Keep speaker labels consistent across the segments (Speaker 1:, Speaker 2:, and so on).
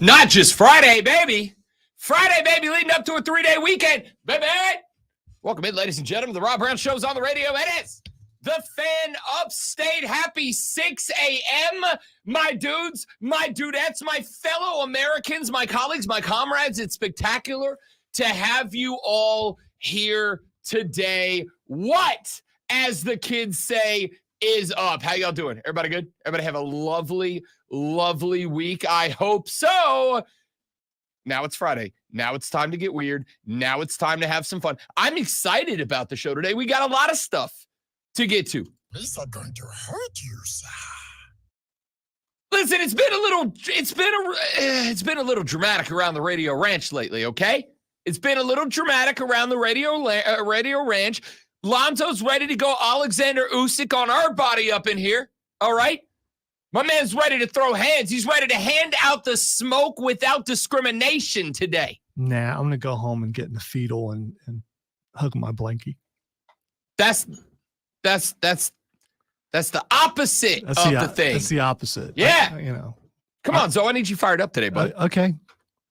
Speaker 1: Not just Friday, baby. Friday, baby, leading up to a 3-day weekend, baby. Welcome in, ladies and gentlemen. The Rob Brown Show's on the radio. It is the Fan Upstate. Happy 6 a.m., my dudes, my dudettes, my fellow Americans, my colleagues, my comrades. It's spectacular to have you all here today. What, as the kids say, is up? How y'all doing? Everybody good? Everybody have a lovely, lovely week. I hope so. Now it's Friday. Now it's time to get weird. Now it's time to have some fun. I'm excited about the show today. We got a lot of stuff to get to.
Speaker 2: These are going to hurt you, sir.
Speaker 1: Listen, it's been a little dramatic around the Radio Ranch lately, okay? It's been a little dramatic around the Radio Ranch. Lonzo's ready to go Alexander Usyk on our body up in here, all right? My man's ready to throw hands. He's ready to hand out the smoke without discrimination today.
Speaker 3: Nah, I'm going to go home and get in the fetal and hug my blankie.
Speaker 1: That's the opposite of the thing.
Speaker 3: That's the opposite.
Speaker 1: Yeah. Come on, Zoe. I need you fired up today, bud.
Speaker 3: Okay.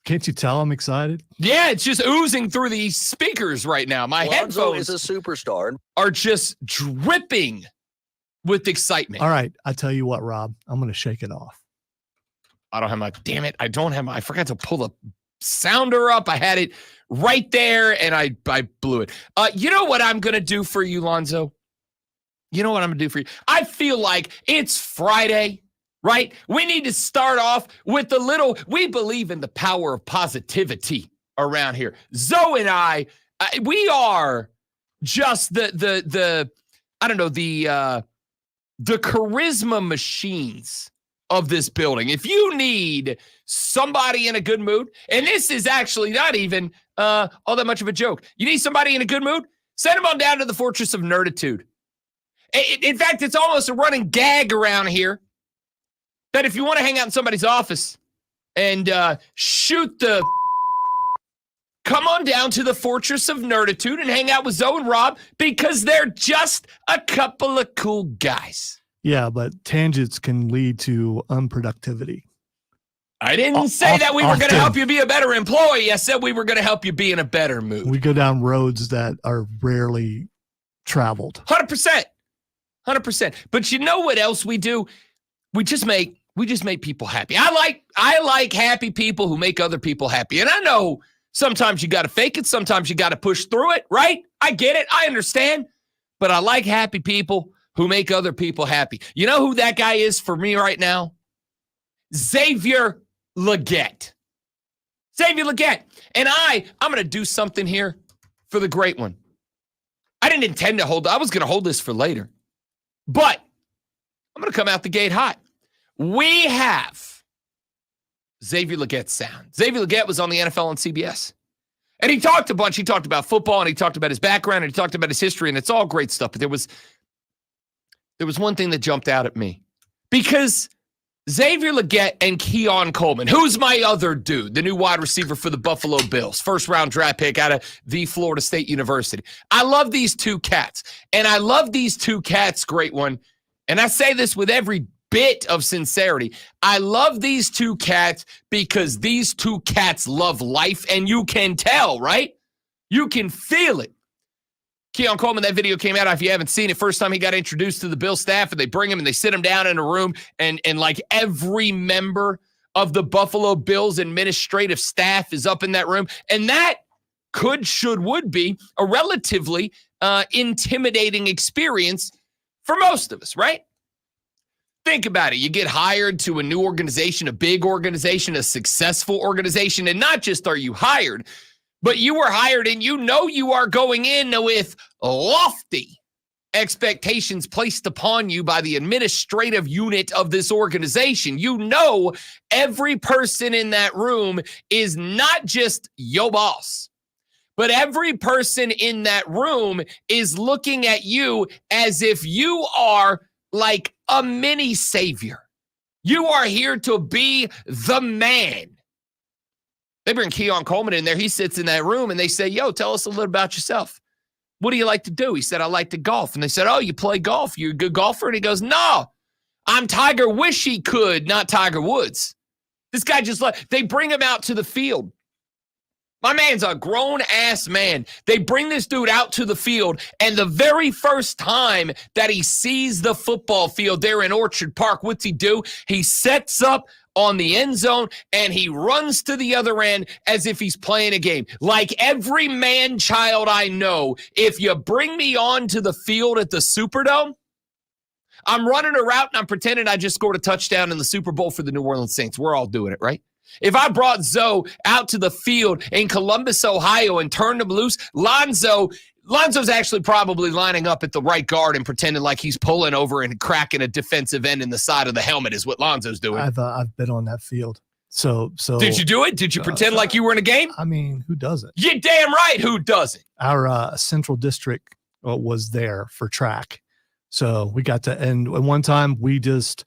Speaker 3: Can't you tell I'm excited?
Speaker 1: Yeah, it's just oozing through these speakers right now. My
Speaker 4: Lonzo
Speaker 1: headphones
Speaker 4: is a superstar.
Speaker 1: are just dripping with excitement.
Speaker 3: All right. I tell you what, Rob, I'm going to shake it off.
Speaker 1: I don't have my, damn it. I forgot to pull the sounder up. I had it right there and I blew it. You know what I'm going to do for you, Lonzo? You know what I'm going to do for you? I feel like it's Friday, right? We need to start off with we believe in the power of positivity around here. Zoe and I, we are just the charisma machines of this building. If you need somebody in a good mood, and this is actually not even all that much of a joke. You need somebody in a good mood? Send them on down to the Fortress of Nerditude. In fact, it's almost a running gag around here that if you want to hang out in somebody's office and come on down to the Fortress of Nerditude and hang out with Zoe and Rob because they're just a couple of cool guys.
Speaker 3: Yeah, but tangents can lead to unproductivity.
Speaker 1: I didn't say that we were going to help you be a better employee. I said we were going to help you be in a better mood.
Speaker 3: We go down roads that are rarely traveled.
Speaker 1: 100%. 100%. But you know what else we do? We just make people happy. I like happy people who make other people happy. And I know sometimes you got to fake it. Sometimes you got to push through it, right? I get it. I understand. But I like happy people who make other people happy. You know who that guy is for me right now? Xavier Legette. Xavier Legette. And I'm going to do something here for the great one. I didn't intend to I was going to hold this for later. But I'm going to come out the gate hot. We have Xavier Legette's sound. Xavier Legette was on the NFL on CBS. And he talked a bunch. He talked about football, and he talked about his background, and he talked about his history, and it's all great stuff. But there was one thing that jumped out at me. Because Xavier Legette and Keon Coleman, who's my other dude, the new wide receiver for the Buffalo Bills, first-round draft pick out of the Florida State University. I love these two cats. And I love these two cats, great one. And I say this with every bit of sincerity. I love these two cats because these two cats love life, and you can tell, right? You can feel it. Keon Coleman, that video came out. If you haven't seen it, first time he got introduced to the Bill staff, and they bring him and they sit him down in a room, and like every member of the Buffalo Bills administrative staff is up in that room. And that would be a relatively intimidating experience for most of us, right? Think about it. You get hired to a new organization, a big organization, a successful organization, and not just are you hired, but you were hired and you know you are going in with lofty expectations placed upon you by the administrative unit of this organization. You know every person in that room is not just your boss, but every person in that room is looking at you as if you are like a mini savior. You are here to be the man. They bring Keon Coleman in there. He sits in that room and they say, yo, tell us a little about yourself. What do you like to do? He said, I like to golf. And they said, oh, you play golf? You're a good golfer? And he goes, no, I'm Tiger Wish he could, not Tiger Woods. This guy they bring him out to the field. My man's a grown-ass man. They bring this dude out to the field, and the very first time that he sees the football field there in Orchard Park, what's he do? He sets up on the end zone, and he runs to the other end as if he's playing a game. Like every man-child I know, if you bring me onto the field at the Superdome, I'm running a route, and I'm pretending I just scored a touchdown in the Super Bowl for the New Orleans Saints. We're all doing it, right? If I brought Zoe out to the field in Columbus, Ohio, and turned him loose, Lonzo's actually probably lining up at the right guard and pretending like he's pulling over and cracking a defensive end in the side of the helmet is what Lonzo's doing.
Speaker 3: I've been on that field. So
Speaker 1: did you do it? Did you pretend like you were in a game?
Speaker 3: I mean, who doesn't?
Speaker 1: You're damn right. Who doesn't?
Speaker 3: Our Central District was there for track. So we got to, and one time we just,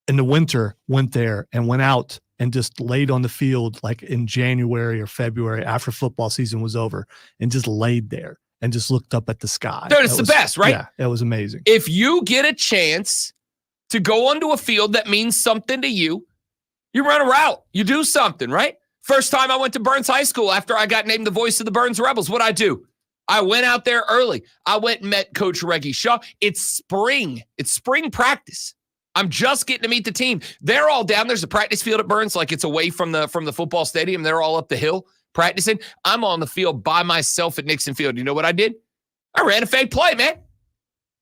Speaker 3: in the winter, went there and went out and just laid on the field like in January or February after football season was over and just laid there and just looked up at the sky.
Speaker 1: Dude, it's the best, right?
Speaker 3: Yeah, it was amazing.
Speaker 1: If you get a chance to go onto a field that means something to you, you run a route. You do something, right? First time I went to Burns High School after I got named the voice of the Burns Rebels, what'd I do? I went out there early. I went and met Coach Reggie Shaw. It's spring. It's spring practice. I'm just getting to meet the team. They're all down. There's a practice field at Burns, like it's away from the football stadium. They're all up the hill practicing. I'm on the field by myself at Nixon Field. You know what I did? I ran a fake play, man.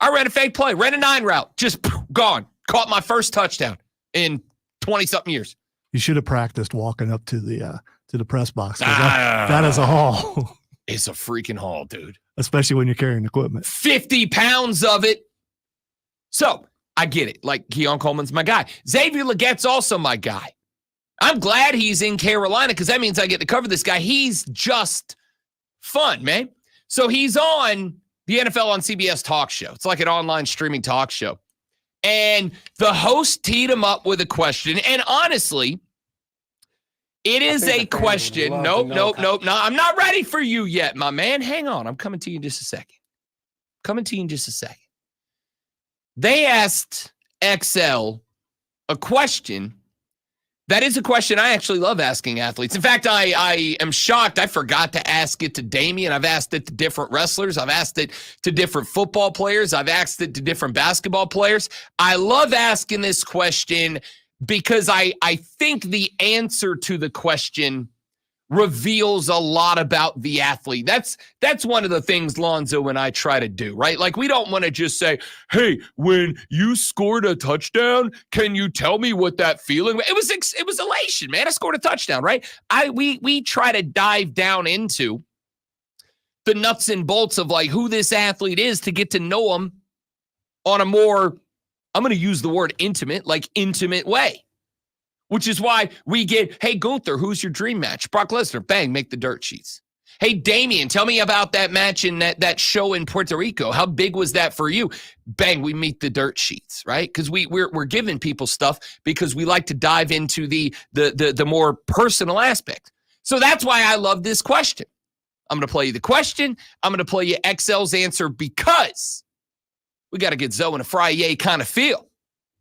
Speaker 1: Ran a 9 route. Just gone. Caught my first touchdown in 20-something years.
Speaker 3: You should have practiced walking up to the press box. That is a haul.
Speaker 1: It's a freaking haul, dude.
Speaker 3: Especially when you're carrying equipment.
Speaker 1: 50 pounds of it. So, I get it. Like, Keon Coleman's my guy. Xavier Legette's also my guy. I'm glad he's in Carolina because that means I get to cover this guy. He's just fun, man. So he's on the NFL on CBS talk show. It's like an online streaming talk show. And the host teed him up with a question. And honestly, it is a question. Nope. No, I'm not ready for you yet, my man. Hang on. I'm coming to you in just a second. They asked XL a question. That is a question I actually love asking athletes. In fact, I am shocked. I forgot to ask it to Damian. I've asked it to different wrestlers. I've asked it to different football players. I've asked it to different basketball players. I love asking this question because I think the answer to the question reveals a lot about the athlete. That's one of the things Lonzo and I try to do, right? Like, we don't want to just say, hey, when you scored a touchdown, can you tell me what that feeling was? It was elation, man. I scored a touchdown, right? We try to dive down into the nuts and bolts of like who this athlete is to get to know him on a more, I'm going to use the word intimate way. Which is why we get, hey, Gunther, who's your dream match? Brock Lesnar, bang, make the dirt sheets. Hey, Damian, tell me about that match in that show in Puerto Rico. How big was that for you? Bang, we meet the dirt sheets, right? Because we're giving people stuff because we like to dive into the more personal aspect. So that's why I love this question. I'm going to play you the question. I'm going to play you XL's answer because we got to get Zoe in a Friday kind of feel.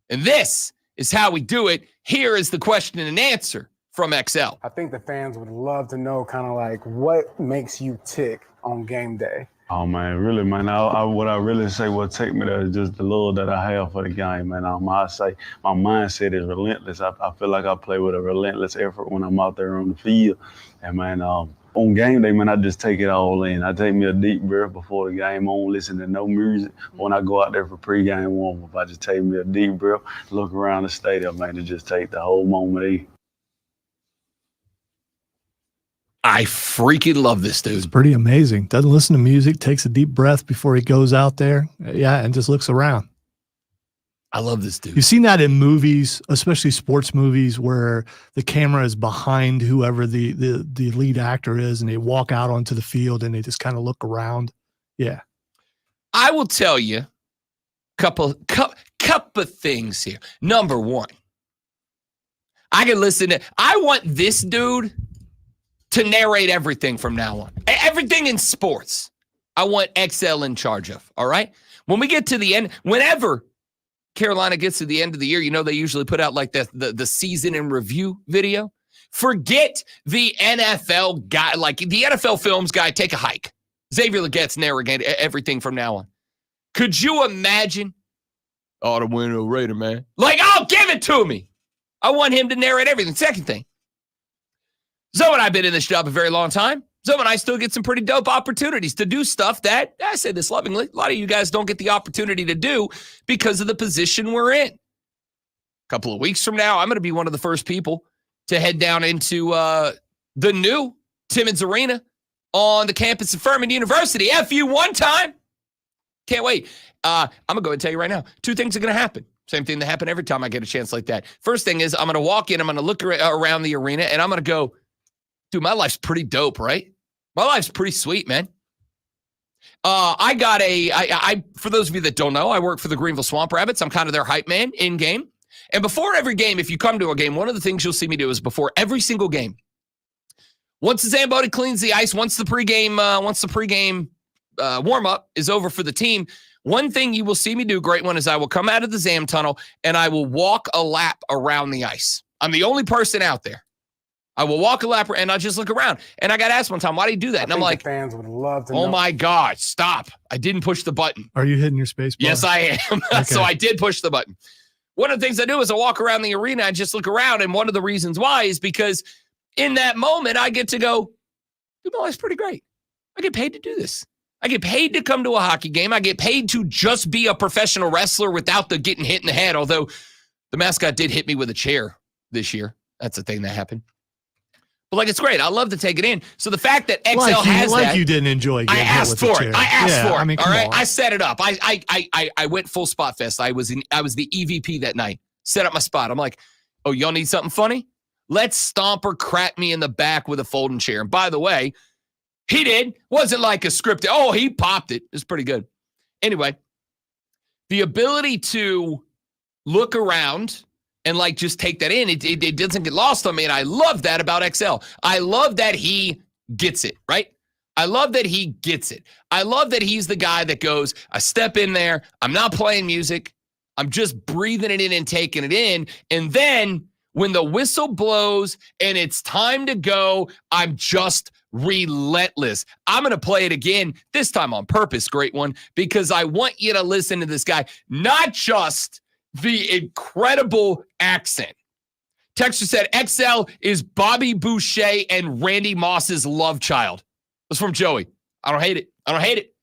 Speaker 1: And this is how we do it. Here is the question and answer from XL.
Speaker 4: I think the fans would love to know kind of like what makes you tick on game day.
Speaker 5: Oh, man, really, man. What I really say what take me there is just the love that I have for the game, man. I say my mindset is relentless. I feel like I play with a relentless effort when I'm out there on the field. And, man, on game day, man, I just take it all in. I take me a deep breath before the game. I don't listen to no music. When I go out there for pregame warm-up, I just take me a deep breath, look around the stadium, man, and just take the whole moment in.
Speaker 1: I freaking love this dude.
Speaker 3: It's pretty amazing. Doesn't listen to music, takes a deep breath before he goes out there. Yeah, and just looks around.
Speaker 1: I love this dude.
Speaker 3: You've seen that in movies, especially sports movies, where the camera is behind whoever the lead actor is, and they walk out onto the field and they just kind of look around. Yeah.
Speaker 1: I will tell you a couple of things here. Number one, I want this dude to narrate everything from now on. Everything in sports, I want XL in charge of, all right? When we get to the end, whenever Carolina gets to the end of the year, you know they usually put out like the season in review video. Forget the NFL guy, like the NFL films guy, take a hike. Xavier Legette's narrating everything from now on. Could you imagine? Oh, the winner Raider, man. Like, I'll give it to me. I want him to narrate everything. Second thing, Zoe and I have been in this job a very long time. Zoe and I still get some pretty dope opportunities to do stuff that, I say this lovingly, a lot of you guys don't get the opportunity to do because of the position we're in. A couple of weeks from now, I'm going to be one of the first people to head down into the new Timmons Arena on the campus of Furman University. FU one time. Can't wait. I'm going to go ahead and tell you right now, two things are going to happen. Same thing that happen every time I get a chance like that. First thing is I'm going to walk in, I'm going to look around the arena, and I'm going to go, dude, my life's pretty dope, right? My life's pretty sweet, man. I got for those of you that don't know, I work for the Greenville Swamp Rabbits. I'm kind of their hype man in game. And before every game, if you come to a game, one of the things you'll see me do is before every single game, once the Zamboni cleans the ice, once the pregame warm-up is over for the team, one thing you will see me do, great one, is I will come out of the Zam tunnel and I will walk a lap around the ice. I'm the only person out there. I will walk a lap and I'll just look around. And I got asked one time, why do you do that? And I'm like,
Speaker 4: fans would love to
Speaker 1: oh
Speaker 4: know.
Speaker 1: my God, stop. I didn't push the button.
Speaker 3: Are you hitting your space bar?
Speaker 1: Yes, I am.
Speaker 3: Okay.
Speaker 1: So I did push the button. One of the things I do is I walk around the arena and just look around. And one of the reasons why is because in that moment, I get to go, dude, my life's pretty great. I get paid to do this. I get paid to come to a hockey game. I get paid to just be a professional wrestler without the getting hit in the head, although the mascot did hit me with a chair this year. That's a thing that happened. But, like, it's great. I love to take it in. So the fact that XL has that.
Speaker 3: you didn't enjoy getting
Speaker 1: I asked
Speaker 3: hit with
Speaker 1: for
Speaker 3: the
Speaker 1: it.
Speaker 3: chair.
Speaker 1: I asked for it.
Speaker 3: I mean,
Speaker 1: all
Speaker 3: come
Speaker 1: right.
Speaker 3: on.
Speaker 1: I set it up. I went full spot fest. I was the EVP that night. Set up my spot. I'm like, oh, y'all need something funny? Let's stomp or crack me in the back with a folding chair. And by the way, he did. Wasn't like a script. Oh, he popped it. It's pretty good. Anyway, the ability to look around and like just take that in, it doesn't get lost on me. And I love that about XL. I love that he gets it, right? I love that he gets it. I love that he's the guy that goes, I step in there, I'm not playing music, I'm just breathing it in and taking it in. And then when the whistle blows and it's time to go, I'm just relentless. I'm going to play it again, this time on purpose, great one, because I want you to listen to this guy, not just the incredible accent. Texture said, XL is Bobby Boucher and Randy Moss's love child. That's from Joey. I don't hate it. I don't hate it.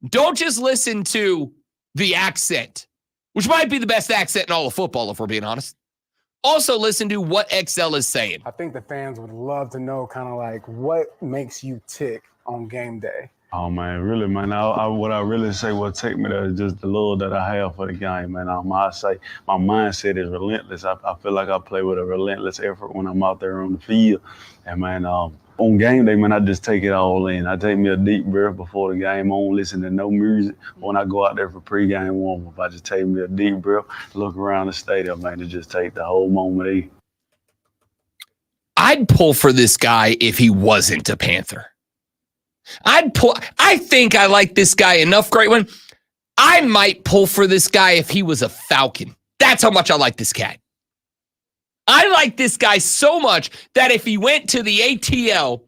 Speaker 1: Don't just listen to the accent, which might be the best accent in all of football, if we're being honest. Also listen to what XL is saying.
Speaker 4: I think the fans would love to know kind of like what makes you tick on game day.
Speaker 5: Oh man, really, man. What I really say, what take me there is just the love that I have for the game, man. I say my mindset is relentless. I feel like I play with a relentless effort when I'm out there on the field, and man, on game day, man, I just take it all in. I take me a deep breath before the game. I don't listen to no music. When I go out there for pregame warm-up, I just take me a deep breath, look around the stadium, man, and just take the whole moment in.
Speaker 1: I'd pull for this guy if he wasn't a Panther. I think I like this guy enough, great one. I might pull for this guy if he was a Falcon. That's how much I like this cat. I like this guy so much that if he went to the ATL,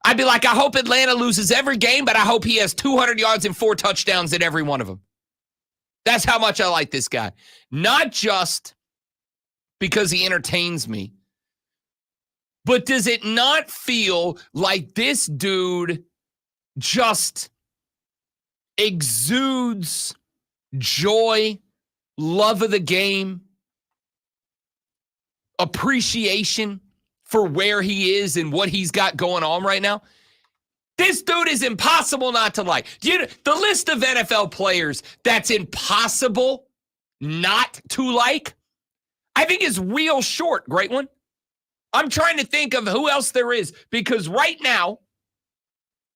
Speaker 1: I'd be like, I hope Atlanta loses every game, but I hope he has 200 yards and 4 touchdowns in every one of them. That's how much I like this guy. Not just because he entertains me, but does it not feel like this dude just exudes joy, love of the game, appreciation for where he is and what he's got going on right now? This dude is impossible not to like. The list of NFL players that's impossible not to like, I think is real short, great one. I'm trying to think of who else there is, because right now,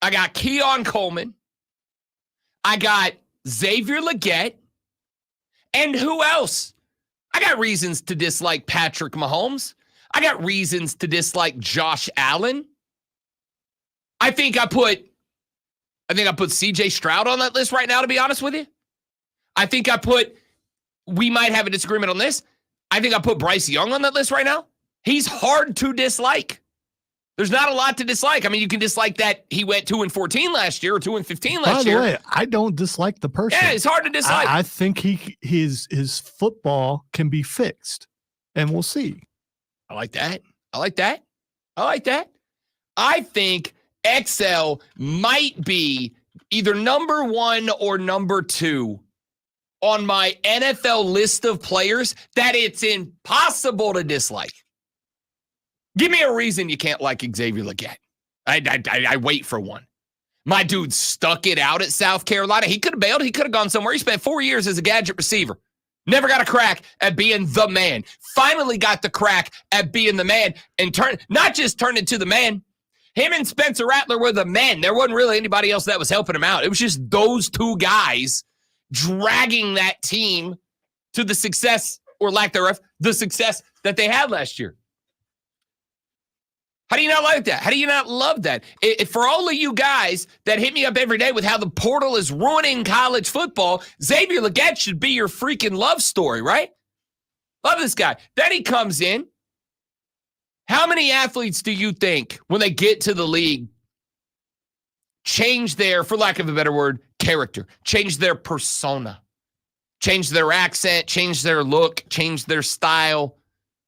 Speaker 1: I got Keon Coleman, I got Xavier Legette, and who else? I got reasons to dislike Patrick Mahomes. I got reasons to dislike Josh Allen. I think I put CJ Stroud on that list right now, to be honest with you. I think I put we might have a disagreement on this. I think I'll put Bryce Young on that list right now. He's hard to dislike. There's not a lot to dislike. I mean, you can dislike that he went 2-14 last year or 2-15 last year.
Speaker 3: By the way, I don't dislike the person.
Speaker 1: Yeah, it's hard to dislike.
Speaker 3: I think his football can be fixed, and we'll see.
Speaker 1: I like that. I like that. I like that. I think XL might be either number 1 or number 2 on my NFL list of players that it's impossible to dislike. Give me a reason you can't like Xavier Legette. I wait for one. My dude stuck it out at South Carolina. He could have bailed. He could have gone somewhere. He spent 4 years as a gadget receiver. Never got a crack at being the man. Finally got the crack at being the man and not just turned into the man. Him and Spencer Rattler were the men. There wasn't really anybody else that was helping him out. It was just those two guys dragging that team to the success, or lack thereof, the success that they had last year. How do you not like that? How do you not love that? For all of you guys that hit me up every day with how the portal is ruining college football, Xavier Legette should be your freaking love story, right? Love this guy. Then he comes in. How many athletes do you think, when they get to the league, change their, for lack of a better word, character, change their persona, change their accent, change their look, change their style,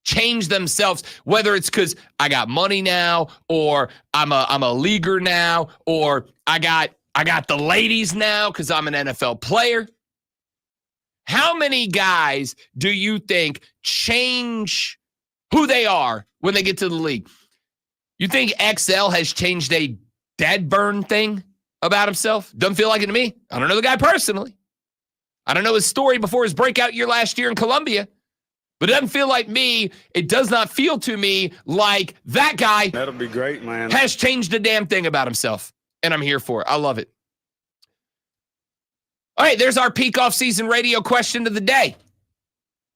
Speaker 1: change themselves, whether it's because I got money now, or I'm a leaguer now, or I got the ladies now because I'm an NFL player. How many guys do you think change who they are when they get to the league? You think XL has changed a dead burn thing about himself? Doesn't feel like it to me. I don't know the guy personally. I don't know his story before his breakout year last year in Columbia. But it doesn't feel like me. It does not feel to me like that guy
Speaker 5: That'll be great, man.
Speaker 1: has changed a damn thing about himself. And I'm here for it. I love it. All right, there's our peak off-season radio question of the day.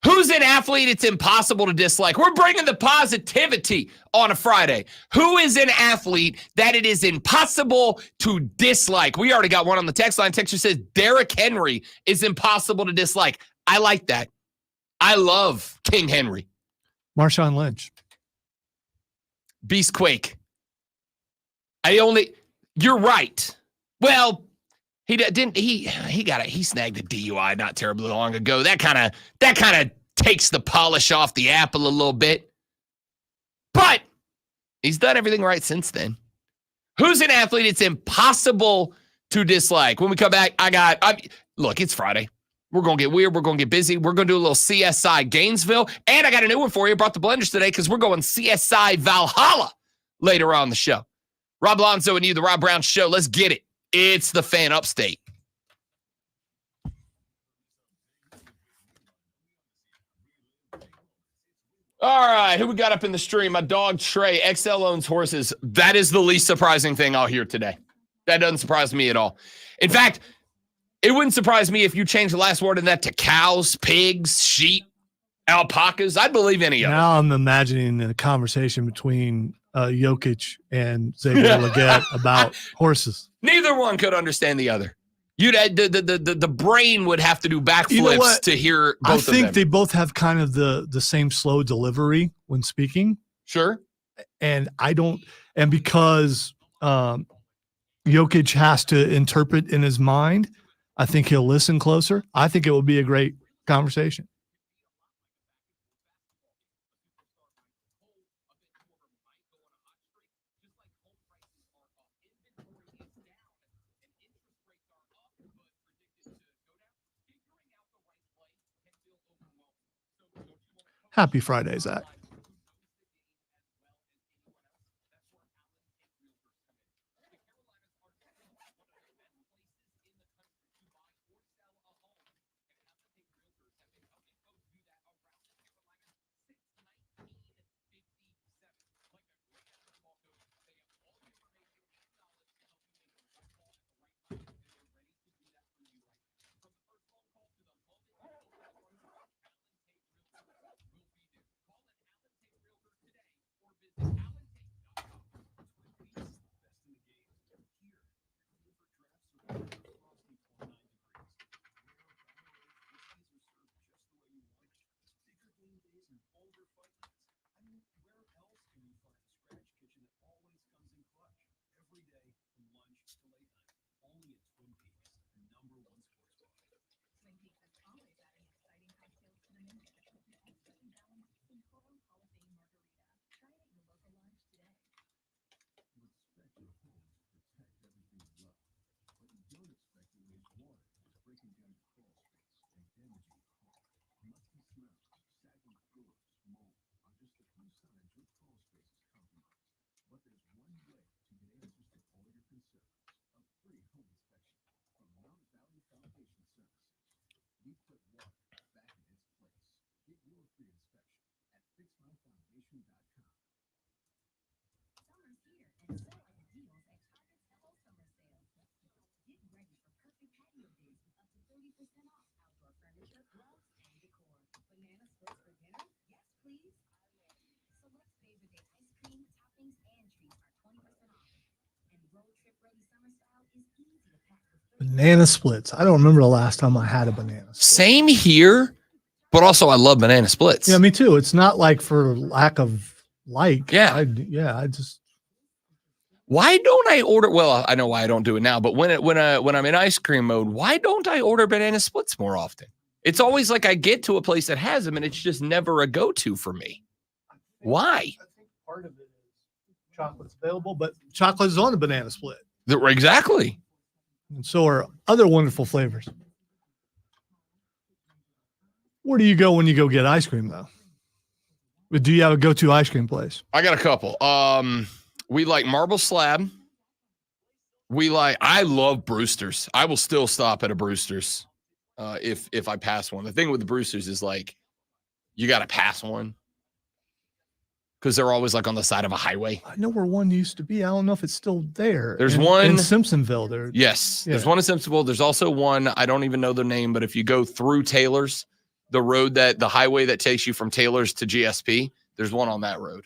Speaker 1: Who's an athlete it's impossible to dislike? We're bringing the positivity on a Friday. Who is an athlete that it is impossible to dislike? We already got one on the text line. Texter says Derrick Henry is impossible to dislike. I like that. I love King Henry.
Speaker 3: Marshawn Lynch.
Speaker 1: Beastquake. You're right. Well, he snagged a DUI not terribly long ago. That kind of takes the polish off the apple a little bit. But he's done everything right since then. Who's an athlete it's impossible to dislike? When we come back, look, it's Friday. We're going to get weird. We're going to get busy. We're going to do a little CSI Gainesville. And I got a new one for you. Brought the blenders today because we're going CSI Valhalla later on the show. Rob Alonso and you, the Rob Brown Show. Let's get it. It's the Fan Upstate. All right, who we got up in the stream? My dog, Trey. XL owns horses. That is the least surprising thing I'll hear today. That doesn't surprise me at all. In fact, it wouldn't surprise me if you changed the last word in that to cows, pigs, sheep, alpacas. I'd believe any of it.
Speaker 3: Now I'm imagining a conversation between Jokic and Xavier Legette about horses.
Speaker 1: Neither one could understand the other. The brain would have to do backflips
Speaker 3: You know what?
Speaker 1: to hear both of them.
Speaker 3: I think they both have kind of the same slow delivery when speaking.
Speaker 1: Sure.
Speaker 3: And because Jokic has to interpret in his mind, I think he'll listen closer. I think it will be a great conversation. Happy Friday, Zach. Banana splits. I don't remember the last time I had a banana split.
Speaker 1: Same here, but also I love banana splits.
Speaker 3: Yeah, me too. It's not like for lack of like.
Speaker 1: Yeah.
Speaker 3: I just.
Speaker 1: Why don't I order? Well, I know why I don't do it now, but when I'm in ice cream mode, why don't I order banana splits more often? It's always like I get to a place that has them, and it's just never a go-to for me. Why?
Speaker 3: I think part of it is chocolate's available, but chocolate is on the banana split.
Speaker 1: Exactly.
Speaker 3: And so are other wonderful flavors. Where do you go when you go get ice cream, though? Do you have a go-to ice cream place?
Speaker 1: I got a couple. We like Marble Slab. I love Brewster's. I will still stop at a Brewster's if I pass one. The thing with the Brewster's is like you got to pass one because they're always like on the side of a highway.
Speaker 3: I know where one used to be. I don't know if it's still there.
Speaker 1: There's one
Speaker 3: in Simpsonville. There.
Speaker 1: Yes,
Speaker 3: Yeah.
Speaker 1: there's one in Simpsonville. There's also one, I don't even know the name, but if you go through Taylor's, the highway that takes you from Taylor's to GSP, there's one on that road.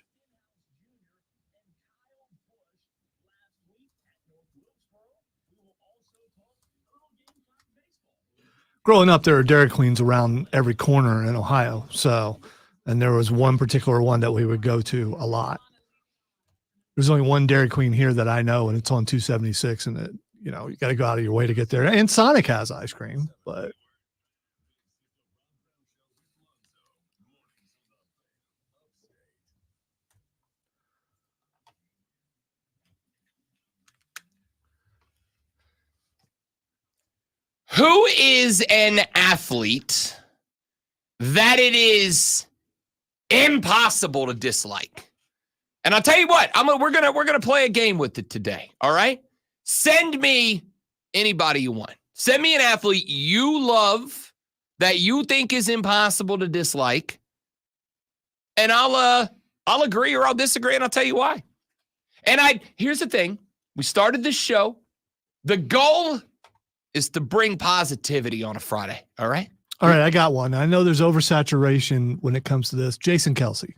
Speaker 3: Growing up, there are Dairy Queens around every corner in Ohio. So, and there was one particular one that we would go to a lot. There's only one Dairy Queen here that I know, and it's on 276, and it, you got to go out of your way to get there. And Sonic has ice cream, but
Speaker 1: Who is an athlete that it is impossible to dislike? And I'll tell you what, we're gonna play a game with it today. All right, send me anybody you want. Send me an athlete you love that you think is impossible to dislike, and I'll agree or I'll disagree, and I'll tell you why. And here's the thing: we started this show. The goal is to bring positivity on a Friday. All right.
Speaker 3: all right, I got one. I know there's oversaturation when it comes to this. Jason Kelce.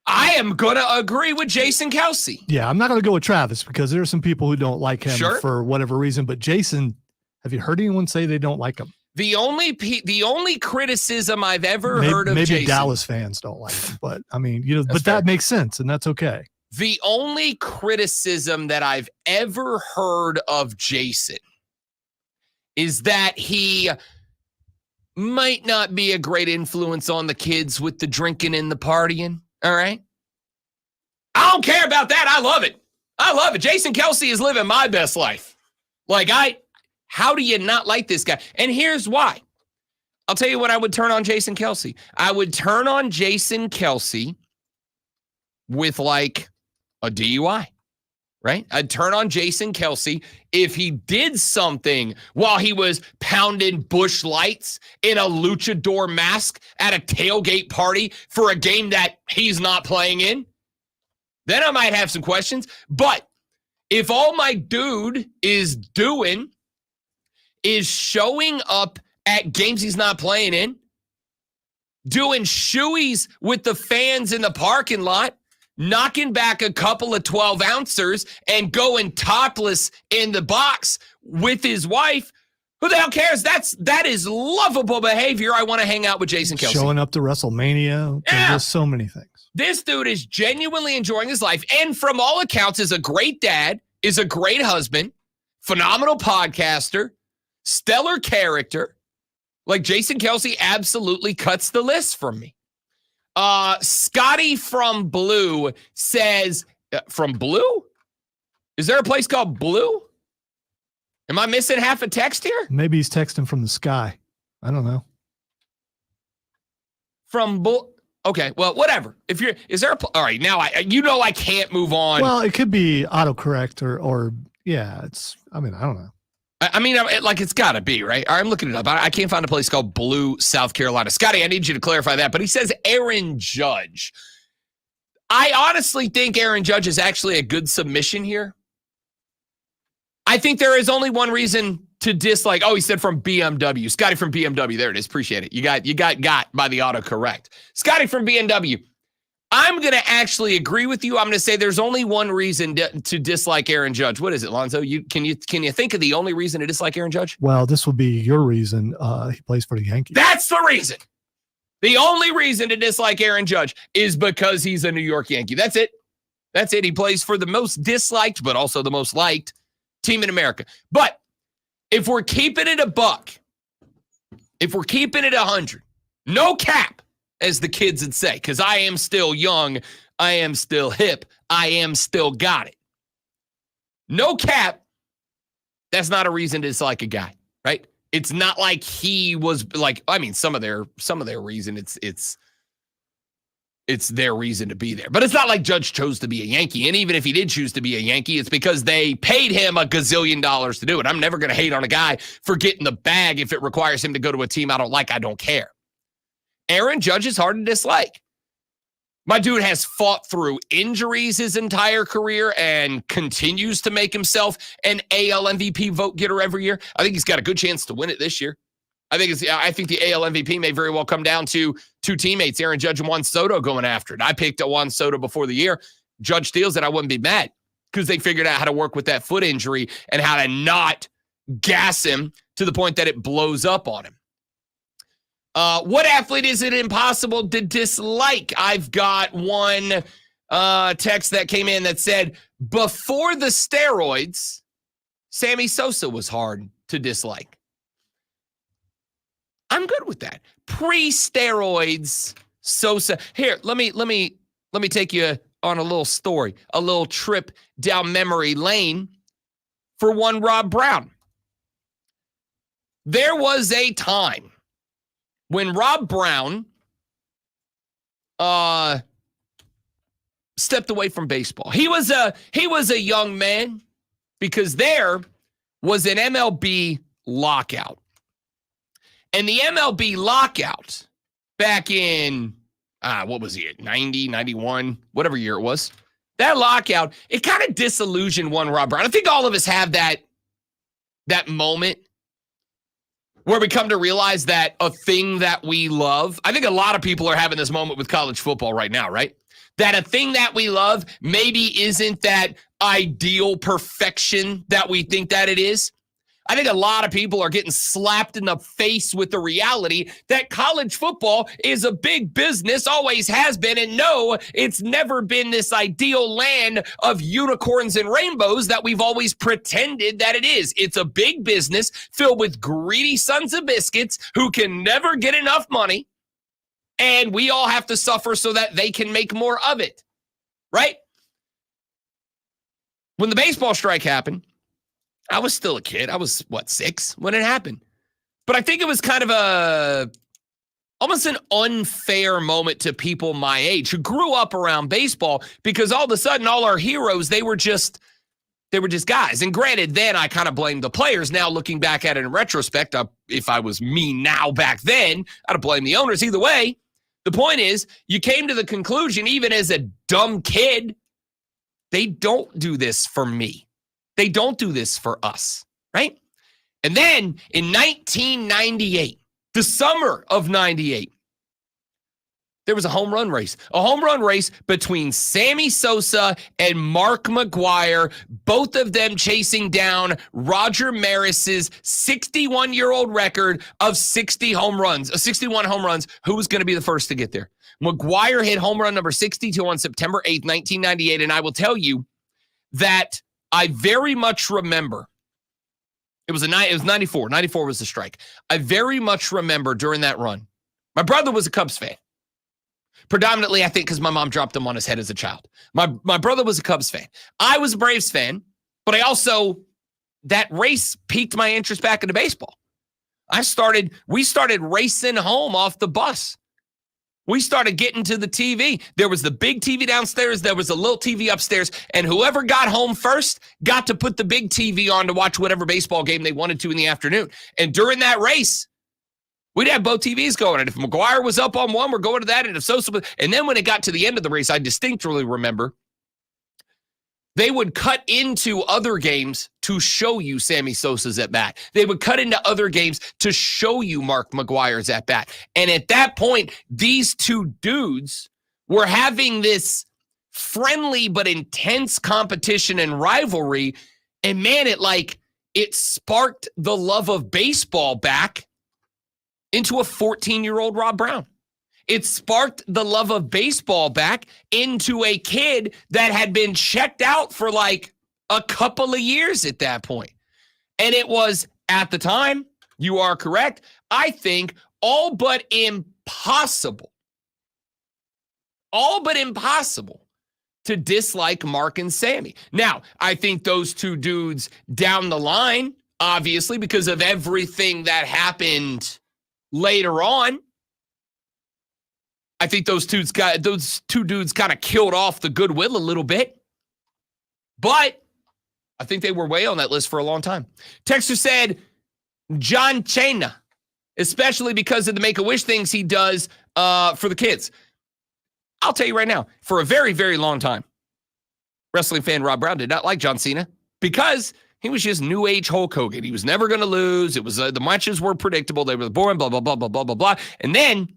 Speaker 1: I am going to agree with Jason Kelce.
Speaker 3: Yeah, I'm not going to go with Travis because there are some people who don't like him
Speaker 1: Sure.
Speaker 3: for whatever reason. But Jason, have you heard anyone say they don't like him?
Speaker 1: The only criticism I've ever heard of
Speaker 3: maybe
Speaker 1: Jason.
Speaker 3: Dallas fans don't like him, but I mean,
Speaker 1: That's
Speaker 3: but
Speaker 1: fair.
Speaker 3: that makes sense, and that's okay.
Speaker 1: The only criticism that I've ever heard of Jason is that he might not be a great influence on the kids with the drinking and the partying. All right. I don't care about that. I love it. I love it. Jason Kelce is living my best life. How do you not like this guy? And here's why. I'll tell you what I would turn on Jason Kelce. I would turn on Jason Kelce with like a DUI, right? I'd turn on Jason Kelce if he did something while he was pounding Busch Lights in a luchador mask at a tailgate party for a game that he's not playing in. Then I might have some questions. But if all my dude is doing is showing up at games he's not playing in, doing shoeies with the fans in the parking lot, knocking back a couple of 12-ouncers and going topless in the box with his wife, who the hell cares? That is lovable behavior. I want to hang out with Jason Kelce.
Speaker 3: Showing up to WrestleMania.
Speaker 1: Yeah.
Speaker 3: There's so many things.
Speaker 1: This dude is genuinely enjoying his life, and from all accounts is a great dad, is a great husband, phenomenal podcaster, stellar character. Like Jason Kelce absolutely cuts the list from me. Scotty from Blue says, from Blue? Is there a place called Blue? Am I missing half a text here?
Speaker 3: Maybe he's texting from the sky. I don't know.
Speaker 1: From Blue. Okay, well, whatever. Is there all right, now I can't move on.
Speaker 3: Well, it could be autocorrect or yeah, I don't know.
Speaker 1: It's got to be, right? All right, I'm looking it up. I can't find a place called Blue, South Carolina. Scotty, I need you to clarify that. But he says Aaron Judge. I honestly think Aaron Judge is actually a good submission here. I think there is only one reason to dislike. Oh, he said from BMW. Scotty from BMW. There it is. Appreciate it. You got by the autocorrect. Scotty from BMW. I'm going to actually agree with you. I'm going to say there's only one reason to dislike Aaron Judge. What is it, Lonzo? Can you think of the only reason to dislike Aaron Judge?
Speaker 3: Well, this would be your reason. He plays for the Yankees.
Speaker 1: That's the reason. The only reason to dislike Aaron Judge is because he's a New York Yankee. That's it. That's it. He plays for the most disliked, but also the most liked team in America. But if we're keeping it a buck, if we're keeping it 100, no cap, as the kids would say, because I am still young, I am still hip, I am still got it. No cap, that's not a reason to dislike a guy, right? It's not like he was like, I mean, some of their reason, it's their reason to be there. But it's not like Judge chose to be a Yankee. And even if he did choose to be a Yankee, it's because they paid him $1 gazillion to do it. I'm never going to hate on a guy for getting the bag if it requires him to go to a team I don't like. I don't care. Aaron Judge is hard to dislike. My dude has fought through injuries his entire career and continues to make himself an AL MVP vote getter every year. I think he's got a good chance to win it this year. I think the AL MVP may very well come down to two teammates, Aaron Judge and Juan Soto, going after it. I picked Juan Soto before the year. Judge steals it. I wouldn't be mad because they figured out how to work with that foot injury and how to not gas him to the point that it blows up on him. What athlete is it impossible to dislike? I've got one text that came in that said, before the steroids, Sammy Sosa was hard to dislike. I'm good with that. Pre-steroids, Sosa. Here, let me take you on a little story, a little trip down memory lane for one Rob Brown. There was a time when Rob Brown stepped away from baseball. He was a young man because there was an MLB lockout. And the MLB lockout back in, what was it, 90, 91, whatever year it was, that lockout, it kind of disillusioned one Rob Brown. I think all of us have that moment where we come to realize that a thing that we love, I think a lot of people are having this moment with college football right now, right? That a thing that we love maybe isn't that ideal perfection that we think that it is. I think a lot of people are getting slapped in the face with the reality that college football is a big business, always has been, and no, it's never been this ideal land of unicorns and rainbows that we've always pretended that it is. It's a big business filled with greedy sons of biscuits who can never get enough money, and we all have to suffer so that they can make more of it, right? When the baseball strike happened, I was still a kid. I was, 6 when it happened. But I think it was kind of almost an unfair moment to people my age who grew up around baseball because all of a sudden all our heroes, they were just guys. And granted, then I kind of blamed the players. Now looking back at it in retrospect, if I was me now back then, I'd have blamed the owners. Either way, the point is you came to the conclusion, even as a dumb kid, they don't do this for me. They don't do this for us, right? And then in 1998, the summer of 98, there was a home run race between Sammy Sosa and Mark McGwire, both of them chasing down Roger Maris's 61-year-old record of 61 home runs. Who was going to be the first to get there? McGwire hit home run number 62 on September 8th, 1998, and I will tell you that I very much remember, it was 94. 94 was the strike. I very much remember during that run, my brother was a Cubs fan. Predominantly, I think, because my mom dropped him on his head as a child. My brother was a Cubs fan. I was a Braves fan, but that race piqued my interest back into baseball. We started racing home off the bus. We started getting to the TV. There was the big TV downstairs. There was a little TV upstairs. And whoever got home first got to put the big TV on to watch whatever baseball game they wanted to in the afternoon. And during that race, We'd have both TVs going. And if McGuire was up on one, we're going to that. And if Sosa was, and then when it got to the end of the race, I distinctly remember they would cut into other games to show you Sammy Sosa's at bat. They would cut into other games to show you Mark McGuire's at bat. And at that point, these two dudes were having this friendly but intense competition and rivalry. And man, it sparked the love of baseball back into a 14-year-old Rob Brown. It sparked the love of baseball back into a kid that had been checked out for like a couple of years at that point. And it was, at the time, you are correct, I think all but impossible to dislike Mark and Sammy. Now, I think those two dudes down the line, obviously, because of everything that happened later on, I think those two dudes kind of killed off the goodwill a little bit. But I think they were way on that list for a long time. Texter said, John Cena, especially because of the Make-A-Wish things he does for the kids. I'll tell you right now, for a very, very long time, wrestling fan Rob Brown did not like John Cena because he was just new age Hulk Hogan. He was never going to lose. It was the matches were predictable. They were boring, blah, blah, blah, blah, blah, blah, blah. And then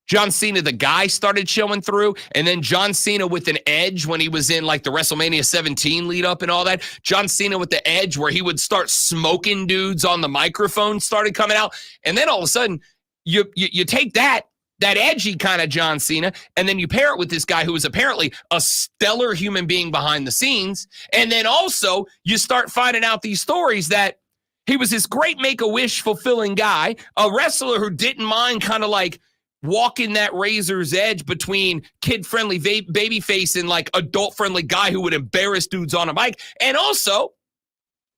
Speaker 1: John Cena, the guy, started showing through. And then John Cena with an edge when he was in like the WrestleMania 17 lead up and all that. John Cena with the edge where he would start smoking dudes on the microphone started coming out. And then all of a sudden, you take that edgy kind of John Cena, and then you pair it with this guy who is apparently a stellar human being behind the scenes. And then also you start finding out these stories that he was this great Make-A-Wish fulfilling guy, a wrestler who didn't mind kind of like walking that razor's edge between kid-friendly babyface and like adult-friendly guy who would embarrass dudes on a mic. And also,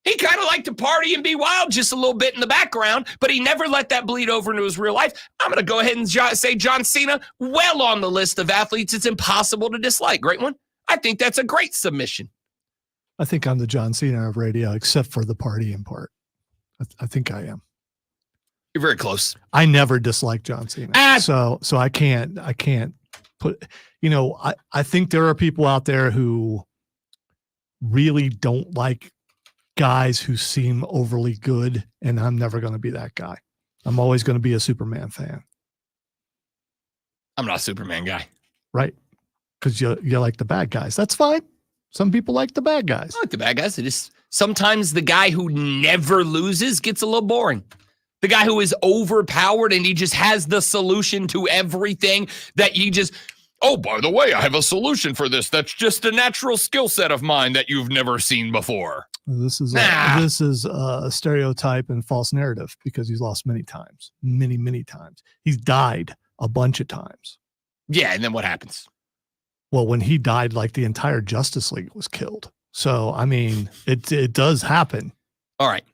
Speaker 1: he kind of liked to party and be wild just a little bit in the background, but he never let that bleed over into his real life. I'm going to go ahead and say John Cena, well on the list of athletes it's impossible to dislike. Great one. I think that's a great submission.
Speaker 3: I think I'm the John Cena of radio, except for the partying part. I think I am.
Speaker 1: You're very close.
Speaker 3: I never disliked John Cena. So I can't put, I think there are people out there who really don't like guys who seem overly good, and I'm never going to be that guy. I'm always going to be a Superman fan.
Speaker 1: I'm not a Superman guy.
Speaker 3: Right. Because you like the bad guys. That's fine. Some people like the bad guys.
Speaker 1: I like the bad guys. It is sometimes the guy who never loses gets a little boring. The guy who is overpowered and he just has the solution to everything that you just, oh, by the way, I have a solution for this. That's just a natural skill set of mine that you've never seen before.
Speaker 3: This is a stereotype and false narrative because he's lost many times, many times. He's died a bunch of times.
Speaker 1: Yeah, and then what happens?
Speaker 3: Well, when he died, like the entire Justice League was killed. So, I mean, it does happen.
Speaker 1: All right.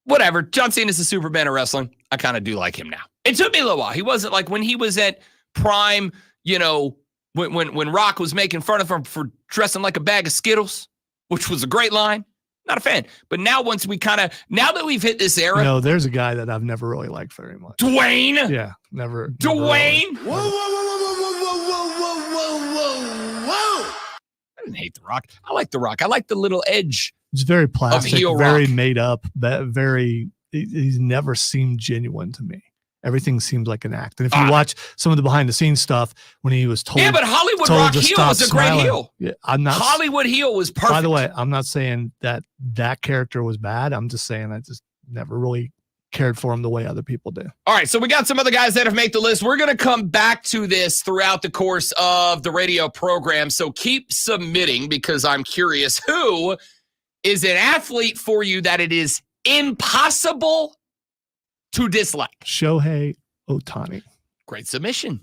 Speaker 1: Whatever. John Cena's the Superman of wrestling. I kind of do like him now. It took me a little while. He wasn't like when he was at prime, when Rock was making fun of him for dressing like a bag of Skittles, which was a great line. Not a fan. But now now that we've hit this era.
Speaker 3: No, there's a guy that I've never really liked very much.
Speaker 1: Dwayne.
Speaker 3: Yeah, never.
Speaker 1: Dwayne.
Speaker 2: Whoa, whoa, whoa.
Speaker 1: I didn't hate The Rock. I like The Rock. I like the little edge.
Speaker 3: It's very plastic,
Speaker 1: heel
Speaker 3: very
Speaker 1: rock.
Speaker 3: made up, he's never seemed genuine to me. Everything seems like an act. And if you watch some of the behind the scenes stuff when he was told,
Speaker 1: yeah, but Hollywood
Speaker 3: told
Speaker 1: Rock
Speaker 3: to
Speaker 1: heel
Speaker 3: stop
Speaker 1: was a great
Speaker 3: smiling.
Speaker 1: heel.
Speaker 3: Yeah, I'm not.
Speaker 1: Hollywood heel was perfect.
Speaker 3: By the way, I'm not saying that character was bad. I'm just saying I just never really cared for him the way other people do.
Speaker 1: All right, so we got some other guys that have made the list. We're going to come back to this throughout the course of the radio program. So keep submitting because I'm curious who is an athlete for you that it is impossible to dislike.
Speaker 3: Shohei Ohtani.
Speaker 1: Great submission.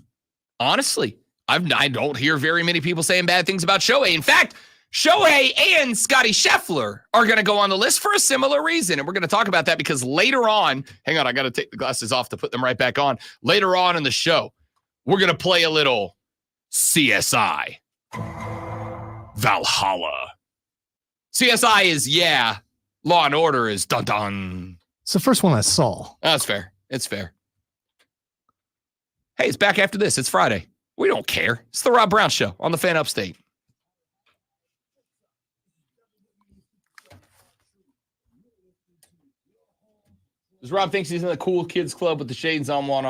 Speaker 1: Honestly, I don't hear very many people saying bad things about Shohei. In fact, Shohei and Scotty Scheffler are going to go on the list for a similar reason. And we're going to talk about that because later on, hang on, I got to take the glasses off to put them right back on. Later on in the show, we're going to play a little CSI Valhalla. CSI is, Law and Order is dun-dun.
Speaker 3: It's the first one I saw.
Speaker 1: That's fair. It's fair. Hey, it's back after this. It's Friday. We don't care. It's the Rob Brown Show on the Fan Upstate. Because Rob thinks he's in the cool kids club with the shades on while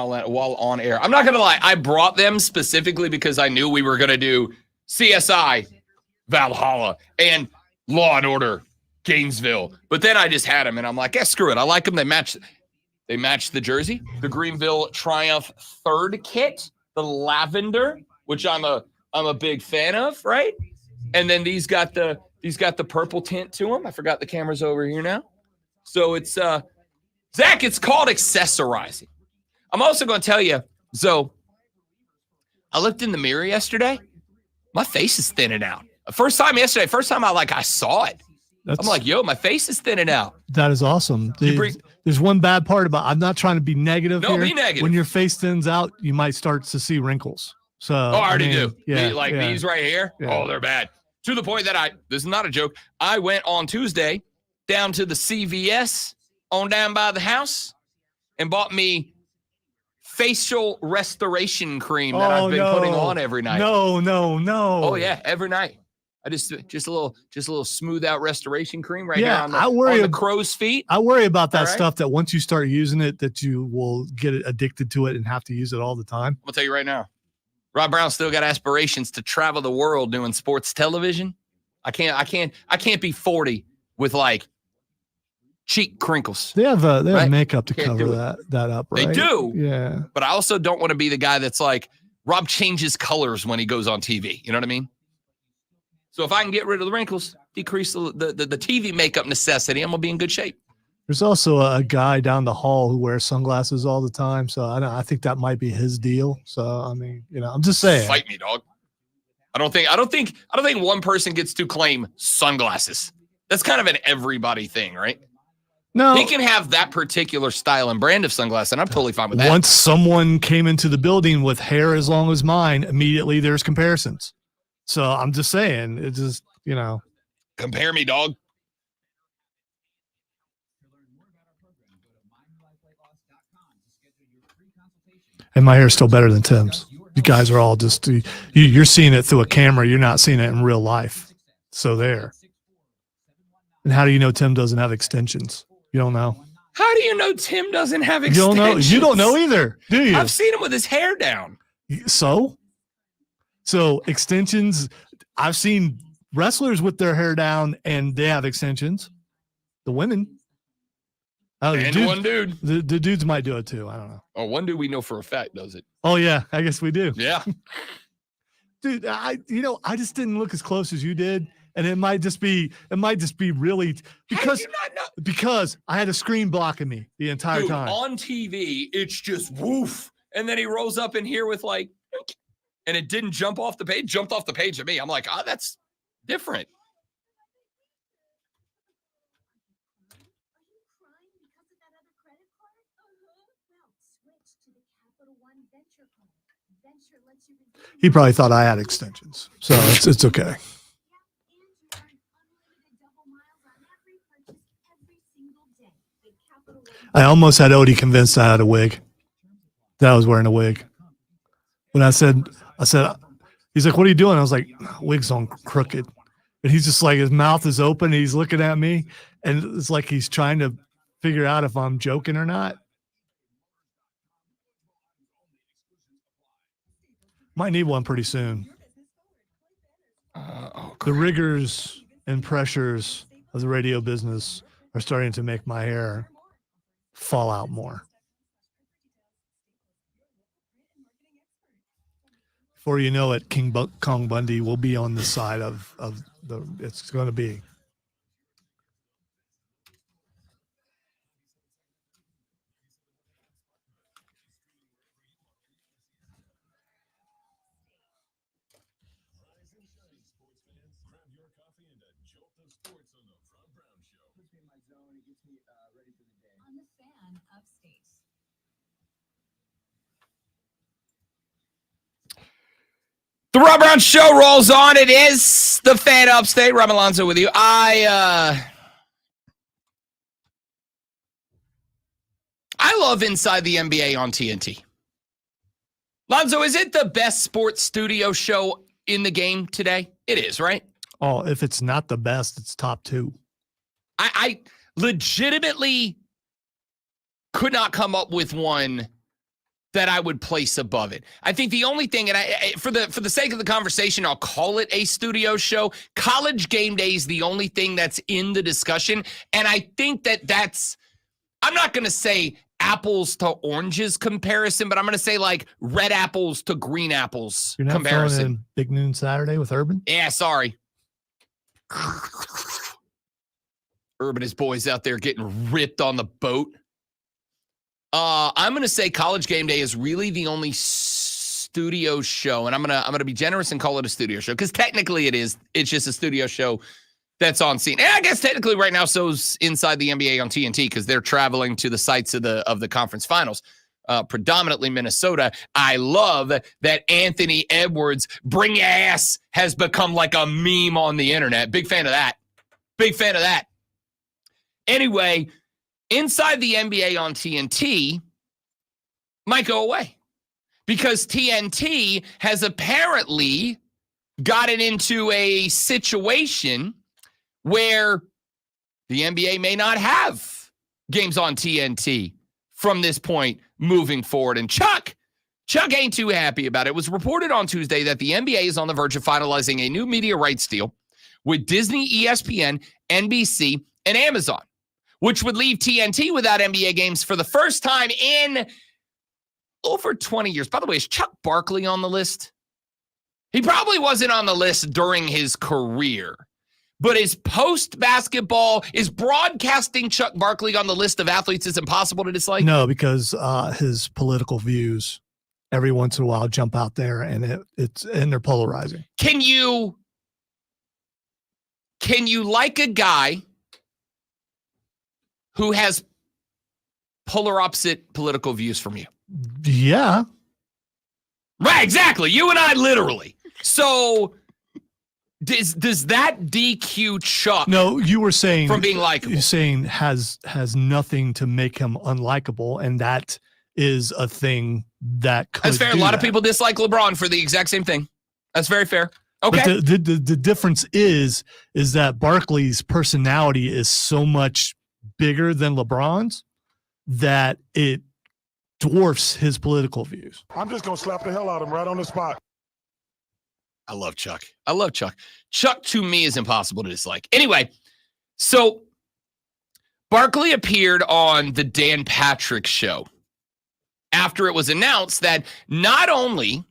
Speaker 1: on air. I'm not going to lie. I brought them specifically because I knew we were going to do CSI Valhalla and Law and Order Gainesville. But then I just had them, and I'm like, yeah, screw it. I like them. They match the jersey, the Greenville Triumph third kit, the lavender, which I'm a big fan of, right? And then these got the purple tint to them. I forgot the camera's over here now. So it's Zach, it's called accessorizing. I'm also going to tell you, so I looked in the mirror yesterday. My face is thinning out. First time I saw it. I'm like, yo, my face is thinning out.
Speaker 3: That is awesome. There's one bad part about, I'm not trying to be negative here.
Speaker 1: Be negative.
Speaker 3: When your face thins out, you might start to see wrinkles. So
Speaker 1: I already do.
Speaker 3: Yeah,
Speaker 1: these right here. Yeah. Oh, they're bad. To the point that this is not a joke. I went on Tuesday down to the CVS on down by the house and bought me facial restoration cream that I've been putting on every night.
Speaker 3: No.
Speaker 1: Oh yeah, every night. I just a little smooth out restoration cream right here on the crow's feet.
Speaker 3: I worry about that stuff that once you start using it, that you will get addicted to it and have to use it all the time.
Speaker 1: I'll tell you right now, Rob Brown still got aspirations to travel the world doing sports television. I can't be 40 with like cheek crinkles.
Speaker 3: They have makeup to cover that up, right?
Speaker 1: They do.
Speaker 3: Yeah.
Speaker 1: But I also don't want to be the guy that's like, Rob changes colors when he goes on TV. You know what I mean? So if I can get rid of the wrinkles, decrease the TV makeup necessity, I'm going to be in good shape.
Speaker 3: There's also a guy down the hall who wears sunglasses all the time. So I think that might be his deal. So, I mean, I'm just saying.
Speaker 1: Fight me, dog. I don't think one person gets to claim sunglasses. That's kind of an everybody thing, right?
Speaker 3: No.
Speaker 1: He can have that particular style and brand of sunglasses, and I'm totally fine with that.
Speaker 3: Once someone came into the building with hair as long as mine, immediately there's comparisons. So I'm just saying, it just,
Speaker 1: Compare me, dog.
Speaker 3: And my hair's still better than Tim's. You guys are all just, you're seeing it through a camera. You're not seeing it in real life. So there. And how do you know Tim doesn't have extensions? You don't know.
Speaker 1: How do you know Tim doesn't have extensions?
Speaker 3: You don't know either, do you?
Speaker 1: I've seen him with his hair down.
Speaker 3: So extensions, I've seen wrestlers with their hair down and they have extensions. The women. Oh,
Speaker 1: one dude.
Speaker 3: The dudes might do it too. I don't know.
Speaker 1: Oh, one dude we know for a fact does it.
Speaker 3: Oh yeah, I guess we do.
Speaker 1: Yeah.
Speaker 3: Dude, I just didn't look as close as you did. And it might just be really because I had a screen blocking me the entire time.
Speaker 1: On TV, it's just woof. And then he rolls up in here with like, and it didn't jump off the page, jumped off the page at me. I'm like, that's different.
Speaker 3: He probably thought I had extensions. So it's okay. I almost had Odie convinced I had a wig. That I was wearing a wig. When I said, he's like, what are you doing? I was like, wig's on crooked. And he's just like, his mouth is open. And he's looking at me. And it's like he's trying to figure out if I'm joking or not. Might need one pretty soon. The rigors and pressures of the radio business are starting to make my hair fall out more. Before you know it, Kong Bundy will be on the side of the. It's going to be.
Speaker 1: The Rob Brown Show rolls on. It is the Fan Upstate. Rob Alonso with you. I love Inside the NBA on TNT. Lonzo, is it the best sports studio show in the game today? It is, right?
Speaker 3: Oh, if it's not the best, it's top 2.
Speaker 1: I legitimately could not come up with one that I would place above it. I think the only thing, and for the sake of the conversation, I'll call it a studio show. College Game Day is the only thing that's in the discussion, and I think that's, I'm not going to say apples to oranges comparison, but I'm going to say like red apples to green apples
Speaker 3: You're not
Speaker 1: comparison.
Speaker 3: throwing in Big Noon Saturday with Urban?
Speaker 1: Yeah, sorry. Urban, his boys out there getting ripped on the boat. I'm going to say College Game Day is really the only studio show, and I'm gonna be generous and call it a studio show because technically it is. It's just a studio show that's on scene. And I guess technically right now so's Inside the NBA on TNT because they're traveling to the sites of the conference finals, predominantly Minnesota. I love that Anthony Edwards, bring your ass, has become like a meme on the internet. Big fan of that. Big fan of that. Anyway, Inside the NBA on TNT might go away because TNT has apparently gotten into a situation where the NBA may not have games on TNT from this point moving forward. And Chuck ain't too happy about it. It was reported on Tuesday that the NBA is on the verge of finalizing a new media rights deal with Disney, ESPN, NBC, and Amazon, which would leave TNT without NBA games for the first time in over 20 years. By the way, is Chuck Barkley on the list? He probably wasn't on the list during his career, but is post-basketball, is broadcasting Chuck Barkley on the list of athletes is impossible to dislike?
Speaker 3: No, because his political views every once in a while jump out there, and they're polarizing.
Speaker 1: Can you like a guy who has polar opposite political views from you?
Speaker 3: Yeah.
Speaker 1: Right, exactly. You and I literally. So does that DQ Chuck
Speaker 3: No, you were saying
Speaker 1: from being likable?
Speaker 3: You're saying has nothing to make him unlikable, and that is a thing that could
Speaker 1: That's fair. A
Speaker 3: do
Speaker 1: lot of
Speaker 3: that.
Speaker 1: people dislike LeBron for the exact same thing. That's very fair. Okay.
Speaker 3: But the difference is that Barkley's personality is so much bigger than LeBron's that it dwarfs his political views.
Speaker 2: I'm just gonna slap the hell out of him right on the spot.
Speaker 1: I love Chuck. I love Chuck. Chuck to me is impossible to dislike. Anyway, so Barkley appeared on the Dan Patrick Show after it was announced that not only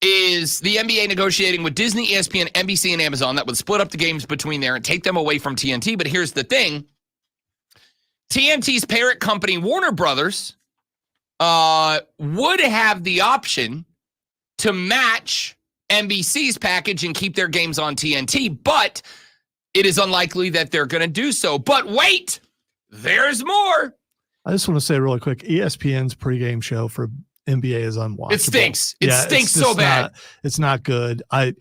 Speaker 1: is the NBA negotiating with Disney, ESPN, NBC, and Amazon that would split up the games between there and take them away from TNT. But here's the thing. TNT's parent company, Warner Brothers, would have the option to match NBC's package and keep their games on TNT, but it is unlikely that they're going to do so. But wait, there's more.
Speaker 3: I just want to say really quick, ESPN's pregame show for NBA is unwatchable.
Speaker 1: It stinks. It stinks
Speaker 3: it's
Speaker 1: so bad.
Speaker 3: It's not good. I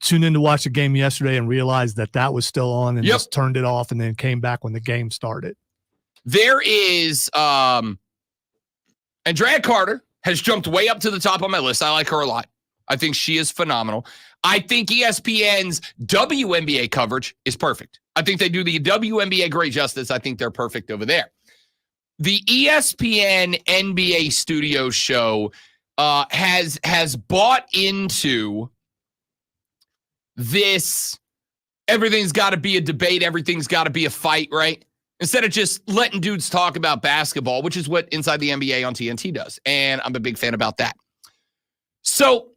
Speaker 3: tuned in to watch the game yesterday and realized that was still on and just turned it off and then came back when the game started.
Speaker 1: There is Andrea Carter has jumped way up to the top on my list. I like her a lot. I think she is phenomenal. I think ESPN's WNBA coverage is perfect. I think they do the WNBA great justice. I think they're perfect over there. The ESPN NBA studio show has bought into this. Everything's got to be a debate. Everything's got to be a fight, right? Instead of just letting dudes talk about basketball, which is what Inside the NBA on TNT does. And I'm a big fan about that. So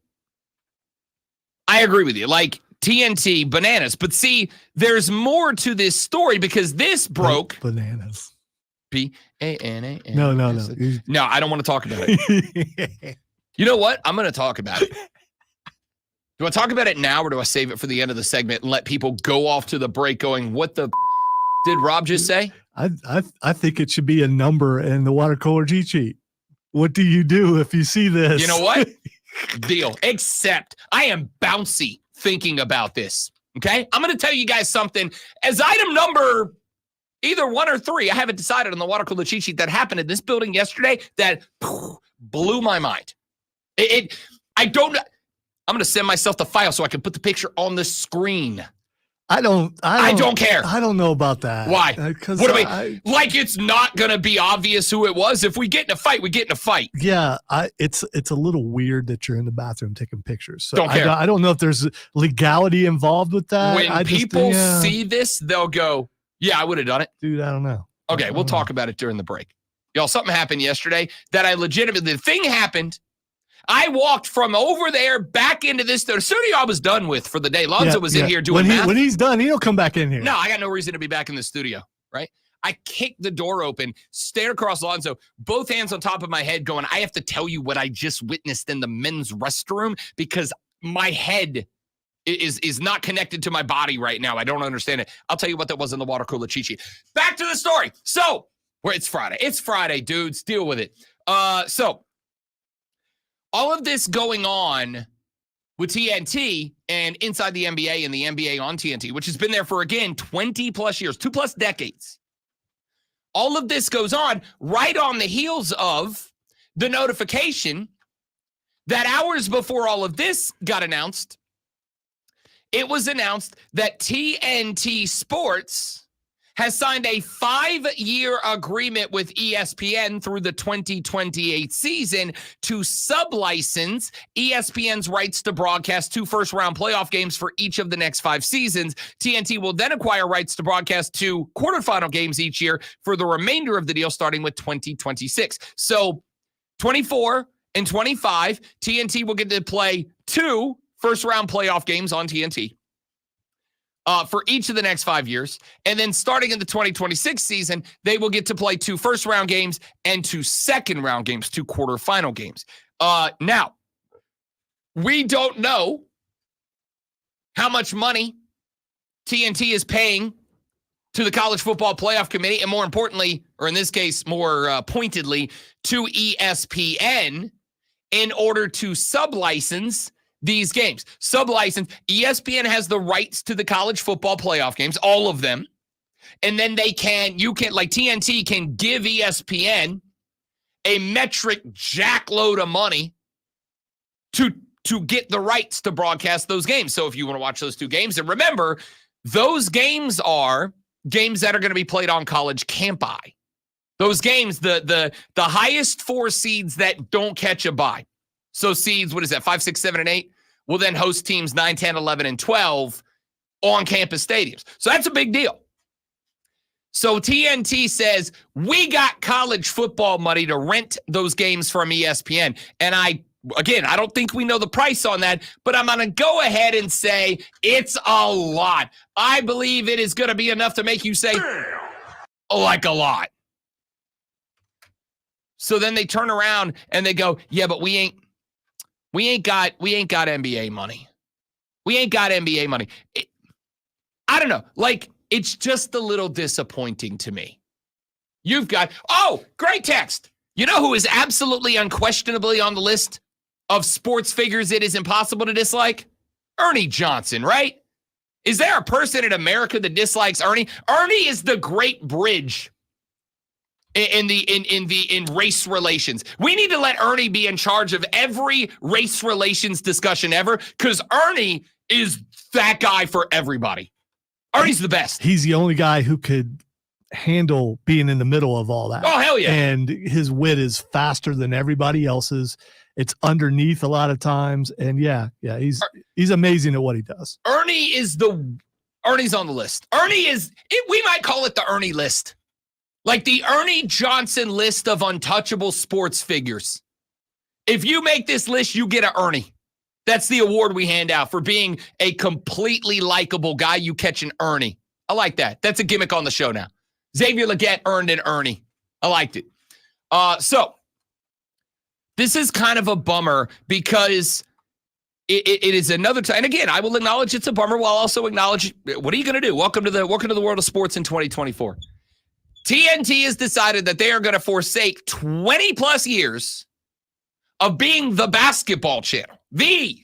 Speaker 1: I agree with you. Like TNT, bananas. But see, there's more to this story because this broke.
Speaker 3: Bananas.
Speaker 1: B-A-N-A-N.
Speaker 3: No.
Speaker 1: No, I don't want to talk about it. You know what? I'm going to talk about it. Do I talk about it now or do I save it for the end of the segment and let people go off to the break going, what the did Rob just say?
Speaker 3: I think it should be a number in the water cooler cheat sheet. What do you do if you see this?
Speaker 1: You know what? Deal. Except I am bouncy thinking about this. Okay? I'm going to tell you guys something. As item number Either 1 or 3. I haven't decided on the water cooler cheat sheet that happened in this building yesterday that blew my mind. I don't know. I'm going to send myself the file so I can put the picture on the screen.
Speaker 3: I don't
Speaker 1: care.
Speaker 3: I don't know about that.
Speaker 1: Why?
Speaker 3: Because
Speaker 1: What do we like? It's not going to be obvious who it was. If we get in a fight, we get in a fight.
Speaker 3: Yeah, it's a little weird that you're in the bathroom taking pictures. So
Speaker 1: Don't care.
Speaker 3: I don't know if there's legality involved with that.
Speaker 1: When people see this, they'll go, "Yeah, I would have done it."
Speaker 3: Dude, I don't know.
Speaker 1: Okay, we'll talk about it during the break. Y'all, something happened yesterday that I legitimately, the thing happened. I walked from over there back into this studio I was done with for the day. Lonzo was in here doing math.
Speaker 3: When he's done, he'll come back in here.
Speaker 1: No, I got no reason to be back in the studio, right? I kicked the door open, stared across Lonzo, both hands on top of my head going, I have to tell you what I just witnessed in the men's restroom because my head is not connected to my body right now. I don't understand it. I'll tell you what that was in the water cooler cheat sheet. Back to the story. So, it's Friday. It's Friday, dudes. Deal with it. So, all of this going on with TNT and inside the NBA and the NBA on TNT, which has been there for, again, 20 plus years, 2+ decades. All of this goes on right on the heels of the notification that hours before all of this got announced, it was announced that TNT Sports has signed a 5-year agreement with ESPN through the 2028 season to sublicense ESPN's rights to broadcast 2 first-round playoff games for each of the next 5 seasons. TNT will then acquire rights to broadcast 2 quarterfinal games each year for the remainder of the deal, starting with 2026. So 24 and 25, TNT will get to play 2 first-round playoff games on TNT. For each of the next 5 years. And then starting in the 2026 season, they will get to play 2 first-round games and 2 second-round games, 2 quarterfinal games. Now, we don't know how much money TNT is paying to the College Football Playoff Committee, and more importantly, or in this case, more pointedly, to ESPN in order to sublicense these games. Sublicense. ESPN has the rights to the college football playoff games, all of them. And then TNT can give ESPN a metric jackload of money to get the rights to broadcast those games. So if you want to watch those 2 games, and remember, those games are games that are going to be played on college campi. Those games, the highest 4 seeds that don't catch a bye. So seeds, 5, 6, 7, and 8, will then host teams 9, 10, 11, and 12 on campus stadiums. So that's a big deal. So TNT says, we got college football money to rent those games from ESPN. And I don't think we know the price on that, but I'm going to go ahead and say it's a lot. I believe it is going to be enough to make you say, like a lot. So then they turn around and they go, yeah, but we ain't got NBA money. We ain't got NBA money. I don't know. Like, it's just a little disappointing to me. You've got, great text. You know who is absolutely unquestionably on the list of sports figures it is impossible to dislike? Ernie Johnson, right? Is there a person in America that dislikes Ernie? Ernie is the great bridge in race relations. We need to let Ernie be in charge of every race relations discussion ever, because Ernie is that guy for everybody. Ernie's the best.
Speaker 3: He's the only guy who could handle being in the middle of all that.
Speaker 1: Oh, hell yeah.
Speaker 3: And his wit is faster than everybody else's. It's underneath a lot of times. And yeah, he's amazing at what he does.
Speaker 1: Ernie's on the list. We might call it the Ernie list. Like the Ernie Johnson list of untouchable sports figures. If you make this list, you get an Ernie. That's the award we hand out for being a completely likable guy. You catch an Ernie. I like that. That's a gimmick on the show now. Xavier Legette earned an Ernie. I liked it. So this is kind of a bummer because it is another time. And again, I will acknowledge it's a bummer while also acknowledge, what are you going to do? Welcome to the world of sports in 2024. TNT has decided that they are going to forsake 20 plus years of being the basketball channel, the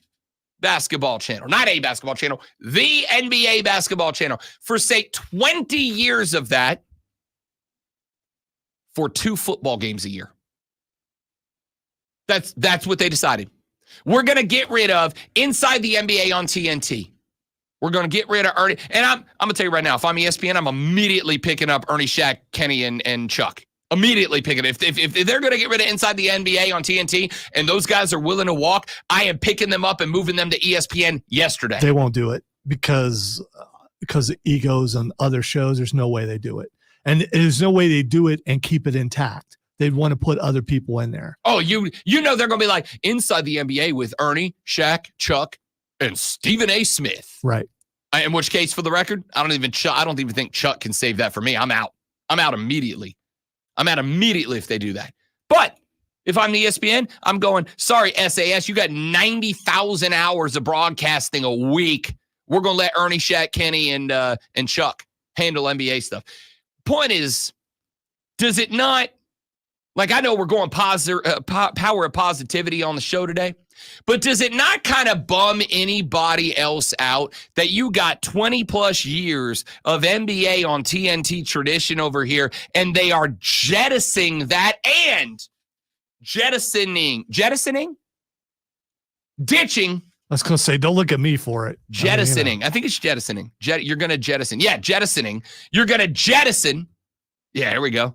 Speaker 1: basketball channel, not a basketball channel, the NBA basketball channel. Forsake 20 years of that for 2 football games a year. That's what they decided. We're going to get rid of Inside the NBA on TNT. We're going to get rid of Ernie. And I'm going to tell you right now, if I'm ESPN, I'm immediately picking up Ernie, Shaq, Kenny, and Chuck. Immediately picking it. If they're going to get rid of Inside the NBA on TNT and those guys are willing to walk, I am picking them up and moving them to ESPN yesterday.
Speaker 3: They won't do it because of egos on other shows. There's no way they do it. And there's no way they do it and keep it intact. They'd want to put other people in there.
Speaker 1: Oh, you know they're going to be like Inside the NBA with Ernie, Shaq, Chuck, and Stephen A. Smith.
Speaker 3: Right.
Speaker 1: In which case, for the record, I don't even think Chuck can save that for me. I'm out. I'm out immediately. If they do that. But if I'm the ESPN, I'm going, sorry, SAS, you got 90,000 hours of broadcasting a week. We're going to let Ernie, Shaq, Kenny, and Chuck handle NBA stuff. Point is, does it not, like I know we're going power of positivity on the show today, but does it not kind of bum anybody else out that you got 20 plus years of NBA on TNT tradition over here and they are jettisoning that and ditching.
Speaker 3: I was going to say, don't look at me for it.
Speaker 1: Jettisoning. I think it's jettisoning. You're going to jettison. Yeah, jettisoning. You're going to jettison. Yeah, here we go.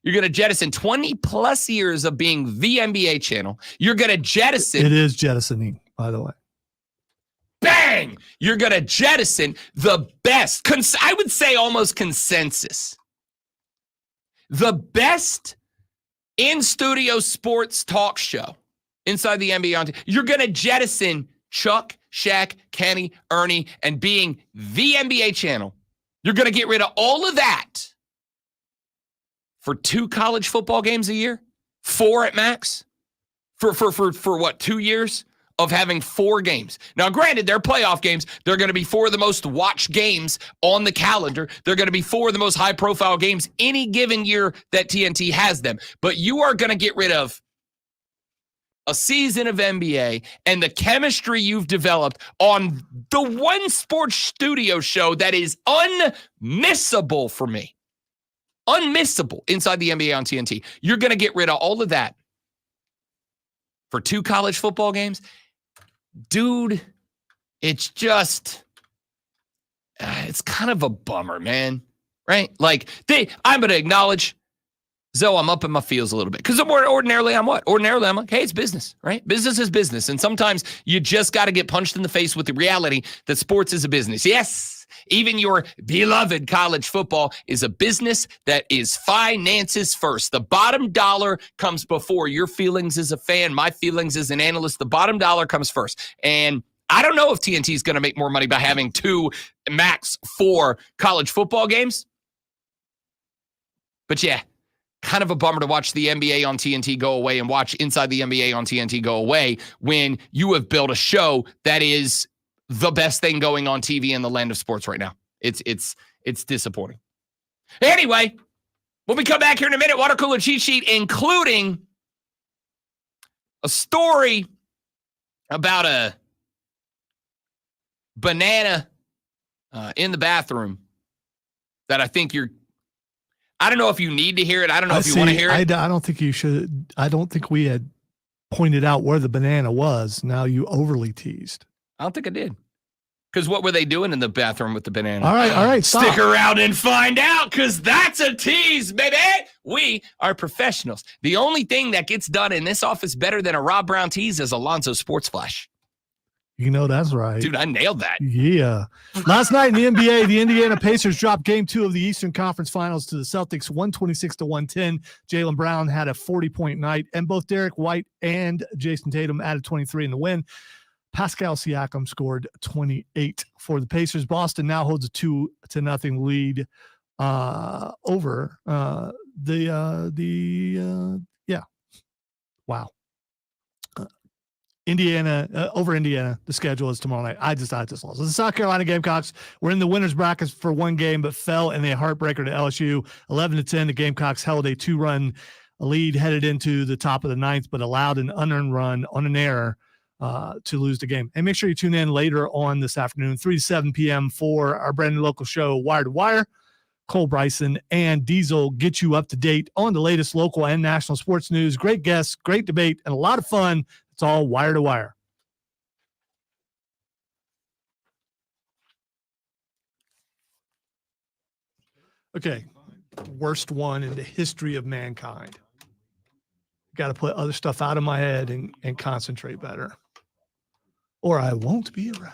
Speaker 1: You're going to jettison 20 plus years of being the NBA channel. You're going to jettison.
Speaker 3: It is jettisoning, by the way.
Speaker 1: Bang! You're going to jettison the best, I would say almost consensus. The best in-studio sports talk show inside the NBA. You're going to jettison Chuck, Shaq, Kenny, Ernie, and being the NBA channel. You're going to get rid of all of that for 2 college football games a year, 4 at max, for what, 2 years of having 4 games. Now, granted, they're playoff games. They're going to be 4 of the most watched games on the calendar. They're going to be 4 of the most high-profile games any given year that TNT has them. But you are going to get rid of a season of NBA and the chemistry you've developed on the one sports studio show that is unmissable for me. Unmissable inside the NBA on TNT. You're going to get rid of all of that for 2 college football games? Dude, it's just, it's kind of a bummer, man. Right? Like, I'm going to acknowledge, Zoe, I'm up in my feels a little bit. Because ordinarily I'm what? Ordinarily I'm like, hey, it's business, right? Business is business. And sometimes you just got to get punched in the face with the reality that sports is a business. Yes. Even your beloved college football is a business that is finances first. The bottom dollar comes before your feelings as a fan, my feelings as an analyst. The bottom dollar comes first. And I don't know if TNT is going to make more money by having 2, max 4 college football games. But yeah, kind of a bummer to watch the NBA on TNT go away and watch Inside the NBA on TNT go away when you have built a show that is the best thing going on TV in the land of sports right now. It's disappointing. Anyway, when we come back here in a minute, water cooler cheat sheet, including a story about a banana in the bathroom that I think I don't know if you need to hear it. I don't know if you want to hear it.
Speaker 3: I don't think you should. I don't think we had pointed out where the banana was. Now you overly teased.
Speaker 1: I don't think I did. Because what were they doing in the bathroom with the banana?
Speaker 3: All right. Stop.
Speaker 1: Stick around and find out, because that's a tease, baby. We are professionals. The only thing that gets done in this office better than a Rob Brown tease is Alonzo Sports Flash.
Speaker 3: You know that's right.
Speaker 1: Dude, I nailed that.
Speaker 3: Yeah. Last night in the NBA, the Indiana Pacers dropped Game 2 of the Eastern Conference Finals to the Celtics, 126-110. Jaylen Brown had a 40-point night, and both Derek White and Jason Tatum added 23 in the win. Pascal Siakam scored 28 for the Pacers. Boston now holds a 2-0 lead over Wow. Indiana, over Indiana. The schedule is tomorrow night. I just lost. The South Carolina Gamecocks were in the winner's brackets for one game, but fell in a heartbreaker to LSU. 11-10, the Gamecocks held a 2-run lead headed into the top of the 9th, but allowed an unearned run on an error to lose the game. And make sure you tune in later on this afternoon, 3 to 7 p.m. for our brand new local show, Wire to Wire. Cole Bryson, and Diesel get you up to date on the latest local and national sports news. Great guests, great debate, and a lot of fun. It's all wire to wire. Okay, worst one in the history of mankind. Got to put other stuff out of my head and concentrate better, or I won't be around.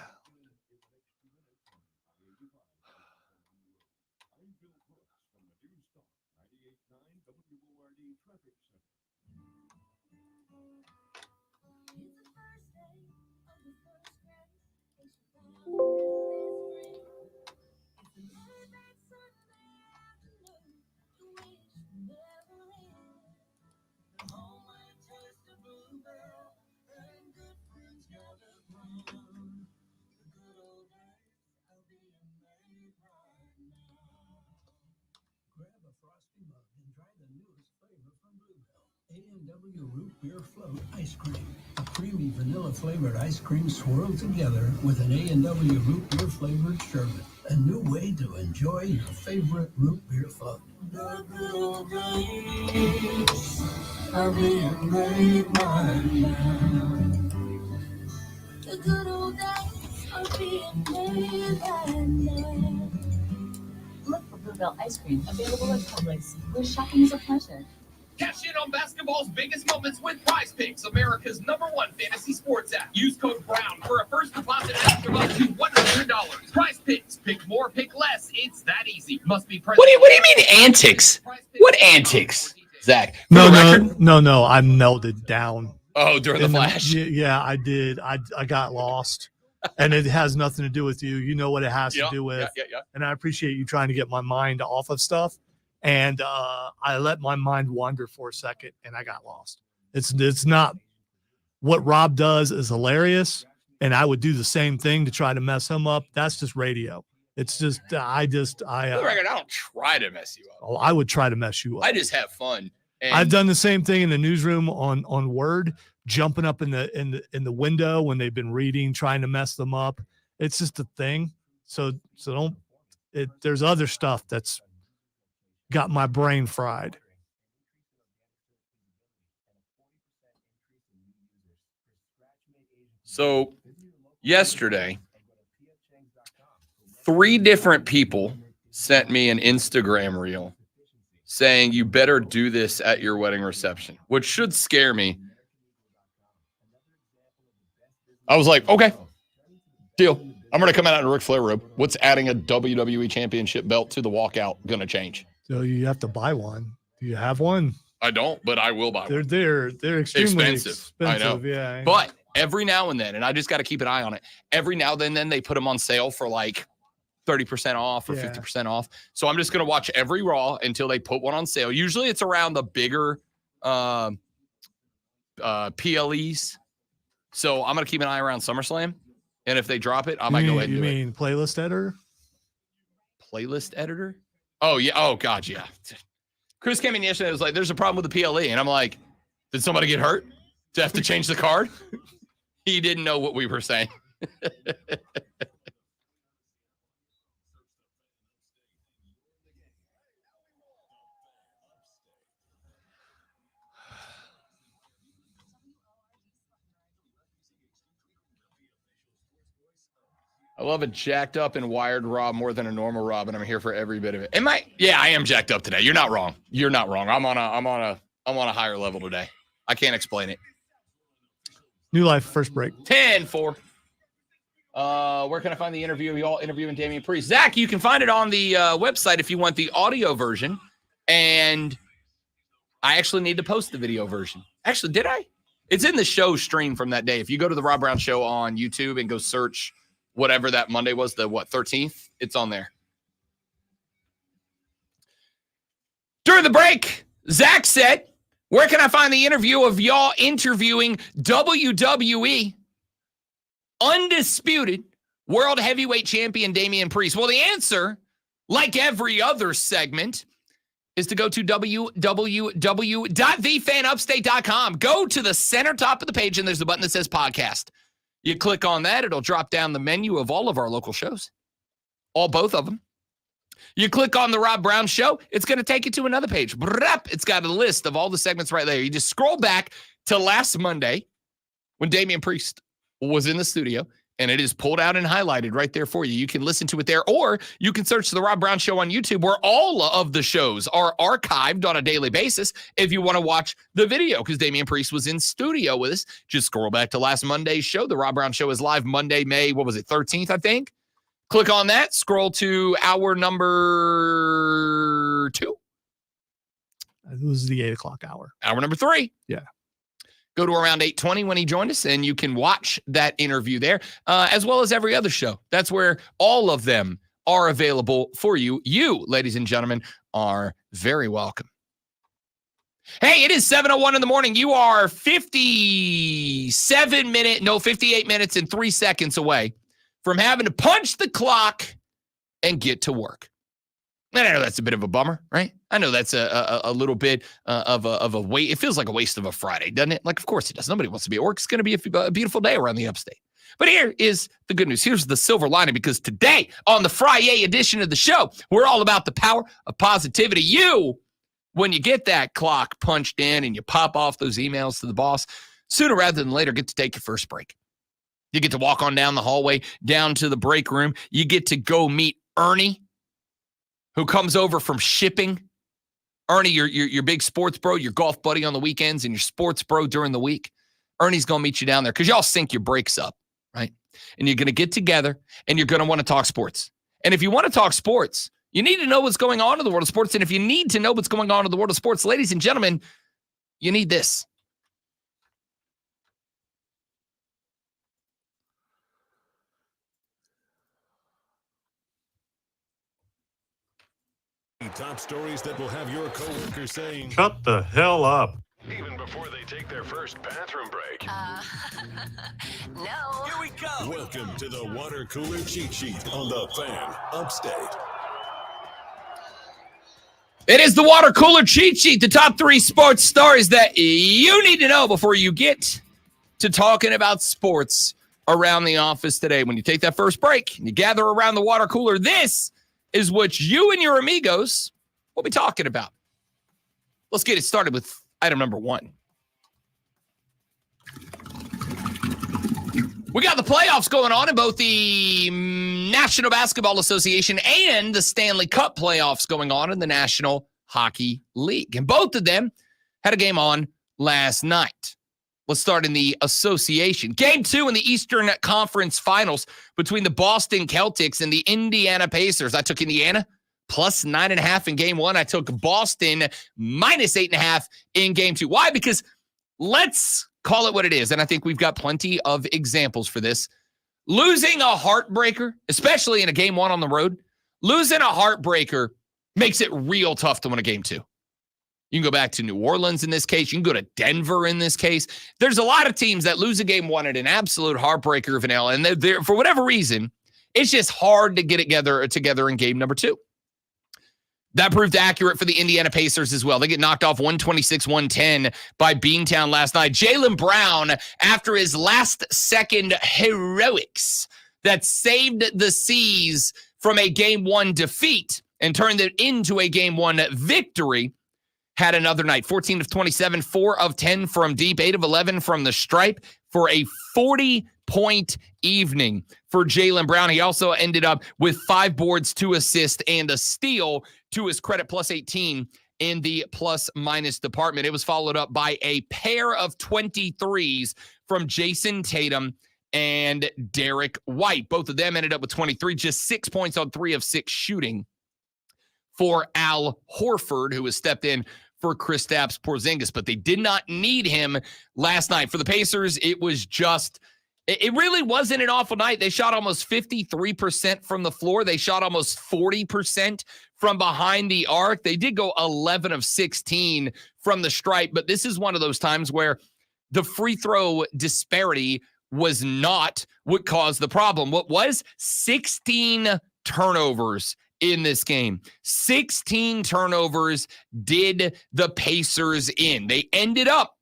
Speaker 6: A&W Root Beer Float Ice Cream. A creamy vanilla flavored ice cream swirled together with an A&W Root Beer flavored sherbet. A new way to enjoy your favorite root beer float. The good old days are being made mine now. The good old days are being made mine now.
Speaker 7: Look for Bluebell Ice Cream, available at Publix, where shopping is a pleasure.
Speaker 1: Cash in on basketball's biggest moments with Prize Picks, America's #1 fantasy sports app. Use code BROWN for a first deposit match of up to $100. Prize Picks. Pick more, pick less. It's that easy. Must be present.
Speaker 8: What do you mean antics? What antics, Zach? For
Speaker 3: No,
Speaker 8: the record-
Speaker 3: no. I melted down.
Speaker 8: Oh, during the
Speaker 3: In
Speaker 8: flash.
Speaker 3: Yeah, I did. I got lost, and it has nothing to do with you. You know what it has to do with.
Speaker 8: Yeah.
Speaker 3: And I appreciate you trying to get my mind off of stuff. And I let my mind wander for a second, and I got lost. It's not what Rob does is hilarious, and I would do the same thing to try to mess him up. That's just radio. It's just
Speaker 8: For the record, I don't try to mess you up.
Speaker 3: I would try to mess you up.
Speaker 8: I just have fun. And
Speaker 3: I've done the same thing in the newsroom on Word, jumping up in the window when they've been reading, trying to mess them up. It's just a thing. So don't. There's other stuff that's got my brain fried.
Speaker 8: So yesterday, 3 different people sent me an Instagram reel saying you better do this at your wedding reception, which should scare me. I was like, okay, deal. I'm going to come out in a Ric Flair robe. What's adding a WWE championship belt to the walkout going to change?
Speaker 3: So you have to buy one. Do you have one?
Speaker 8: I don't, but I will buy one.
Speaker 3: They're extremely
Speaker 8: Expensive. I know.
Speaker 3: Yeah.
Speaker 8: But every now and then, and I just got to keep an eye on it. Every now and then they put them on sale for like 30% off or 50% off. So I'm just going to watch every Raw until they put one on sale. Usually it's around the bigger PLEs. So I'm going to keep an eye around SummerSlam. And if they drop it, I might go ahead and do it.
Speaker 3: You mean playlist editor?
Speaker 8: Playlist editor? Oh, yeah. Oh, God, yeah. Chris came in yesterday and was like, there's a problem with the PLE. And I'm like, did somebody get hurt? Do I have to change the card? He didn't know what we were saying. I love a jacked up and wired Rob more than a normal Rob, and I'm here for every bit of it. Am I? Yeah, I am jacked up today. You're not wrong. You're not wrong. I'm on a higher level today. I can't explain it.
Speaker 3: New Life, first break.
Speaker 8: 10-4. Where can I find the interview of y'all interviewing Damian Priest? Zach, you can find it on the website if you want the audio version. And I actually need to post the video version. Actually, did I? It's in the show stream from that day. If you go to the Rob Brown Show on YouTube and go search whatever that Monday was, the 13th, it's on there. During the break, Zach said, where can I find the interview of y'all interviewing WWE undisputed world heavyweight champion Damian Priest? Well, the answer, like every other segment, is to go to www.thefanupstate.com. Go to the center top of the page, and there's a button that says podcast. You click on that, it'll drop down the menu of all of our local shows, both of them.
Speaker 1: You click on the Rob Brown Show, it's going to take you to another page. It's got a list of all the segments right there. You just scroll back to last Monday when Damian Priest was in the studio, and it is pulled out and highlighted right there for you. You can listen to it there, or you can search the Rob Brown Show on YouTube, where all of the shows are archived on a daily basis if you want to watch the video, because Damian Priest was in studio with us. Just scroll back to last Monday's show. The Rob Brown Show is live Monday, May, 13th, I think. Click on that. Scroll to hour number 2.
Speaker 3: It was the 8 o'clock hour.
Speaker 1: Hour number 3.
Speaker 3: Yeah.
Speaker 1: Go to around 8:20 when he joined us, and you can watch that interview there, as well as every other show. That's where all of them are available for you. You, ladies and gentlemen, are very welcome. Hey, it is 7:01 in the morning. You are 58 minutes and 3 seconds away from having to punch the clock and get to work. And I know that's a bit of a bummer, right? I know that's a little bit of a wait. It feels like a waste of a Friday, doesn't it? Like, of course it does. Nobody wants to be at work. It's going to be a beautiful day around the upstate. But here is the good news. Here's the silver lining, because today on the Friday edition of the show, we're all about the power of positivity. You, when you get that clock punched in and you pop off those emails to the boss, sooner rather than later, get to take your first break. You get to walk on down the hallway, down to the break room. You get to go meet Ernie, who comes over from shipping. Ernie, your big sports bro, your golf buddy on the weekends, and your sports bro during the week. Ernie's going to meet you down there because y'all sync your breaks up, right? And you're going to get together, and you're going to want to talk sports. And if you want to talk sports, you need to know what's going on in the world of sports. And if you need to know what's going on in the world of sports, ladies and gentlemen, you need this.
Speaker 9: Top stories that will have your coworkers saying,
Speaker 2: Shut the hell up.
Speaker 9: even before they take their first bathroom break.
Speaker 7: No.
Speaker 9: Here we go. Welcome to the Water Cooler Cheat Sheet on the Fan Upstate.
Speaker 1: It is the Water Cooler Cheat Sheet, the top 3 sports stories that you need to know before you get to talking about sports around the office today. When you take that first break and you gather around the water cooler, this is what you and your amigos will be talking about. Let's get it started with item number 1. We got the playoffs going on in both the National Basketball Association and the Stanley Cup playoffs going on in the National Hockey League. And both of them had a game on last night. Let's start in the association. Game 2 in the Eastern Conference Finals between the Boston Celtics and the Indiana Pacers. I took Indiana plus 9.5 in game 1. I took Boston minus 8.5 in game 2. Why? Because let's call it what it is. And I think we've got plenty of examples for this. Losing a heartbreaker, especially in a game 1 on the road, losing a heartbreaker makes it real tough to win a game 2. You can go back to New Orleans in this case. You can go to Denver in this case. There's a lot of teams that lose a game 1 at an absolute heartbreaker of an L. And they're, for whatever reason, it's just hard to get it together in game number 2. That proved accurate for the Indiana Pacers as well. They get knocked off 126-110 by Beantown last night. Jaylen Brown, after his last-second heroics that saved the C's from a game 1 defeat and turned it into a game 1 victory, had another night. 14 of 27, 4 of 10 from deep, 8 of 11 from the stripe for a 40-point evening for Jaylen Brown. He also ended up with 5 boards, 2 assists, and a steal to his credit, plus 18 in the plus-minus department. It was followed up by a pair of 23s from Jason Tatum and Derek White. Both of them ended up with 23, just 6 points on 3 of 6 shooting for Al Horford, who has stepped in for Kristaps Porzingis, but they did not need him last night. For the Pacers, it really wasn't an awful night. They shot almost 53% from the floor. They shot almost 40% from behind the arc. They did go 11 of 16 from the stripe, but this is one of those times where the free throw disparity was not what caused the problem. What was 16 turnovers in this game. 16 turnovers did the Pacers in. They ended up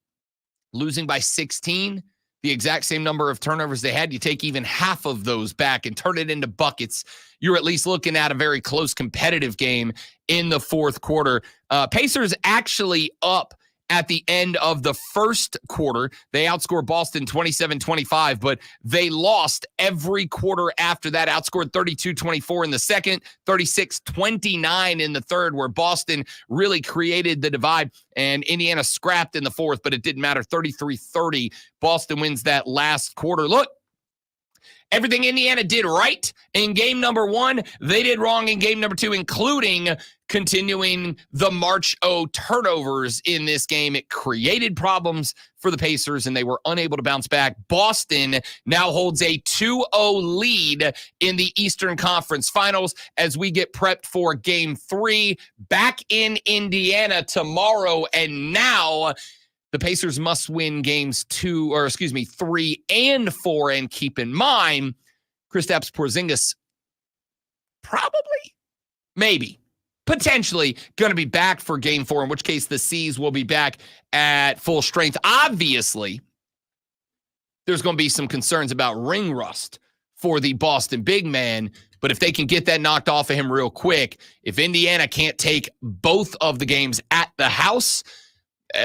Speaker 1: losing by 16, the exact same number of turnovers they had. You take even half of those back and turn it into buckets. You're at least looking at a very close competitive game in the fourth quarter. Pacers actually up at the end of the first quarter. They outscored Boston 27-25, but they lost every quarter after that. Outscored 32-24 in the second, 36-29 in the third, where Boston really created the divide, and Indiana scrapped in the fourth, but it didn't matter. 33-30. Boston wins that last quarter. Look, everything Indiana did right in game number one, they did wrong in game number two, including continuing the March O turnovers in this game. It created problems for the Pacers, and they were unable to bounce back. Boston now holds a 2-0 lead in the Eastern Conference Finals as we get prepped for game three back in Indiana tomorrow. And now the Pacers must win games 3 and 4. And keep in mind, Kristaps Porzingis potentially going to be back for game 4, in which case the C's will be back at full strength. Obviously, there's going to be some concerns about ring rust for the Boston big man, but if they can get that knocked off of him real quick, if Indiana can't take both of the games at the house,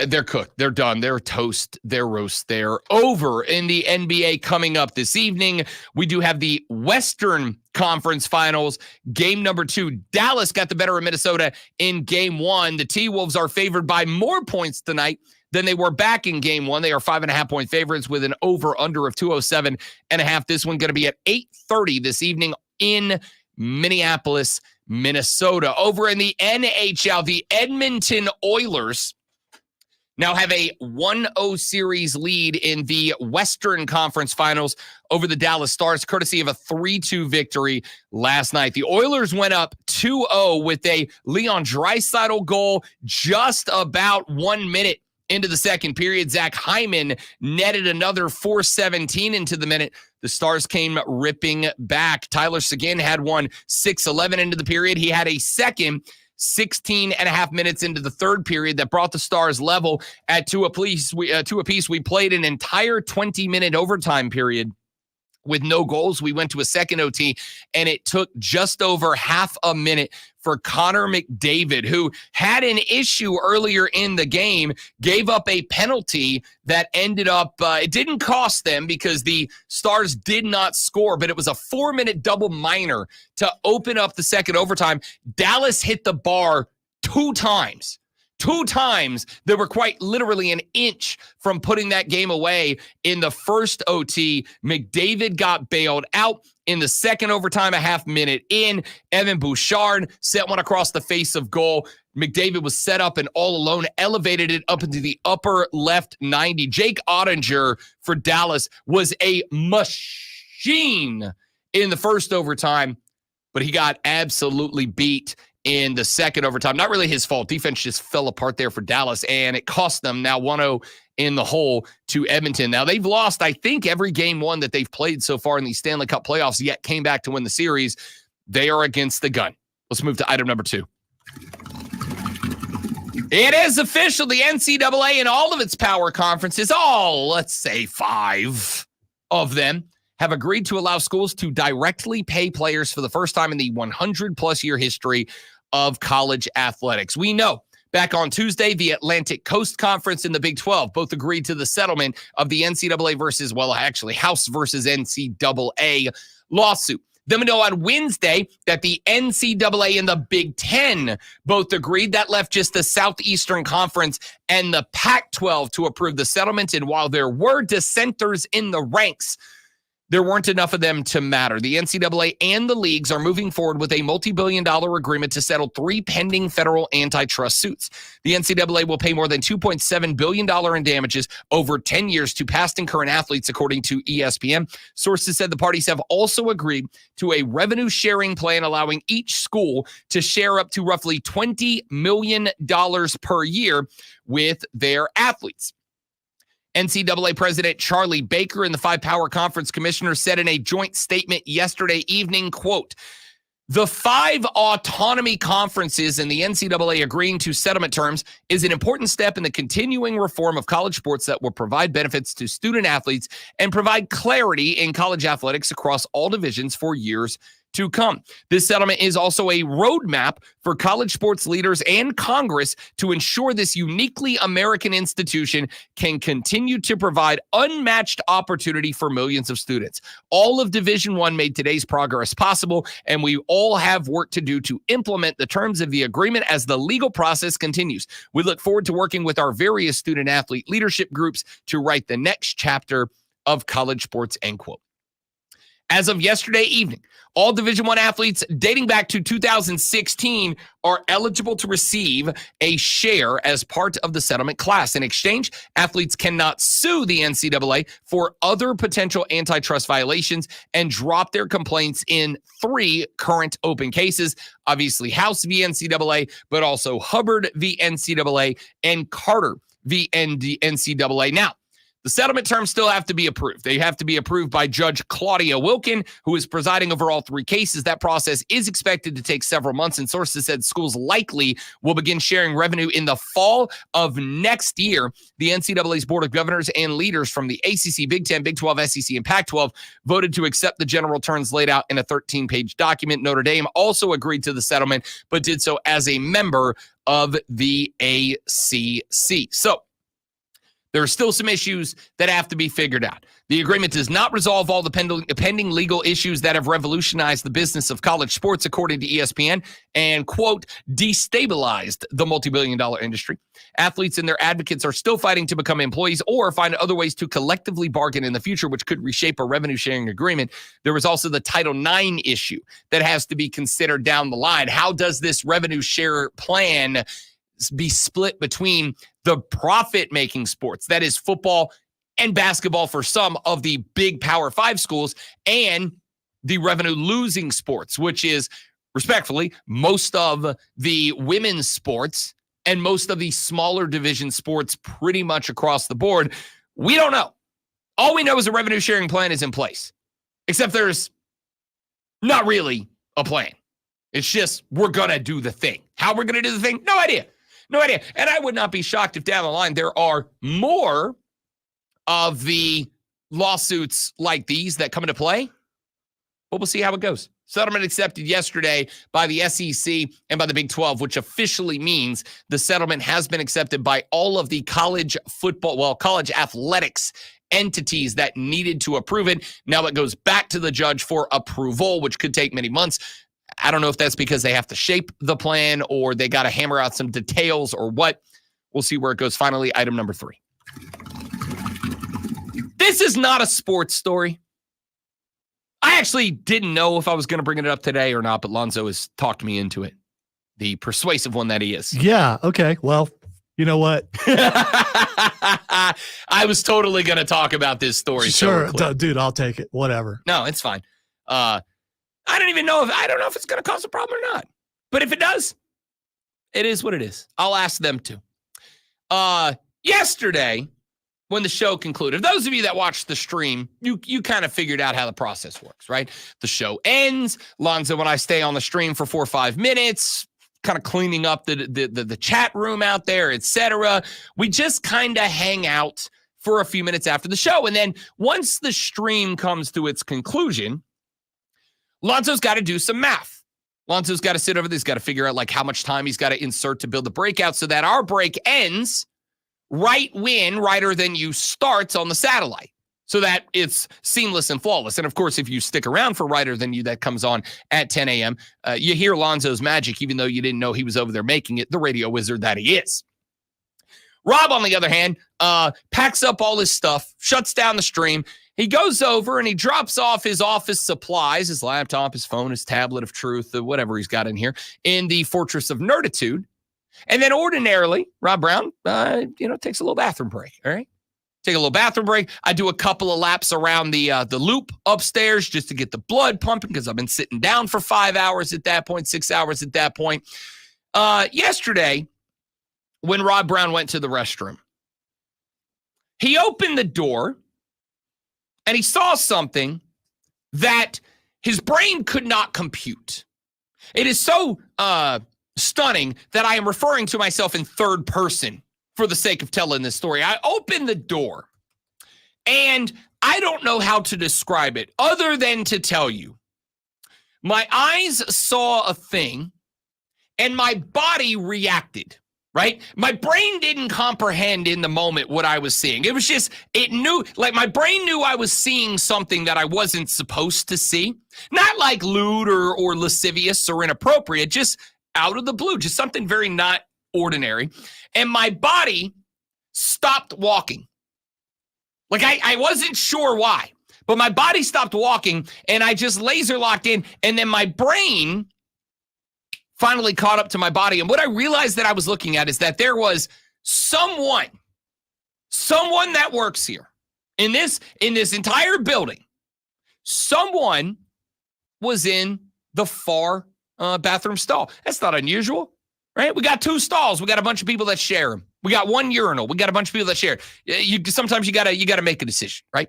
Speaker 1: they're cooked. They're done. They're toast. They're roast. They're over. In the NBA coming up this evening, we do have the Western Conference Finals. Game number 2, Dallas got the better of Minnesota in game 1. The T-Wolves are favored by more points tonight than they were back in game 1. They are 5.5-point favorites with an over-under of 207.5. This one going to be at 8:30 this evening in Minneapolis, Minnesota. Over in the NHL, the Edmonton Oilers now have a 1-0 series lead in the Western Conference Finals over the Dallas Stars, courtesy of a 3-2 victory last night. The Oilers went up 2-0 with a Leon Draisaitl goal just about 1 minute into the second period. Zach Hyman netted another .417 into the minute. The Stars came ripping back. Tyler Seguin had one 6:11 into the period. He had a second 16.5 minutes into the third period that brought the Stars level at 2 apiece. We played an entire 20-minute overtime period with no goals. We went to a second OT, and it took just over half a minute for Connor McDavid, who had an issue earlier in the game, gave up a penalty that ended up, it didn't cost them because the Stars did not score, but it was a 4-minute double minor to open up the second overtime. Dallas hit the bar 2 times. 2 times. They were quite literally an inch from putting that game away in the first OT. McDavid got bailed out in the second overtime, a half minute in. Evan Bouchard set one across the face of goal. McDavid was set up and all alone, elevated it up into the upper left 90. Jake Ottinger for Dallas was a machine in the first overtime, but he got absolutely beat in the second overtime. Not really his fault. Defense just fell apart there for Dallas, and it cost them now 1-0 in the hole to Edmonton. Now, they've lost, I think, every game 1 that they've played so far in the Stanley Cup playoffs, yet came back to win the series. They are against the gun. Let's move to item number 2. It is official. The NCAA and all of its power conferences, let's say 5 of them, have agreed to allow schools to directly pay players for the first time in the 100-plus year history of college athletics. We know back on Tuesday, the Atlantic Coast Conference and the Big 12 both agreed to the settlement of the NCAA House versus NCAA lawsuit. Then we know on Wednesday that the NCAA and the Big 10 both agreed. That left just the Southeastern Conference and the Pac-12 to approve the settlement. And while there were dissenters in the ranks, there weren't enough of them to matter. The NCAA and the leagues are moving forward with a multi-billion-dollar agreement to settle 3 pending federal antitrust suits. The NCAA will pay more than $2.7 billion in damages over 10 years to past and current athletes, according to ESPN. Sources said the parties have also agreed to a revenue-sharing plan allowing each school to share up to roughly $20 million per year with their athletes. NCAA President Charlie Baker and the 5 Power Conference commissioners said in a joint statement yesterday evening, quote, The 5 autonomy conferences and the NCAA agreeing to settlement terms is an important step in the continuing reform of college sports that will provide benefits to student athletes and provide clarity in college athletics across all divisions for years to come. This settlement is also a roadmap for college sports leaders and Congress to ensure this uniquely American institution can continue to provide unmatched opportunity for millions of students. All of Division I made today's progress possible, and we all have work to do to implement the terms of the agreement as the legal process continues. We look forward to working with our various student athlete leadership groups to write the next chapter of college sports, end quote. As of yesterday evening, all Division I athletes dating back to 2016 are eligible to receive a share as part of the settlement class. In exchange, athletes cannot sue the NCAA for other potential antitrust violations and drop their complaints in 3 current open cases. Obviously, House v. NCAA, but also Hubbard v. NCAA and Carter v. NCAA. Now, the settlement terms still have to be approved. They have to be approved by Judge Claudia Wilkin, who is presiding over all 3 cases. That process is expected to take several months, and sources said schools likely will begin sharing revenue in the fall of next year. The NCAA's Board of Governors and leaders from the ACC, Big Ten, Big 12, SEC, and Pac-12 voted to accept the general terms laid out in a 13-page document. Notre Dame also agreed to the settlement, but did so as a member of the ACC. So, there are still some issues that have to be figured out. The agreement does not resolve all the pending legal issues that have revolutionized the business of college sports, according to ESPN, and, quote, destabilized the multi-billion-dollar industry. Athletes and their advocates are still fighting to become employees or find other ways to collectively bargain in the future, which could reshape a revenue-sharing agreement. There was also the Title IX issue that has to be considered down the line. How does this revenue share plan be split between the profit-making sports, that is football and basketball for some of the big Power 5 schools, and the revenue-losing sports, which is, respectfully, most of the women's sports and most of the smaller division sports pretty much across the board? We don't know. All we know is a revenue-sharing plan is in place, except there's not really a plan. It's just, we're going to do the thing. How we're going to do the thing? No idea. No idea. And I would not be shocked if down the line there are more of the lawsuits like these that come into play. But we'll see how it goes. Settlement accepted yesterday by the SEC and by the Big 12, which officially means the settlement has been accepted by all of the college athletics entities that needed to approve it. Now it goes back to the judge for approval, which could take many months. I don't know if that's because they have to shape the plan or they got to hammer out some details or what. We'll see where it goes. Finally, item number 3. This is not a sports story. I actually didn't know if I was going to bring it up today or not, but Lonzo has talked me into it. The persuasive one that he is.
Speaker 3: Yeah. Okay. Well, you know what?
Speaker 1: I was totally going to talk about this story.
Speaker 3: Sure. Dude, I'll take it. Whatever.
Speaker 1: No, it's fine. I don't know if it's going to cause a problem or not. But if it does, it is what it is. I'll ask them to. Yesterday, when the show concluded, those of you that watched the stream, you kind of figured out how the process works, right? The show ends. Lonzo and I stay on the stream for 4 or 5 minutes, kind of cleaning up the chat room out there, etc. We just kind of hang out for a few minutes after the show. And then once the stream comes to its conclusion, Lonzo's got to do some math. Lonzo's got to sit over there. He's got to figure out like how much time he's got to insert to build the breakout so that our break ends right when Righter Than You starts on the satellite, so that it's seamless and flawless. And of course, if you stick around for Righter Than You, that comes on at 10 a.m., you hear Lonzo's magic, even though you didn't know he was over there making it, the radio wizard that he is. Rob, on the other hand, packs up all his stuff, shuts down the stream. He goes over and he drops off his office supplies, his laptop, his phone, his tablet of truth, whatever he's got in here, in the Fortress of Nerditude. And then ordinarily, Rob Brown, takes a little bathroom break, all right? Take a little bathroom break. I do a couple of laps around the loop upstairs just to get the blood pumping because I've been sitting down for 5 hours at that point, 6 hours at that point. Yesterday, when Rob Brown went to the restroom, he opened the door and he saw something that his brain could not compute. It is so stunning that I am referring to myself in third person for the sake of telling this story. I open the door, and I don't know how to describe it other than to tell you. My eyes saw a thing, and my body reacted, right? My brain didn't comprehend in the moment what I was seeing. It was just, it knew, like my brain knew I was seeing something that I wasn't supposed to see. Not like lewd or lascivious or inappropriate, just out of the blue, just something very not ordinary. And my body stopped walking. Like I wasn't sure why, but my body stopped walking and I just laser locked in. And then my brain finally caught up to my body. And what I realized that I was looking at is that there was someone that works here in this entire building. Someone was in the far bathroom stall. That's not unusual, right? We got 2 stalls. We got a bunch of people that share them. We got 1 urinal. We got a bunch of people that share. Sometimes you gotta make a decision, right?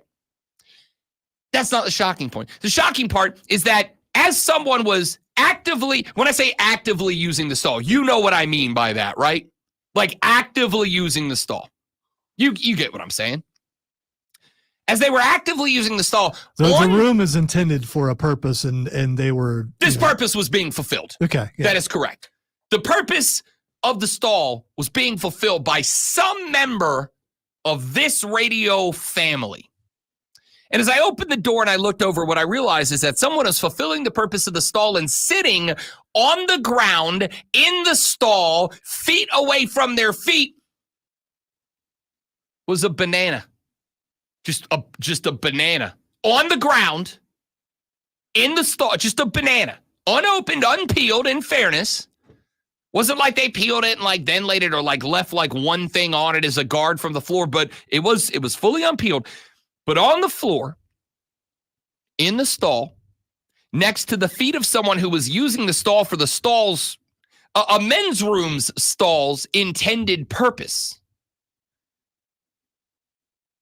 Speaker 1: That's not the shocking point. The shocking part is that as someone was actively, when I say actively using the stall, you know what I mean by that, right? Like actively using the stall. You get what I'm saying. As they were actively using the stall,
Speaker 3: the room is intended for a purpose, and they were.
Speaker 1: This purpose was being fulfilled.
Speaker 3: Okay, yeah.
Speaker 1: That is correct. The purpose of the stall was being fulfilled by some member of this radio family. And as I opened the door and I looked over, what I realized is that someone is fulfilling the purpose of the stall, and sitting on the ground in the stall, feet away from their feet, was a banana. Just a banana on the ground in the stall, just a banana, unopened, unpeeled. In fairness, wasn't like they peeled it and like then laid it or like left like one thing on it as a guard from the floor, but it was fully unpeeled. But on the floor, in the stall, next to the feet of someone who was using the stall for the stall's, a men's room's stall's intended purpose,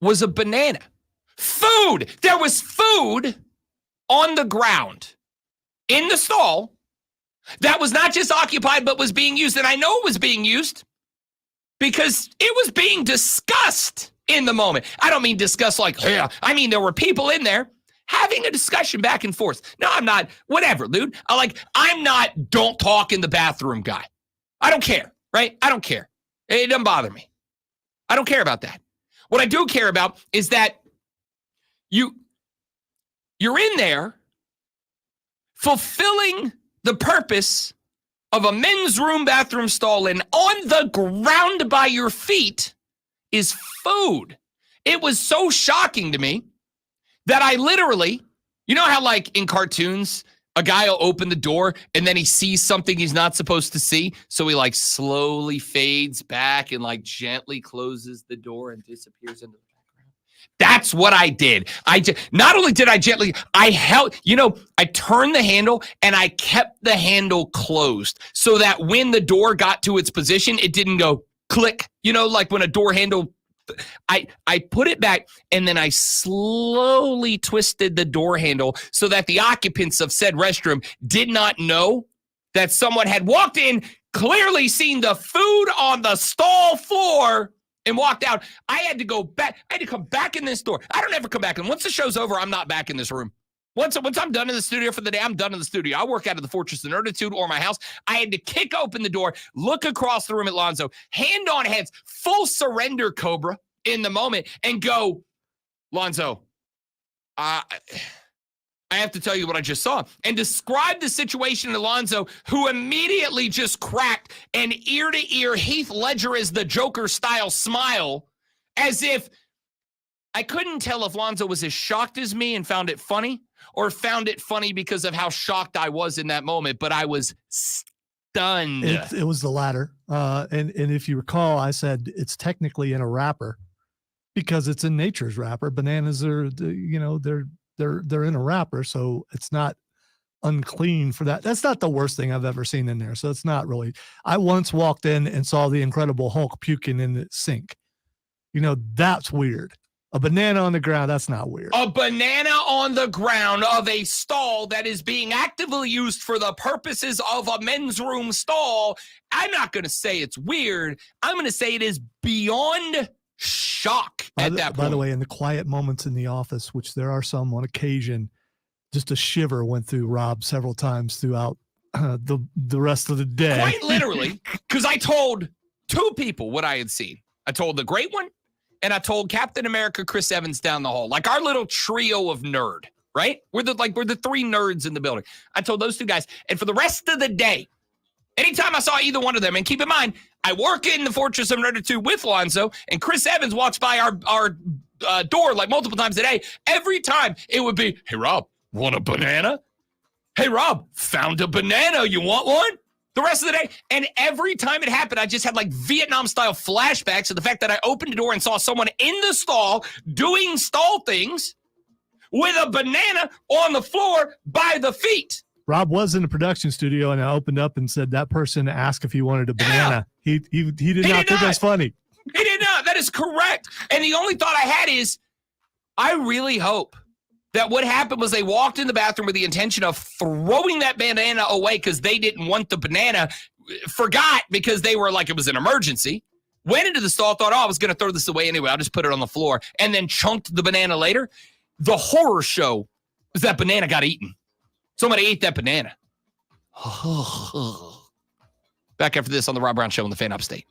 Speaker 1: was a banana. Food. There was food on the ground in the stall that was not just occupied, but was being used. And I know it was being used because it was being discussed in the moment. I don't mean discussed like, yeah. I mean, there were people in there having a discussion back and forth. No, I'm not. Whatever, dude. I'm not don't talk in the bathroom guy. I don't care, right? I don't care. It doesn't bother me. I don't care about that. What I do care about is that you're in there fulfilling the purpose of a men's room bathroom stall, and on the ground by your feet is food. It was so shocking to me that I literally, you know how like in cartoons, a guy will open the door and then he sees something he's not supposed to see. So he like slowly fades back and like gently closes the door and disappears into the background. That's what I did. Not only did I gently, I turned the handle and I kept the handle closed so that when the door got to its position, it didn't go click, like when a door handle, I put it back and then I slowly twisted the door handle so that the occupants of said restroom did not know that someone had walked in, clearly seen the food on the stall floor, and walked out. I had to go back. I had to come back in this door. I don't ever come back. And once the show's over, I'm not back in this room. Once I'm done in the studio for the day, I'm done in the studio. I work out of the Fortress of Nerditude or my house. I had to kick open the door, look across the room at Lonzo, hand on heads, full surrender, Cobra, in the moment, and go, Lonzo, I have to tell you what I just saw. And describe the situation to Lonzo, who immediately just cracked an ear-to-ear Heath Ledger as the Joker style smile, as if I couldn't tell if Lonzo was as shocked as me and found it funny, or found it funny because of how shocked I was in that moment, but I was stunned.
Speaker 3: It was the latter. And if you recall, I said it's technically in a wrapper because it's in nature's wrapper. Bananas are, they're in a wrapper, so it's not unclean for that. That's not the worst thing I've ever seen in there. So it's not really. I once walked in and saw the Incredible Hulk puking in the sink. That's weird. A banana on the ground, that's not weird.
Speaker 1: A banana on the ground of a stall that is being actively used for the purposes of a men's room stall. I'm not going to say it's weird. I'm going to say it is beyond shock at that point.
Speaker 3: By the way, in the quiet moments in the office, which there are some on occasion, just a shiver went through Rob several times throughout the rest of the day.
Speaker 1: Quite literally, because I told two people what I had seen. I told the great one, and I told Captain America Chris Evans down the hall, like our little trio of nerd, right? We're the three nerds in the building. I told those two guys, and for the rest of the day, anytime I saw either one of them, and keep in mind, I work in the Fortress of Nerditude with Lonzo, and Chris Evans walks by our door like multiple times a day. Every time it would be, hey, Rob, want a banana? Hey, Rob, found a banana. You want one? The rest of the day. And every time it happened, I just had like Vietnam-style flashbacks of the fact that I opened the door and saw someone in the stall doing stall things with a banana on the floor by the feet.
Speaker 3: Rob was in the production studio, and I opened up and said that person asked if he wanted a banana. He did not think that's funny.
Speaker 1: He did not. That is correct. And the only thought I had is, I really hope that what happened was they walked in the bathroom with the intention of throwing that banana away because they didn't want the banana, forgot because they were like it was an emergency, went into the stall, thought, oh, I was going to throw this away anyway. I'll just put it on the floor, and then chunked the banana later. The horror show was that banana got eaten. Somebody ate that banana. Back after this on the Rob Brown Show on the Fan Upstate.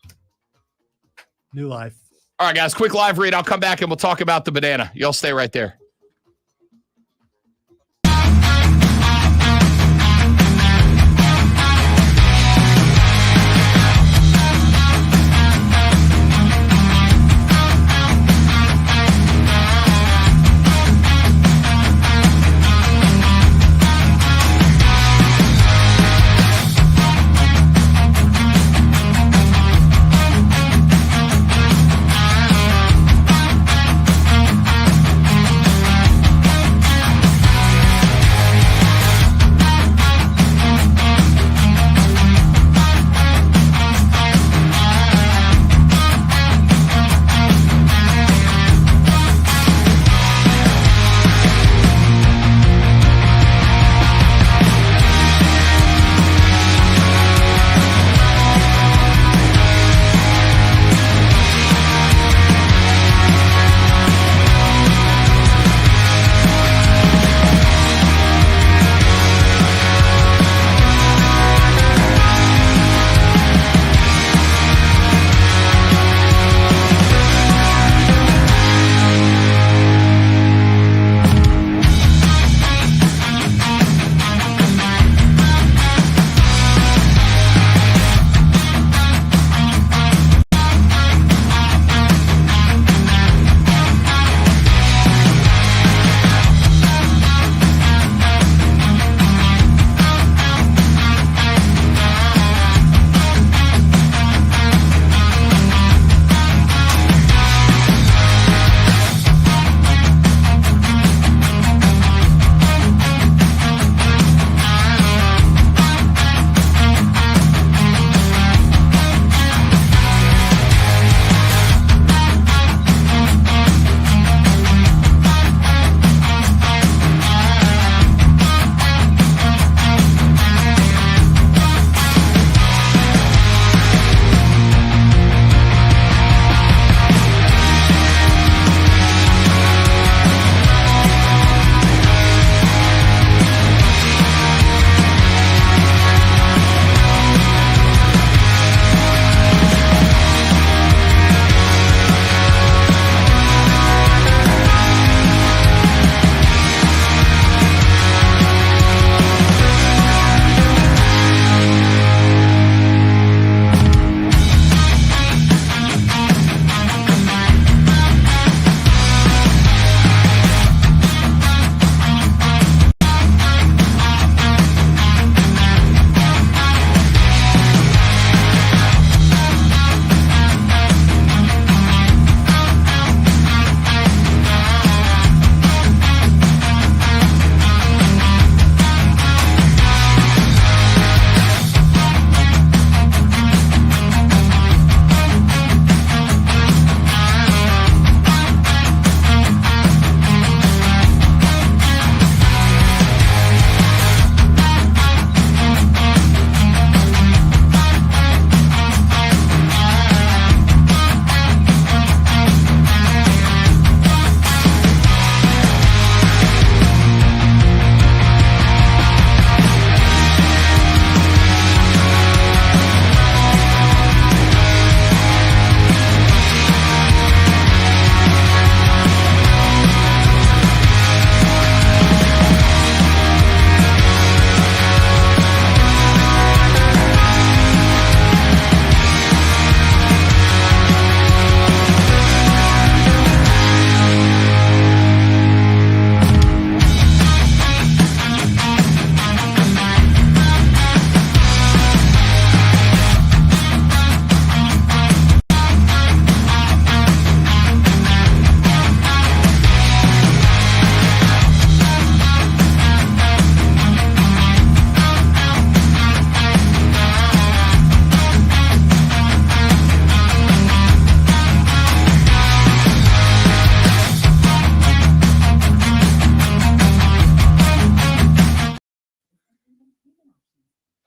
Speaker 3: New life.
Speaker 1: All right, guys, quick live read. I'll come back and we'll talk about the banana. Y'all stay right there.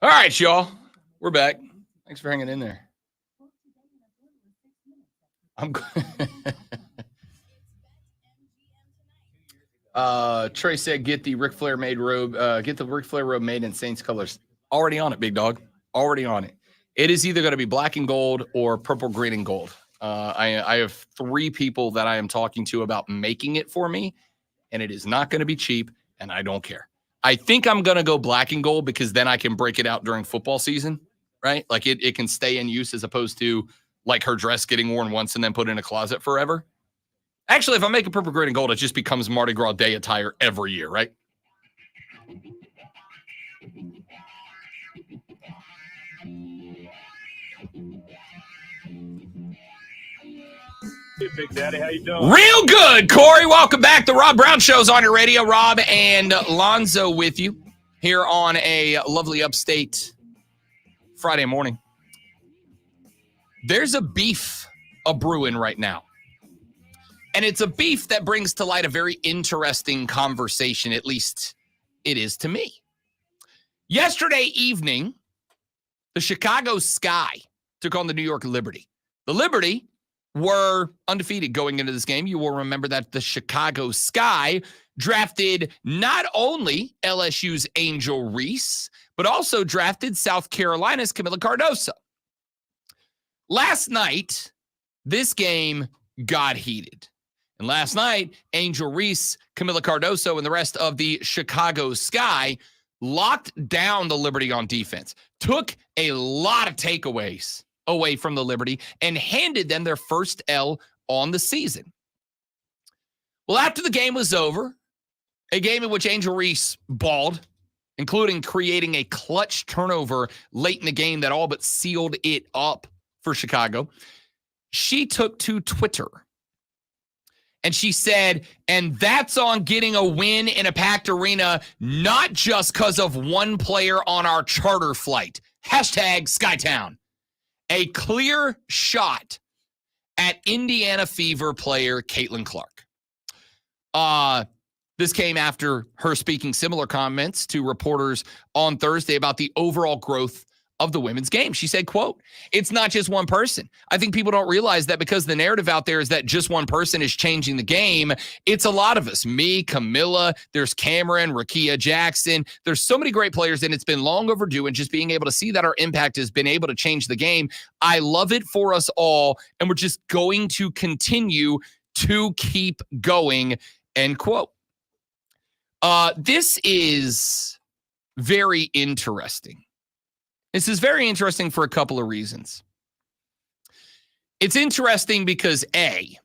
Speaker 8: All right, y'all. We're back. Thanks for hanging in there. I'm Trey said, get the Ric Flair made robe. Get the Ric Flair robe made in Saints colors. Already on it, big dog. Already on it. It is either going to be black and gold or purple, green, and gold. I have 3 people that I am talking to about making it for me, and it is not going to be cheap, and I don't care. I think I'm going to go black and gold because then I can break it out during football season, right? Like it can stay in use as opposed to like her dress getting worn once and then put in a closet forever. Actually, if I make it purple, green, and gold, it just becomes Mardi Gras Day attire every year, right?
Speaker 2: Hey, Big Daddy, how you doing?
Speaker 8: Real good, Corey. Welcome back. The Rob Brown Show's on your radio. Rob and Lonzo with you here on a lovely upstate Friday morning. There's a beef a-brewing right now. And it's a beef that brings to light a very interesting conversation, at least it is to me. Yesterday evening, the Chicago Sky took on the New York Liberty. The Liberty were undefeated going into this game. You will remember that the Chicago Sky drafted not only LSU's Angel Reese, but also drafted South Carolina's Camila Cardoso. Last night, this game got heated. And last night, Angel Reese, Camila Cardoso, and the rest of the Chicago Sky locked down the Liberty on defense, took a lot of takeaways away from the Liberty, and handed them their first L on the season. Well, after the game was over, a game in which Angel Reese balled, including creating a clutch turnover late in the game that all but sealed it up for Chicago, she took to Twitter. And she said, and that's on getting a win in a packed arena, not just because of one player on our charter flight. Hashtag Skytown. A clear shot at Indiana Fever player Caitlin Clark. This came after her speaking similar comments to reporters on Thursday about the overall growth of the women's game. She said, quote, it's not just one person. I think people don't realize that because the narrative out there is that just one person is changing the game. It's a lot of us. Me, Camilla, there's Cameron, Rakia Jackson. There's so many great players, and it's been long overdue. And just being able to see that our impact has been able to change the game, I love it for us all. And we're just going to continue to keep going, end quote. This is very interesting. This is very interesting for a couple of reasons. It's interesting because, A,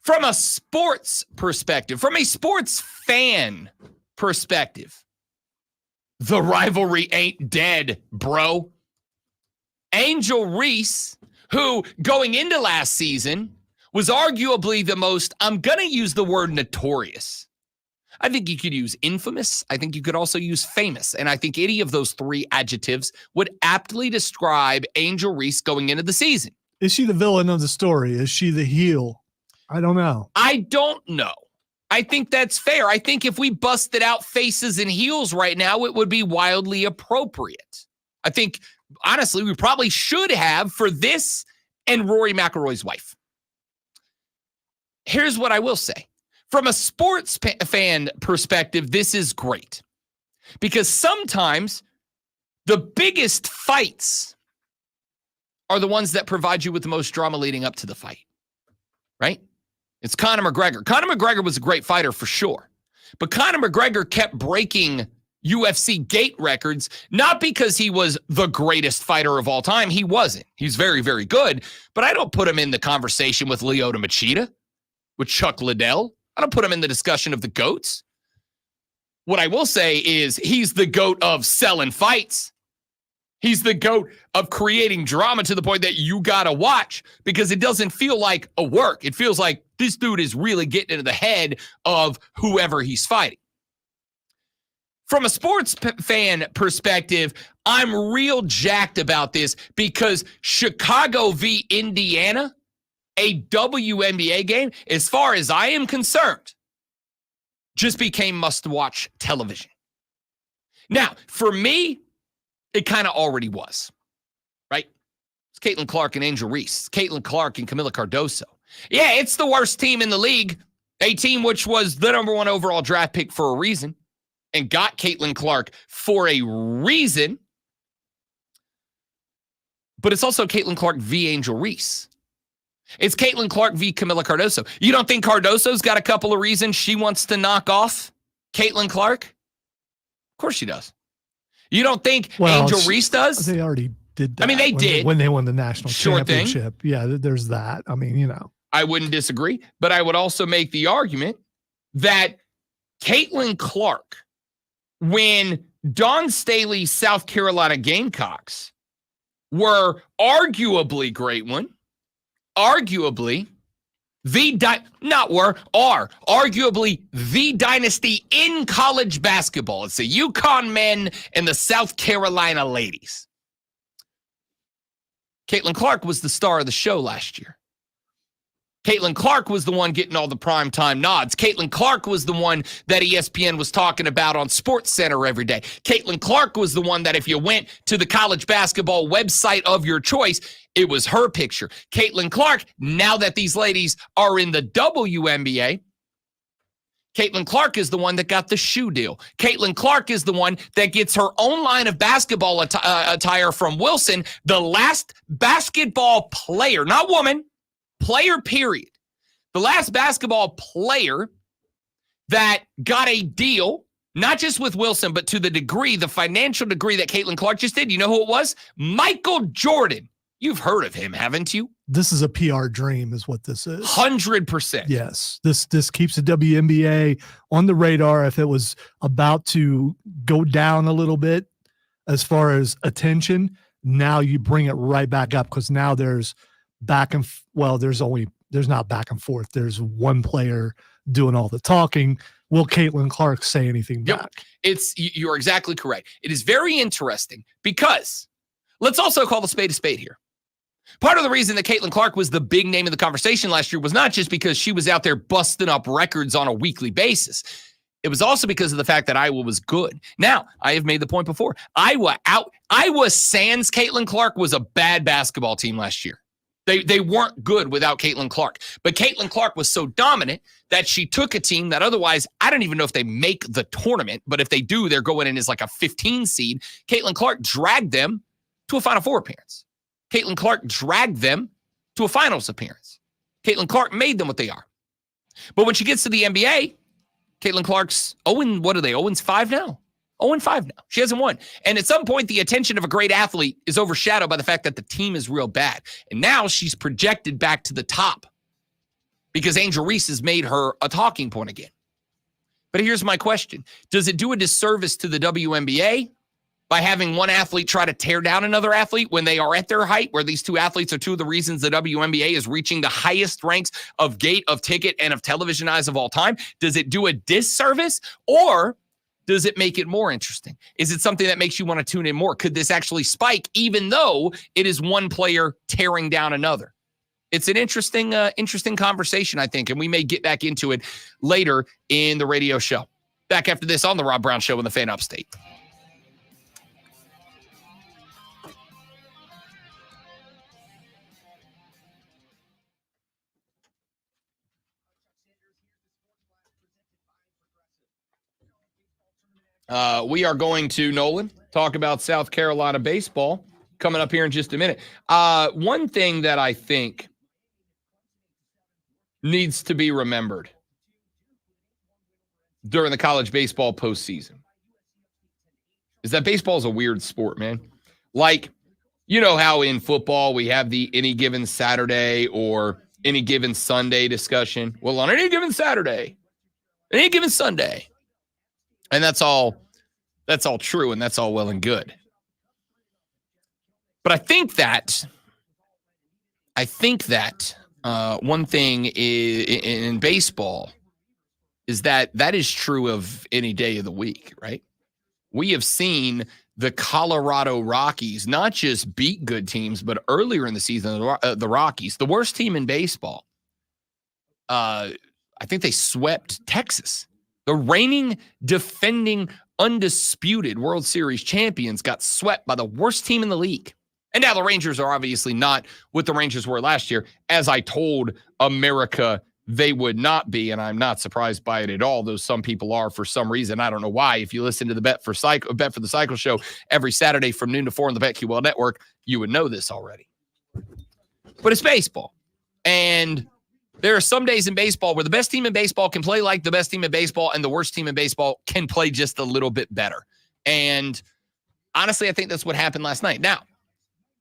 Speaker 8: from a sports perspective, from a sports fan perspective, the rivalry ain't dead, bro. Angel Reese, who going into last season was arguably the most, I'm going to use the word notorious. I think you could use infamous. I think you could also use famous. And I think any of those 3 adjectives would aptly describe Angel Reese going into the season.
Speaker 3: Is she the villain of the story? Is she the heel? I don't know.
Speaker 8: I don't know. I think that's fair. I think if we busted out faces and heels right now, it would be wildly appropriate. I think, honestly, we probably should have for this and Rory McIlroy's wife. Here's what I will say. From a sports fan perspective, this is great because sometimes the biggest fights are the ones that provide you with the most drama leading up to the fight, right? It's Conor McGregor. Conor McGregor was a great fighter for sure, but Conor McGregor kept breaking UFC gate records, not because he was the greatest fighter of all time. He wasn't. He's very, very good, but I don't put him in the conversation with Lyoto Machida, with Chuck Liddell. I don't put him in the discussion of the GOATs. What I will say is he's the GOAT of selling fights. He's the GOAT of creating drama to the point that you got to watch because it doesn't feel like a work. It feels like this dude is really getting into the head of whoever he's fighting. From a sports fan perspective, I'm real jacked about this because Chicago v. Indiana, a WNBA game, as far as I am concerned, just became must-watch television. Now, for me,
Speaker 1: It kind of already was, right? It's Caitlin Clark and Angel Reese. It's Caitlin Clark and Camila Cardoso. Yeah, it's the worst team in the league. A team which was the number 1 overall draft pick for a reason and got Caitlin Clark for a reason. But it's also Caitlin Clark v. Angel Reese. It's Caitlin Clark v. Camila Cardoso. You don't think Cardoso's got a couple of reasons she wants to knock off Caitlin Clark? Of course she does. You don't think Angel Reese does?
Speaker 3: They already did that.
Speaker 1: I mean, they did.
Speaker 3: When they won the national
Speaker 1: Sure thing.
Speaker 3: championship. Yeah, there's that. I mean, you know.
Speaker 1: I wouldn't disagree, but I would also make the argument that Caitlin Clark, when Dawn Staley's South Carolina Gamecocks were arguably arguably the dynasty in college basketball. It's the UConn men and the South Carolina ladies. Caitlin Clark was the star of the show last year. Caitlin Clark was the one getting all the primetime nods. Caitlin Clark was the one that ESPN was talking about on SportsCenter every day. Caitlin Clark was the one that if you went to the college basketball website of your choice, it was her picture. Caitlin Clark, now that these ladies are in the WNBA, Caitlin Clark is the one that got the shoe deal. Caitlin Clark is the one that gets her own line of basketball attire from Wilson, the last basketball player, not woman, player, period. The last basketball player that got a deal, not just with Wilson, but to the financial degree that Caitlin Clark just did. You know who it was? Michael Jordan. You've heard of him, haven't you?
Speaker 3: This is a PR dream is what this is.
Speaker 1: 100%.
Speaker 3: Yes. This keeps the WNBA on the radar. If it was about to go down a little bit as far as attention, now you bring it right back up because now there's there's not back and forth. There's one player doing all the talking. Will Caitlin Clark say anything back?
Speaker 1: You're exactly correct. It is very interesting because let's also call the spade a spade here. Part of the reason that Caitlin Clark was the big name in the conversation last year was not just because she was out there busting up records on a weekly basis. It was also because of the fact that Iowa was good. Now, I have made the point before. Iowa sans Caitlin Clark was a bad basketball team last year. They weren't good without Caitlin Clark. But Caitlin Clark was so dominant that she took a team that otherwise, I don't even know if they make the tournament, but if they do, they're going in as like a 15 seed. Caitlin Clark dragged them to a Final Four appearance. Caitlin Clark dragged them to a finals appearance. Caitlin Clark made them what they are. But when she gets to the NBA, Caitlin Clark's 0-5 now. 0-5 now. She hasn't won. And at some point, the attention of a great athlete is overshadowed by the fact that the team is real bad. And now she's projected back to the top because Angel Reese has made her a talking point again. But here's my question. Does it do a disservice to the WNBA by having one athlete try to tear down another athlete when they are at their height, where these two athletes are two of the reasons the WNBA is reaching the highest ranks of gate, of ticket, and of television eyes of all time? Does it do a disservice, or does it make it more interesting? Is it something that makes you want to tune in more? Could this actually spike even though it is one player tearing down another? It's an interesting conversation, I think, and we may get back into it later in the radio show. Back after this on the Rob Brown Show on the Fan Upstate. We are going to, Nolan, talk about South Carolina baseball coming up here in just a minute. One thing that I think needs to be remembered during the college baseball postseason is that baseball is a weird sport, man. Like, you know how in football we have the any given Saturday or any given Sunday discussion? Well, on any given Saturday, any given Sunday. And that's all true, and that's all well and good. But I think that one thing in baseball is that is true of any day of the week, right? We have seen the Colorado Rockies not just beat good teams, but earlier in the season, the Rockies, the worst team in baseball, I think they swept Texas. The reigning, defending, undisputed World Series champions got swept by the worst team in the league. And now the Rangers are obviously not what the Rangers were last year, as I told America they would not be, and I'm not surprised by it at all, though some people are for some reason. I don't know why. If you listen to the Bet for the Cycle show every Saturday from noon to 4 on the BetQL Network, you would know this already. But it's baseball. And there are some days in baseball where the best team in baseball can play like the best team in baseball, and the worst team in baseball can play just a little bit better. And honestly, I think that's what happened last night. Now,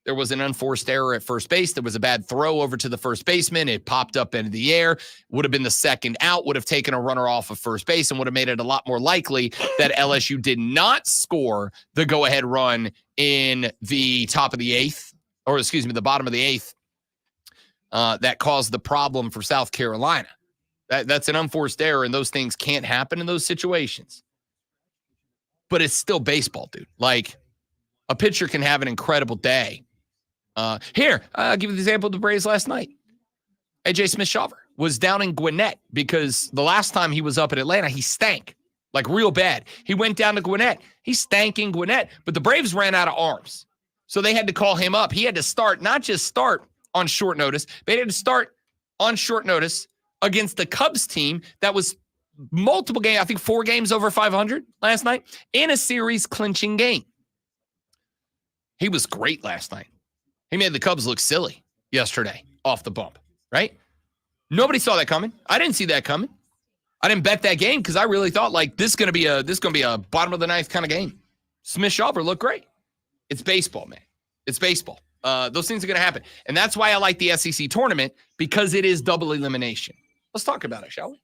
Speaker 1: there was an unforced error at first base. There was a bad throw over to the first baseman. It popped up into the air. Would have been the second out. Would have taken a runner off of first base and would have made it a lot more likely that LSU did not score the go-ahead run in the top of the eighth, or excuse me, the bottom of the eighth. That caused the problem for South Carolina. That's an unforced error, and those things can't happen in those situations. But it's still baseball, dude. Like, a pitcher can have an incredible day. Here, I'll give you the example of the Braves last night. A.J. Smith-Shawver was down in Gwinnett because the last time he was up in Atlanta, he stank, like real bad. He went down to Gwinnett. He stank in Gwinnett, but the Braves ran out of arms. So they had to call him up. He had to start, not just start on short notice, but he had to start on short notice against the Cubs team that was multiple games, I think 4 games over 500 last night, in a series clinching game. He was great last night. He made the Cubs look silly yesterday off the bump, right? Nobody saw that coming. I didn't see that coming. I didn't bet that game because I really thought like this is gonna be a bottom of the ninth kind of game. Smith-Shawver looked great. It's baseball, man. It's baseball. Those things are gonna happen, and that's why I like the SEC tournament, because it is double elimination. Let's talk about it, shall we?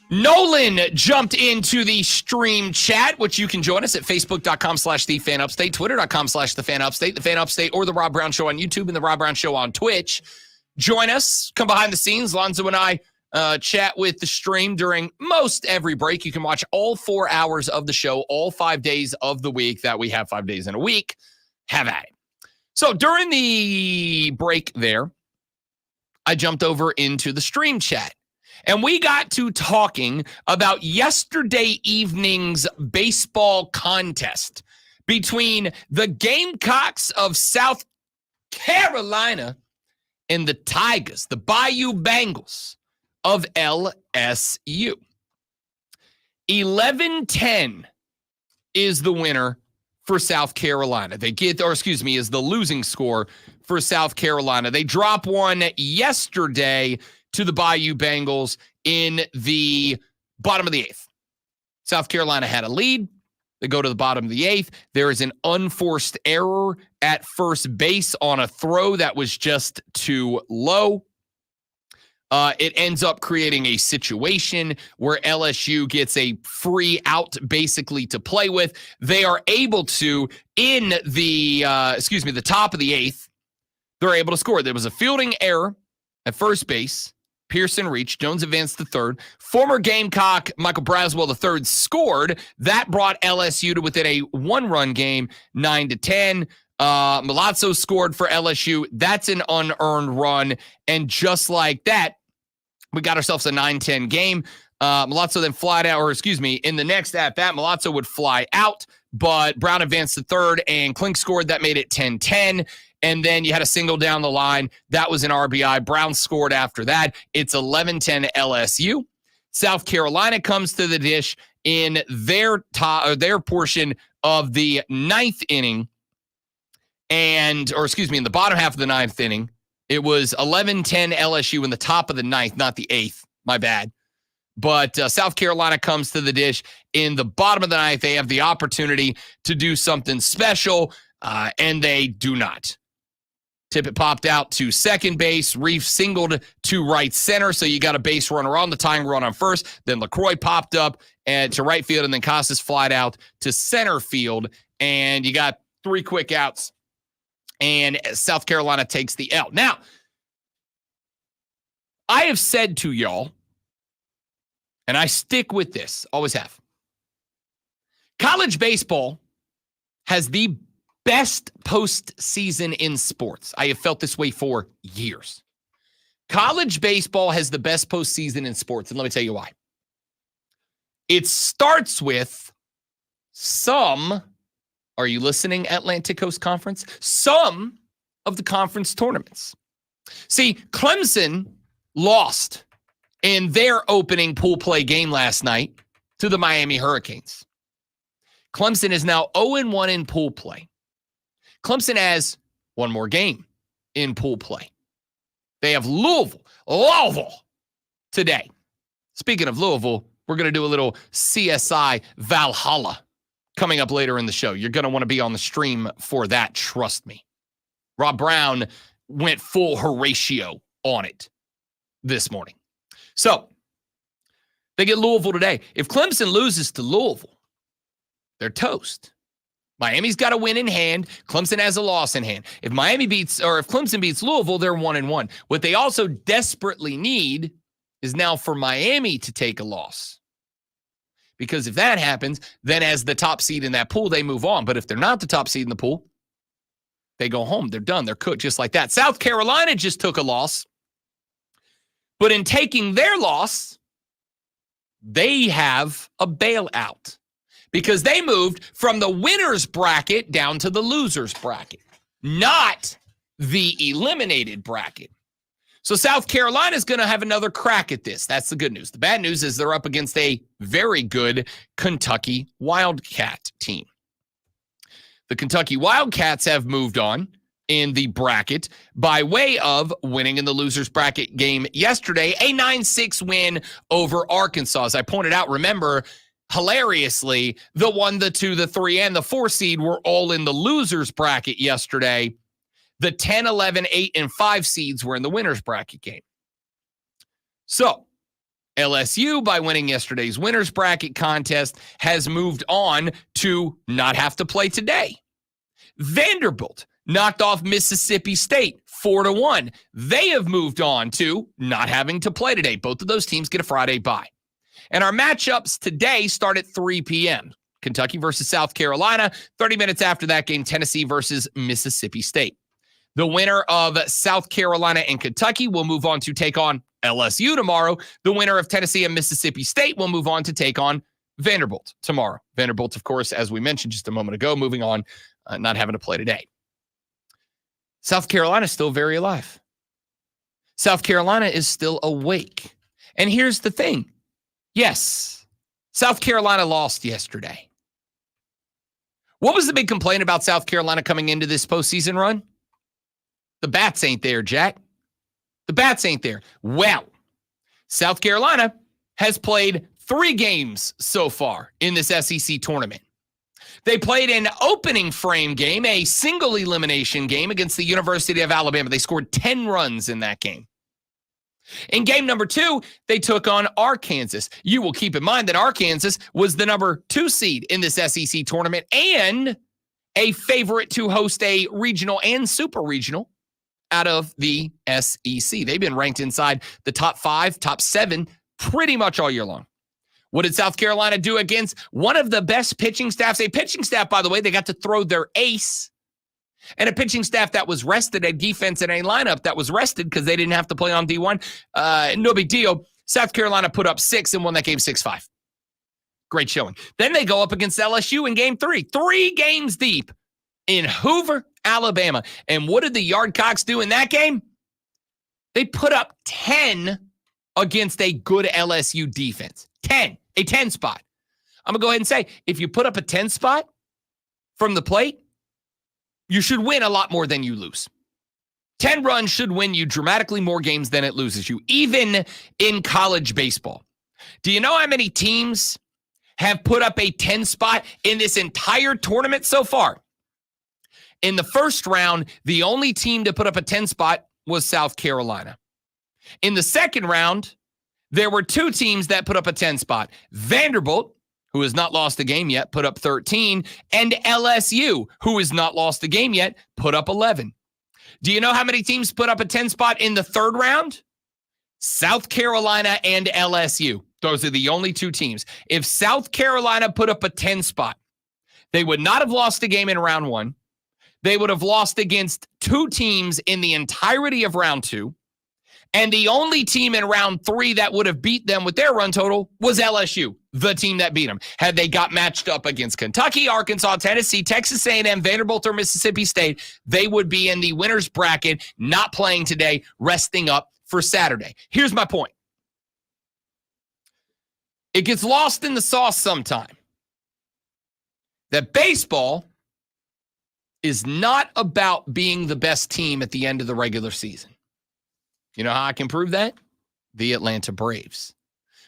Speaker 1: Nolan jumped into the stream chat, which you can join us at facebook.com/thefanupstate, twitter.com/thefanupstate, the Fan Upstate, or the Rob Brown Show on YouTube and the Rob Brown Show on Twitch. Join us. Come behind the scenes. Lonzo and I chat with the stream during most every break. You can watch all 4 hours of the show, all 5 days of the week that we have 5 days in a week. Have at it. So during the break there, I jumped over into the stream chat. And we got to talking about yesterday evening's baseball contest between the Gamecocks of South Carolina and the Tigers, the Bayou Bengals of LSU. 11-10 is the winner for South Carolina. Is the losing score for South Carolina. They drop one yesterday to the Bayou Bengals in the bottom of the eighth. South Carolina had a lead. They go to the bottom of the eighth. There is an unforced error at first base on a throw that was just too low. It ends up creating a situation where LSU gets a free out basically to play with. They are able to, in the top of the eighth, they're able to score. There was a fielding error at first base. Pearson reached. Jones advanced to third. Former Gamecock Michael Braswell III scored. That brought LSU to within a 1-run game, 9-10. Milazzo scored for LSU. That's an unearned run. And just like that, we got ourselves a 9-10 game. Milazzo then flied out, in the next at-bat, Milazzo would fly out, but Brown advanced to third, and Klink scored. That made it 10-10. And then you had a single down the line. That was an RBI. Brown scored after that. It's 11-10 LSU. South Carolina comes to the dish in their portion of the ninth inning. In the bottom half of the ninth inning. It was 11-10 LSU in the top of the ninth, not the eighth. My bad. But South Carolina comes to the dish in the bottom of the ninth. They have the opportunity to do something special, and they do not. Tippett popped out to second base. Reef singled to right center, so you got a base runner on the tying run on first. Then LaCroix popped up and to right field, and then Casas flied out to center field, and you got 3 quick outs, and South Carolina takes the L. Now, I have said to y'all, and I stick with this, always have. College baseball has the best postseason in sports. I have felt this way for years. College baseball has the best postseason in sports, and let me tell you why. It starts with some, are you listening, Atlantic Coast Conference? Some of the conference tournaments. See, Clemson lost in their opening pool play game last night to the Miami Hurricanes. Clemson is now 0-1 in pool play. Clemson has one more game in pool play. They have Louisville today. Speaking of Louisville, we're going to do a little CSI Valhalla coming up later in the show. You're going to want to be on the stream for that, trust me. Rob Brown went full Horatio on it this morning. So, they get Louisville today. If Clemson loses to Louisville, they're toast. Miami's got a win in hand. Clemson has a loss in hand. If Clemson beats Louisville, they're 1-1. What they also desperately need is now for Miami to take a loss. Because if that happens, then as the top seed in that pool, they move on. But if they're not the top seed in the pool, they go home. They're done. They're cooked just like that. South Carolina just took a loss. But in taking their loss, they have a bailout because they moved from the winner's bracket down to the loser's bracket, not the eliminated bracket. So South Carolina is going to have another crack at this. That's the good news. The bad news is they're up against a very good Kentucky Wildcat team. The Kentucky Wildcats have moved on in the bracket by way of winning in the loser's bracket game yesterday, a 9-6 win over Arkansas. As I pointed out, remember, hilariously, the 1, the 2, the 3, and the 4 seed were all in the loser's bracket yesterday. The 10, 11, 8, and 5 seeds were in the winner's bracket game. So, LSU, by winning yesterday's winner's bracket contest, has moved on to not have to play today. Vanderbilt knocked off Mississippi State 4-1. They have moved on to not having to play today. Both of those teams get a Friday bye. And our matchups today start at 3 p.m. Kentucky versus South Carolina. 30 minutes after that game, Tennessee versus Mississippi State. The winner of South Carolina and Kentucky will move on to take on LSU tomorrow. The winner of Tennessee and Mississippi State will move on to take on Vanderbilt tomorrow. Vanderbilt, of course, as we mentioned just a moment ago, moving on, not having to play today. South Carolina is still very alive. South Carolina is still awake. And here's the thing. Yes, South Carolina lost yesterday. What was the big complaint about South Carolina coming into this postseason run? The bats ain't there, Jack. The bats ain't there. Well, South Carolina has played 3 games so far in this SEC tournament. They played an opening frame game, a single elimination game against the University of Alabama. They scored 10 runs in that game. In game number 2, they took on Arkansas. You will keep in mind that Arkansas was the number 2 seed in this SEC tournament and a favorite to host a regional and super regional out of the SEC. They've been ranked inside the top 5, top 7 pretty much all year long. What did South Carolina do against one of the best pitching staffs? A pitching staff, by the way, they got to throw their ace. And a pitching staff that was rested, a defense and a lineup that was rested because they didn't have to play on D1. No big deal. South Carolina put up 6 and won that game 6-5. Great showing. Then they go up against LSU in game 3. 3 games deep in Hoover, Alabama. And what did the Yardcocks do in that game? They put up 10 against a good LSU defense. 10. A 10 spot. I'm going to go ahead and say, if you put up a 10 spot from the plate, you should win a lot more than you lose. 10 runs should win you dramatically more games than it loses you, even in college baseball. Do you know how many teams have put up a 10 spot in this entire tournament so far? In the first round, the only team to put up a 10 spot was South Carolina. In the second round, there were 2 teams that put up a 10 spot. Vanderbilt, who has not lost a game yet, put up 13, and LSU, who has not lost a game yet, put up 11. Do you know how many teams put up a 10 spot in the third round? South Carolina and LSU. Those are the only 2 teams. If South Carolina put up a 10 spot, they would not have lost a game in round 1. they would have lost against 2 teams in the entirety of round 2. And the only team in round 3 that would have beat them with their run total was LSU, the team that beat them. Had they got matched up against Kentucky, Arkansas, Tennessee, Texas A&M, Vanderbilt, or Mississippi State, they would be in the winner's bracket, not playing today, resting up for Saturday. Here's my point. It gets lost in the sauce sometime that baseball is not about being the best team at the end of the regular season. You know how I can prove that? The Atlanta Braves.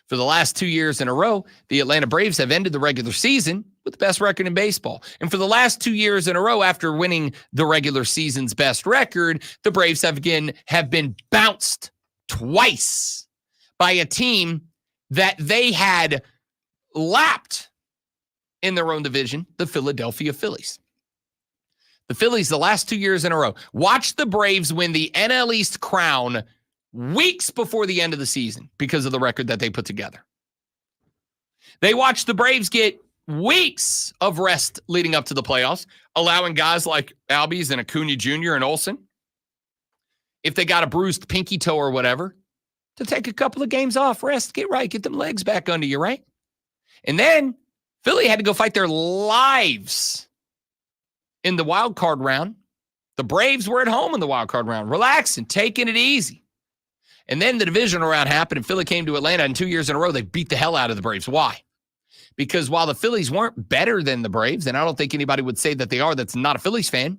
Speaker 1: For the last 2 years in a row, the Atlanta Braves have ended the regular season with the best record in baseball. And for the last 2 years in a row, after winning the regular season's best record, the Braves have been bounced twice by a team that they had lapped in their own division, the Philadelphia Phillies. The Phillies, the last 2 years in a row, watched the Braves win the NL East crown weeks before the end of the season because of the record that they put together. They watched the Braves get weeks of rest leading up to the playoffs, allowing guys like Albies and Acuna Jr. and Olsen, if they got a bruised pinky toe or whatever, to take a couple of games off, rest, get right, get them legs back under you, right? And then Philly had to go fight their lives in the wild card round. The Braves were at home in the wild card round, relaxing, taking it easy. And then the divisional round happened, and Philly came to Atlanta, and 2 years in a row, they beat the hell out of the Braves. Why? Because while the Phillies weren't better than the Braves, and I don't think anybody would say that they are that's not a Phillies fan,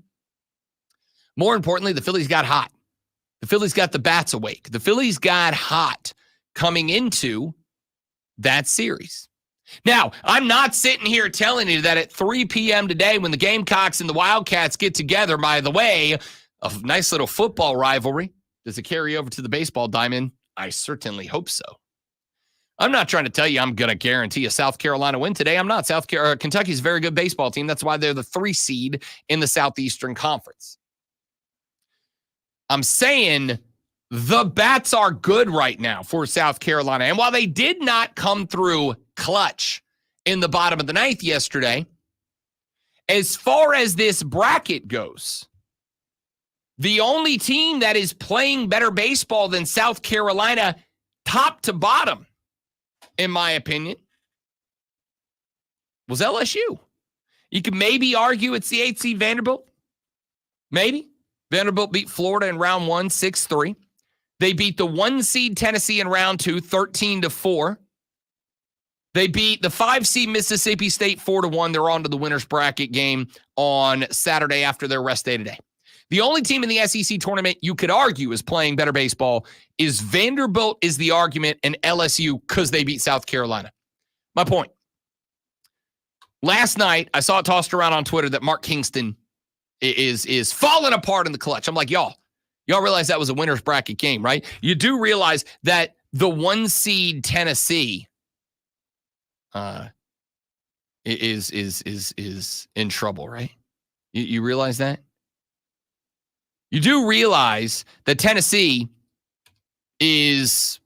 Speaker 1: more importantly, the Phillies got hot. The Phillies got the bats awake. The Phillies got hot coming into that series. Now, I'm not sitting here telling you that at 3 p.m. today when the Gamecocks and the Wildcats get together, by the way, a nice little football rivalry. Does it carry over to the baseball diamond? I certainly hope so. I'm not trying to tell you I'm going to guarantee a South Carolina win today. I'm not. Kentucky's a very good baseball team. That's why they're the 3 seed in the Southeastern Conference. I'm saying the bats are good right now for South Carolina. And while they did not come through clutch in the bottom of the 9th yesterday, as far as this bracket goes, the only team that is playing better baseball than South Carolina, top to bottom, in my opinion, was LSU. You could maybe argue it's the 8th seed Vanderbilt. Maybe. Vanderbilt beat Florida in round 1, 6-3. They beat the 1 seed Tennessee in round 2, 13-4. They beat the 5 seed Mississippi State 4-1. They're on to the winner's bracket game on Saturday after their rest day today. The only team in the SEC tournament you could argue is playing better baseball is Vanderbilt is the argument, and LSU because they beat South Carolina. My point. Last night, I saw it tossed around on Twitter that Mark Kingston is falling apart in the clutch. I'm like, y'all realize that was a winner's bracket game, right? You do realize that the 1 seed Tennessee is in trouble, right? You realize that? You do realize that Tennessee is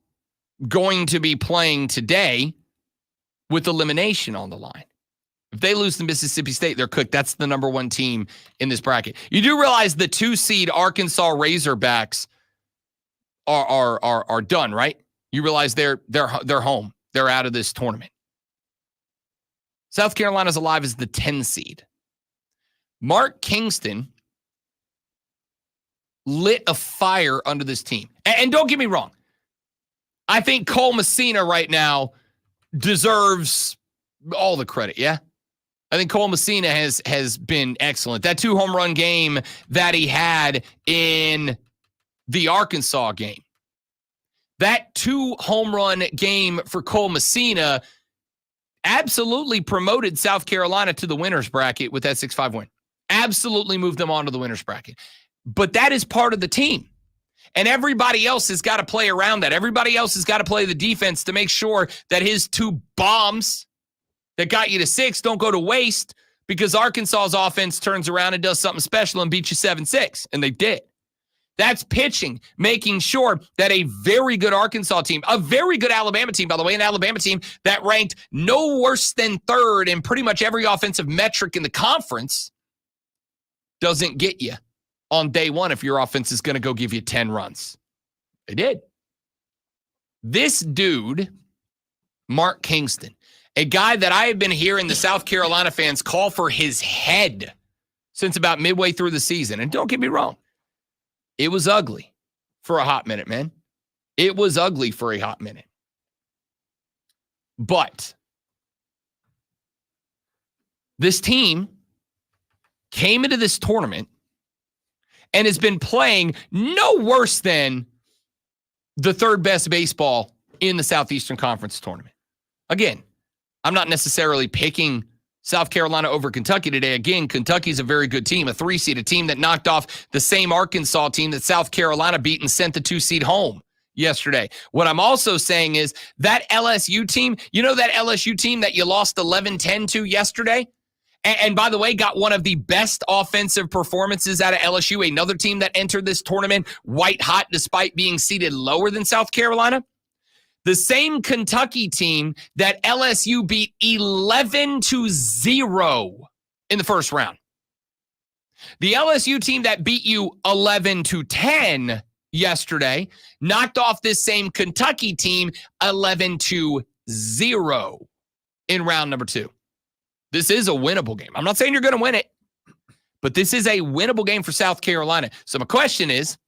Speaker 1: going to be playing today with elimination on the line. If they lose to Mississippi State, they're cooked. That's the number 1 team in this bracket. You do realize the 2 seed Arkansas Razorbacks are done, right? You realize they're home. They're out of this tournament. South Carolina's alive as the 10 seed. Mark Kingston lit a fire under this team. And don't get me wrong. I think Cole Messina right now deserves all the credit, yeah? I think Cole Messina has been excellent. That 2 home run game that he had in the Arkansas game. That 2 home run game for Cole Messina absolutely promoted South Carolina to the winner's bracket with that 6-5 win. Absolutely moved them on to the winner's bracket. But that is part of the team. And everybody else has got to play around that. Everybody else has got to play the defense to make sure that his 2 bombs that got you to 6 don't go to waste because Arkansas's offense turns around and does something special and beats you 7-6. And they did. That's pitching, making sure that a very good Arkansas team, a very good Alabama team, by the way, an Alabama team that ranked no worse than 3rd in pretty much every offensive metric in the conference, doesn't get you on day one if your offense is going to go give you 10 runs. They did. This dude, Mark Kingston, a guy that I have been hearing the South Carolina fans call for his head since about midway through the season. And don't get me wrong, it was ugly for a hot minute, man. It was ugly for a hot minute. But this team came into this tournament and has been playing no worse than the third best baseball in the Southeastern Conference tournament. Again, I'm not necessarily picking South Carolina over Kentucky today. Again, Kentucky's a very good team, a 3-seed, a team that knocked off the same Arkansas team that South Carolina beat and sent the 2-seed home yesterday. What I'm also saying is that LSU team, that LSU team that you lost 11-10 to yesterday? And by the way, got one of the best offensive performances out of LSU, another team that entered this tournament white hot despite being seated lower than South Carolina. The same Kentucky team that LSU beat 11-0 in the first round. The LSU team that beat you 11-10 yesterday knocked off this same Kentucky team 11-0 in round number 2. This is a winnable game. I'm not saying you're going to win it, but this is a winnable game for South Carolina. So my question is,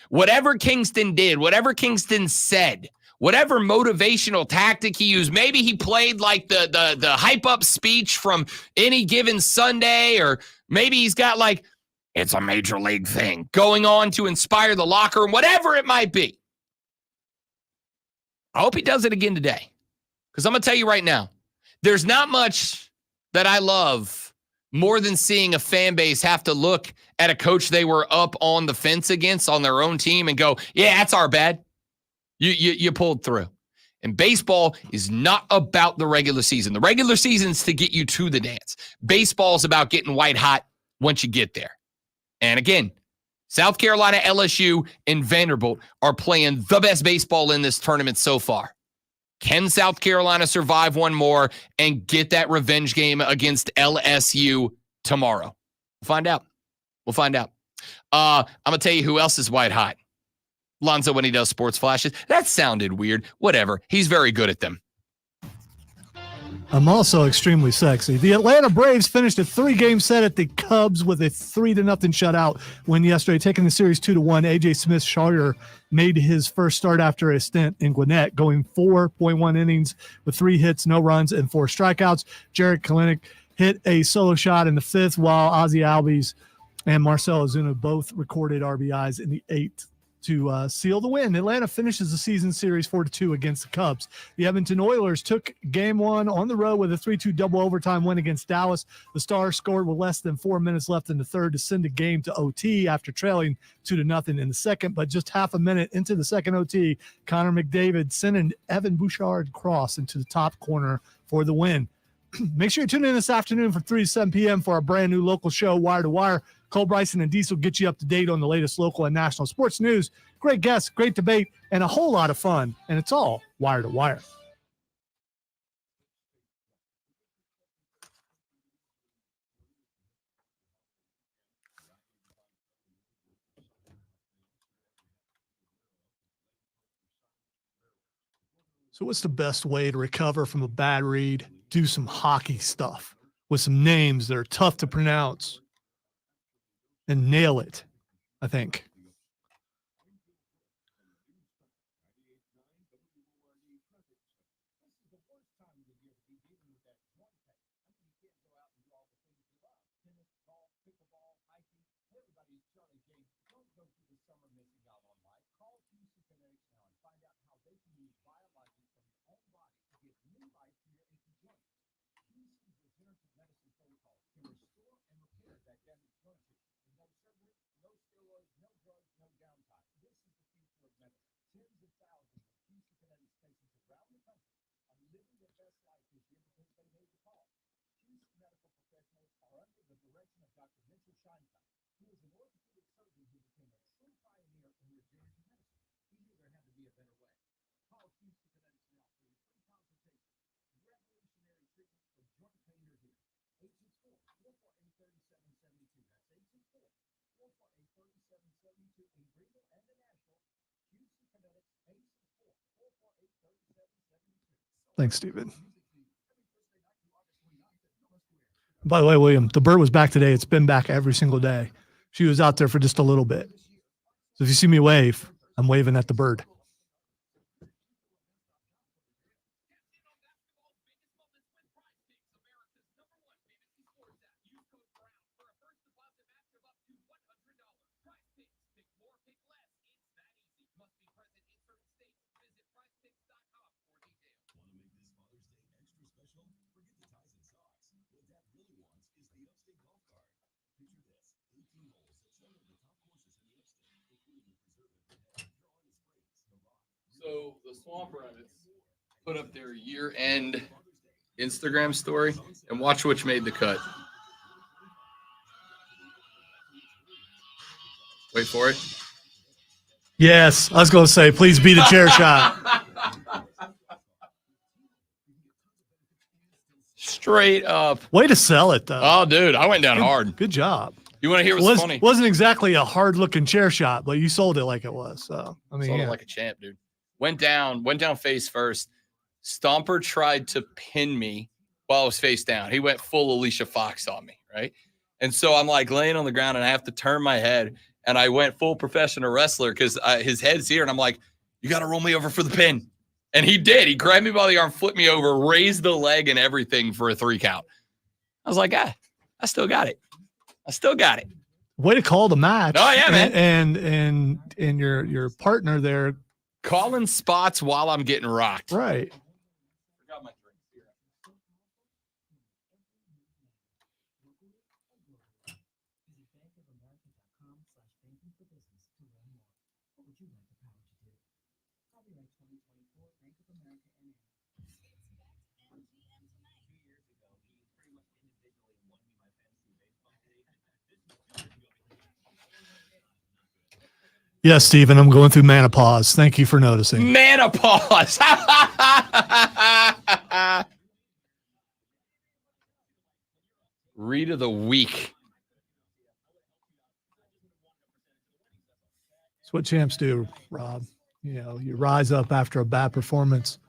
Speaker 1: whatever Kingston did, whatever Kingston said, whatever motivational tactic he used, maybe he played like the hype up speech from Any Given Sunday, or maybe he's got like, it's a major league thing going on to inspire the locker room, whatever it might be. I hope he does it again today, because I'm going to tell you right now, there's not much that I love more than seeing a fan base have to look at a coach they were up on the fence against on their own team and go, yeah, that's our bad. You pulled through. And baseball is not about the regular season. The regular season's to get you to the dance. Baseball is about getting white hot once you get there. And again, South Carolina, LSU, and Vanderbilt are playing the best baseball in this tournament so far. Can South Carolina survive one more and get that revenge game against LSU tomorrow? We'll find out. I'm going to tell you who else is white hot. Lonzo, when he does sports flashes. That sounded weird. Whatever. He's very good at them.
Speaker 3: I'm also extremely sexy. The Atlanta Braves finished a 3-game set at the Cubs with a 3-0 shutout win yesterday, taking the series 2-1. A.J. Smith-Shawyer made his first start after a stint in Gwinnett, going 4.1 innings with 3 hits, no runs, and 4 strikeouts. Jarred Kelenic hit a solo shot in the 5th, while Ozzie Albies and Marcell Ozuna both recorded RBIs in the 8th to seal the win. Atlanta finishes the season series 4-2 against the Cubs. The Edmonton Oilers took game 1 on the road with a 3-2 double overtime win against Dallas. The Stars scored with less than 4 minutes left in the third to send the game to OT after trailing 2-0 in the second. But just half a minute into the second OT, Connor McDavid sent an Evan Bouchard cross into the top corner for the win. Make sure you tune in this afternoon from 3 to 7 p.m. for our brand new local show, Wire to Wire. Cole Bryson and Diesel get you up to date on the latest local and national sports news. Great guests, great debate, and a whole lot of fun. And it's all Wire to Wire. So what's the best way to recover from a bad read? Do some hockey stuff with some names that are tough to pronounce and nail it, I think. Thanks, Steven. By the way, William, the bird was back today. It's been back every single day. She was out there for just a little bit. So if you see me wave, I'm waving at the bird.
Speaker 8: So the Swamp Rabbits put up their year-end Instagram story, and watch which made the cut. Wait for it.
Speaker 3: Yes, I was going to say, please beat a chair shot.
Speaker 8: Straight up.
Speaker 3: Way to sell it, though.
Speaker 8: Oh, dude, I went down hard.
Speaker 3: Good job.
Speaker 8: You want to hear what's funny?
Speaker 3: Wasn't exactly a hard-looking chair shot, but you sold it like it was. So I mean,
Speaker 8: Sold it like a champ, dude. Went down face first. Stomper tried to pin me while I was face down. He went full Alicia Fox on me, right? And so I'm like laying on the ground and I have to turn my head. And I went full professional wrestler because his head's here. And I'm like, you got to roll me over for the pin. And he did. He grabbed me by the arm, flipped me over, raised the leg and everything for a 3 count. I was like, I still got it.
Speaker 3: Way to call the match.
Speaker 8: Oh, yeah, man.
Speaker 3: And your partner there.
Speaker 8: Calling spots while I'm getting rocked.
Speaker 3: Right.
Speaker 8: Forgot my drink here.
Speaker 3: Yes, Stephen, I'm going through menopause. Thank you for noticing.
Speaker 8: Menopause. Read of the week.
Speaker 3: That's what champs do, Rob. You know, you rise up after a bad performance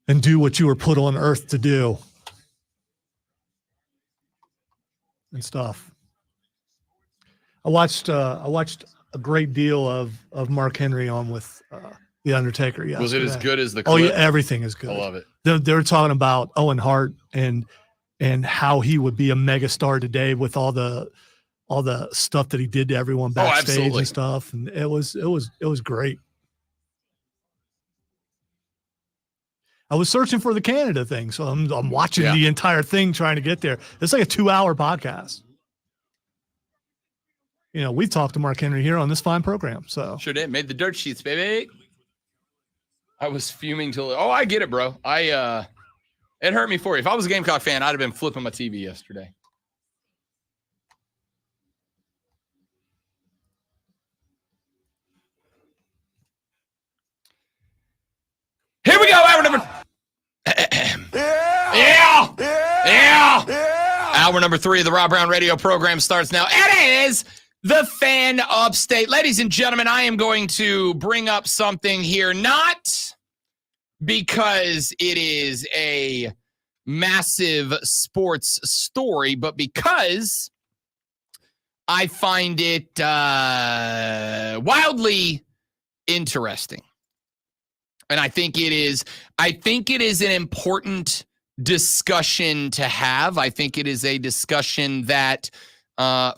Speaker 3: and do what you were put on earth to do and stuff. I watched a great deal of Mark Henry on with The Undertaker. Yesterday.
Speaker 8: Was it as good as the
Speaker 3: clip?
Speaker 8: clip?
Speaker 3: Oh yeah, everything is good.
Speaker 8: I love it.
Speaker 3: They're talking about Owen Hart and how he would be a megastar today with all the stuff that he did to everyone backstage and stuff. And it was great. I was searching for the Canada thing, so I'm watching the entire thing trying to get there. It's like a 2-hour podcast. You know, we talked to Mark Henry here on this fine program. So
Speaker 8: sure did. Made the dirt sheets, baby. I was fuming till. Oh, I get it, bro. It hurt me for you. If I was a Gamecock fan, I'd have been flipping my TV yesterday. Here we go. Hour number. Yeah. Hour number 3 of the Rob Brown Radio program starts now. It is the Fan Upstate. Ladies and gentlemen, I am going to bring up something here, not because it is a massive sports story, but because I find it wildly interesting. And I think it is an important discussion to have. I think it is a discussion that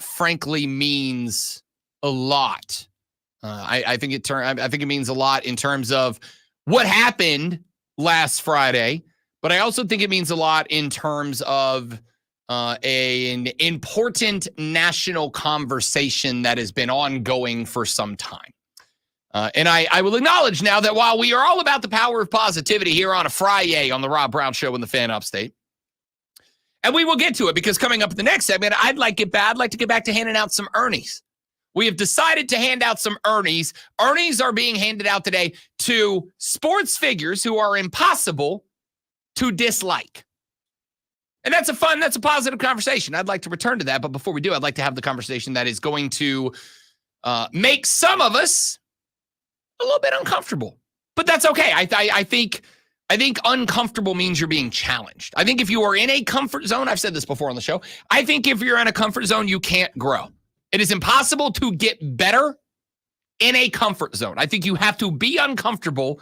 Speaker 8: frankly means a lot. I think it means a lot in terms of what happened last Friday, but I also think it means a lot in terms of an important national conversation that has been ongoing for some time. And I will acknowledge now that while we are all about the power of positivity here on a Friday on the Rob Brown Show in the Fan Upstate, and we will get to it because coming up in the next segment, I'd like to get back to handing out some Ernies. We have decided to hand out some Ernies. Ernies are being handed out today to sports figures who are impossible to dislike.
Speaker 1: And that's a positive conversation. I'd like to return to that. But before we do, I'd like to have the conversation that is going to make some of us a little bit uncomfortable. But that's okay. I think uncomfortable means you're being challenged. I think if you are in a comfort zone, I've said this before on the show, I think if you're in a comfort zone, you can't grow. It is impossible to get better in a comfort zone. I think you have to be uncomfortable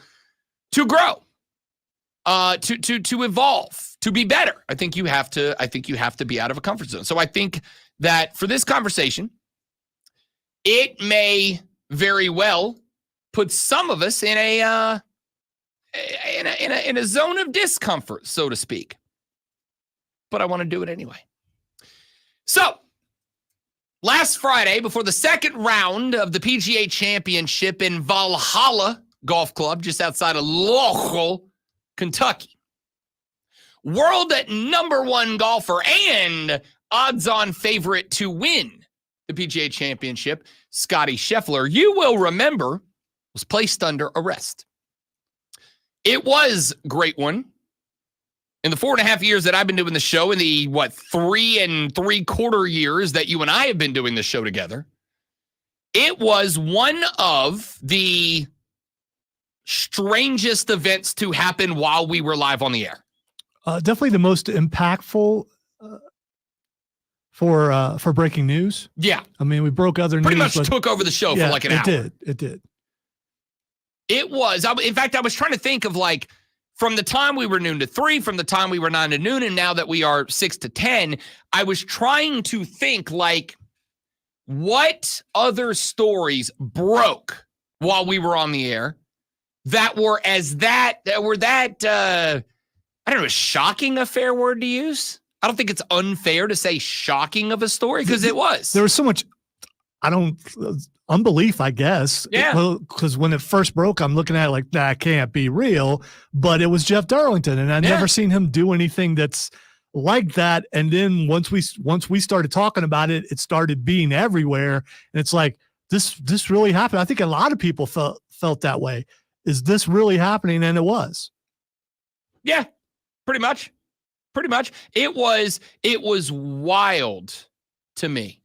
Speaker 1: to grow, to evolve, to be better. I think you have to be out of a comfort zone. So I think that for this conversation, it may very well put some of us in a zone of discomfort, so to speak. But I want to do it anyway. So, last Friday, before the second round of the PGA Championship in Valhalla Golf Club, just outside of Louisville, Kentucky, world number one golfer and odds-on favorite to win the PGA Championship, Scottie Scheffler, you will remember, was placed under arrest. It was a great one. In the 4.5 years that I've been doing the show, in the, 3 3/4 years that you and I have been doing the show together, it was one of the strangest events to happen while we were live on the air.
Speaker 3: Definitely the most impactful for breaking news.
Speaker 1: Yeah.
Speaker 3: I mean, we broke other
Speaker 1: Pretty
Speaker 3: news.
Speaker 1: much took over the show for like an hour.
Speaker 3: It did.
Speaker 1: It was. In fact, I was trying to think of from the time we were noon to 3, from the time we were 9 to noon, and now that we are 6 to 10, I was trying to think what other stories broke while we were on the air that were I don't know, is shocking a fair word to use? I don't think it's unfair to say shocking of a story because it was.
Speaker 3: There was so much, unbelief, I guess.
Speaker 1: Yeah.
Speaker 3: Because when it first broke, I'm looking at it like, that can't be real. But it was Jeff Darlington, and I'd never seen him do anything that's like that. And then once we started talking about it, it started being everywhere. And it's like, this really happened. I think a lot of people felt that way. Is this really happening? And it was.
Speaker 1: Yeah, pretty much. It was wild to me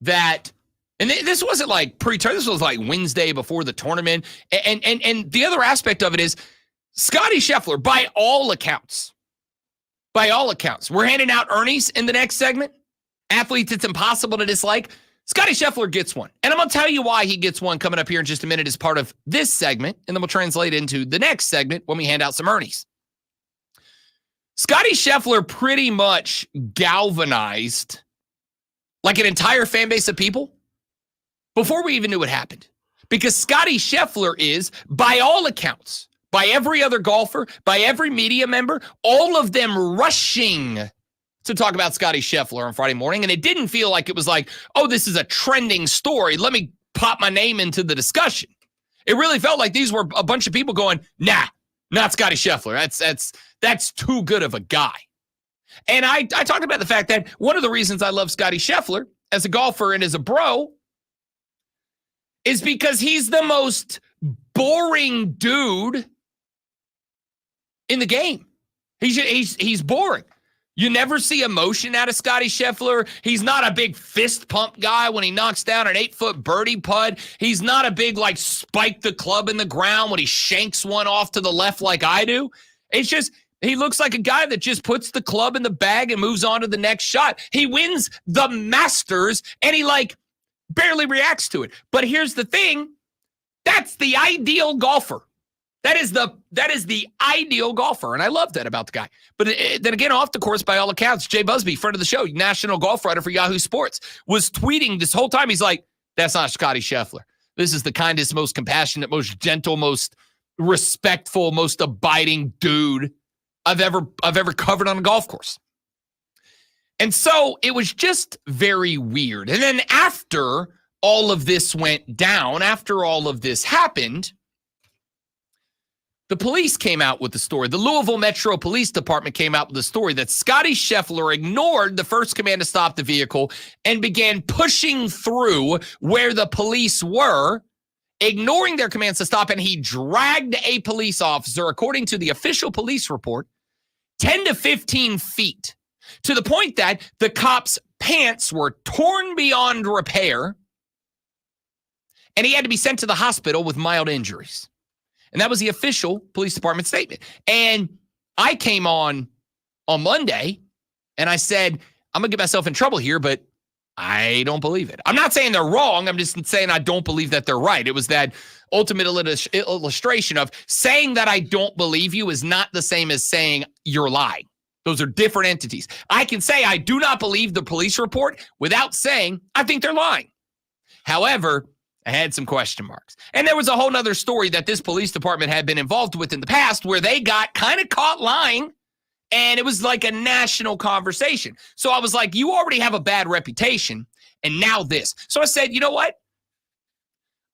Speaker 1: that. And this wasn't pre-tournament. This was Wednesday before the tournament. And the other aspect of it is Scottie Scheffler, by all accounts, we're handing out Ernie's in the next segment. Athletes it's impossible to dislike. Scottie Scheffler gets one. And I'm going to tell you why he gets one coming up here in just a minute as part of this segment. And then we'll translate into the next segment when we hand out some Ernie's. Scottie Scheffler pretty much galvanized an entire fan base of people before we even knew what happened. Because Scottie Scheffler is, by all accounts, by every other golfer, by every media member, all of them rushing to talk about Scottie Scheffler on Friday morning. And it didn't feel like it was oh, this is a trending story. Let me pop my name into the discussion. It really felt like these were a bunch of people going, nah, not Scottie Scheffler. That's too good of a guy. And I talked about the fact that one of the reasons I love Scottie Scheffler as a golfer and as a bro is because he's the most boring dude in the game. He's boring. You never see emotion out of Scottie Scheffler. He's not a big fist pump guy when he knocks down an 8-foot birdie putt. He's not a big spike the club in the ground when he shanks one off to the left like I do. It's just he looks like a guy that just puts the club in the bag and moves on to the next shot. He wins the Masters and he barely reacts to it. But here's the thing. That's the ideal golfer. That is the ideal golfer. And I love that about the guy. But then again, off the course, by all accounts, Jay Busby, friend of the show, national golf writer for Yahoo Sports, was tweeting this whole time. He's like, that's not Scottie Scheffler. This is the kindest, most compassionate, most gentle, most respectful, most abiding dude I've ever covered on a golf course. And so it was just very weird. And then after all of this went down, after all of this happened, the police came out with the story. The Louisville Metro Police Department came out with the story that Scottie Scheffler ignored the first command to stop the vehicle and began pushing through where the police were, ignoring their commands to stop, and he dragged a police officer, according to the official police report, 10 to 15 feet to the point that the cop's pants were torn beyond repair, and he had to be sent to the hospital with mild injuries. And that was the official police department statement. And I came on Monday, and I said, I'm going to get myself in trouble here, but I don't believe it. I'm not saying they're wrong. I'm just saying I don't believe that they're right. It was that ultimate illustration of saying that I don't believe you is not the same as saying you're lying. Those are different entities. I can say I do not believe the police report without saying I think they're lying. However, I had some question marks. And there was a whole nother story that this police department had been involved with in the past where they got kind of caught lying. And it was like a national conversation. So I was like, you already have a bad reputation, and now this. So I said, you know what?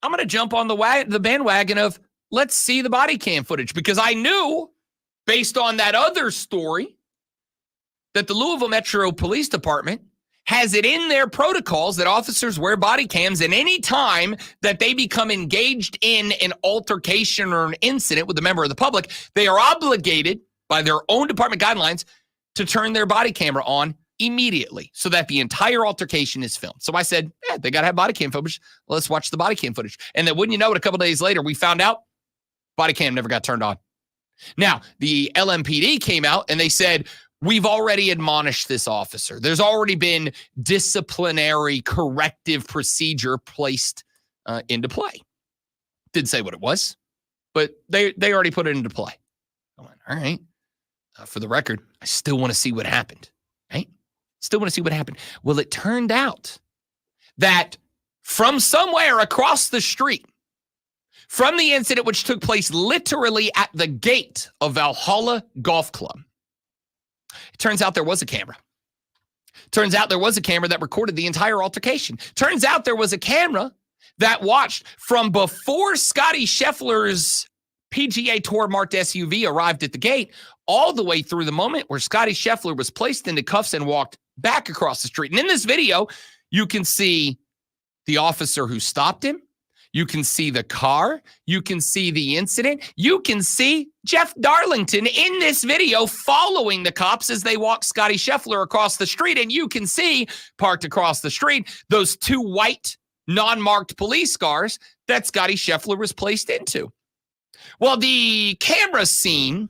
Speaker 1: I'm going to jump on the bandwagon of let's see the body cam footage, because I knew, based on that other story, that the Louisville Metro Police Department has it in their protocols that officers wear body cams, and any time that they become engaged in an altercation or an incident with a member of the public, they are obligated by their own department guidelines to turn their body camera on immediately so that the entire altercation is filmed. So I said, yeah, they got to have body cam footage. Let's watch the body cam footage. And then wouldn't you know it, a couple days later, we found out body cam never got turned on. Now, the LMPD came out and they said, we've already admonished this officer. There's already been disciplinary corrective procedure placed into play. Didn't say what it was, but they already put it into play. I went, all right. For the record, I still want to see what happened, right? Still want to see what happened. Well, it turned out that from somewhere across the street, from the incident which took place literally at the gate of Valhalla Golf Club, it turns out there was a camera. Turns out there was a camera that recorded the entire altercation. Turns out there was a camera that watched from before Scotty Scheffler's PGA Tour marked SUV arrived at the gate all the way through the moment where Scotty Scheffler was placed into cuffs and walked back across the street. And in this video, you can see the officer who stopped him. You can see the car. You can see the incident. You can see Jeff Darlington in this video following the cops as they walk Scotty Scheffler across the street. And you can see, parked across the street, those two white non-marked police cars that Scotty Scheffler was placed into. Well, the camera scene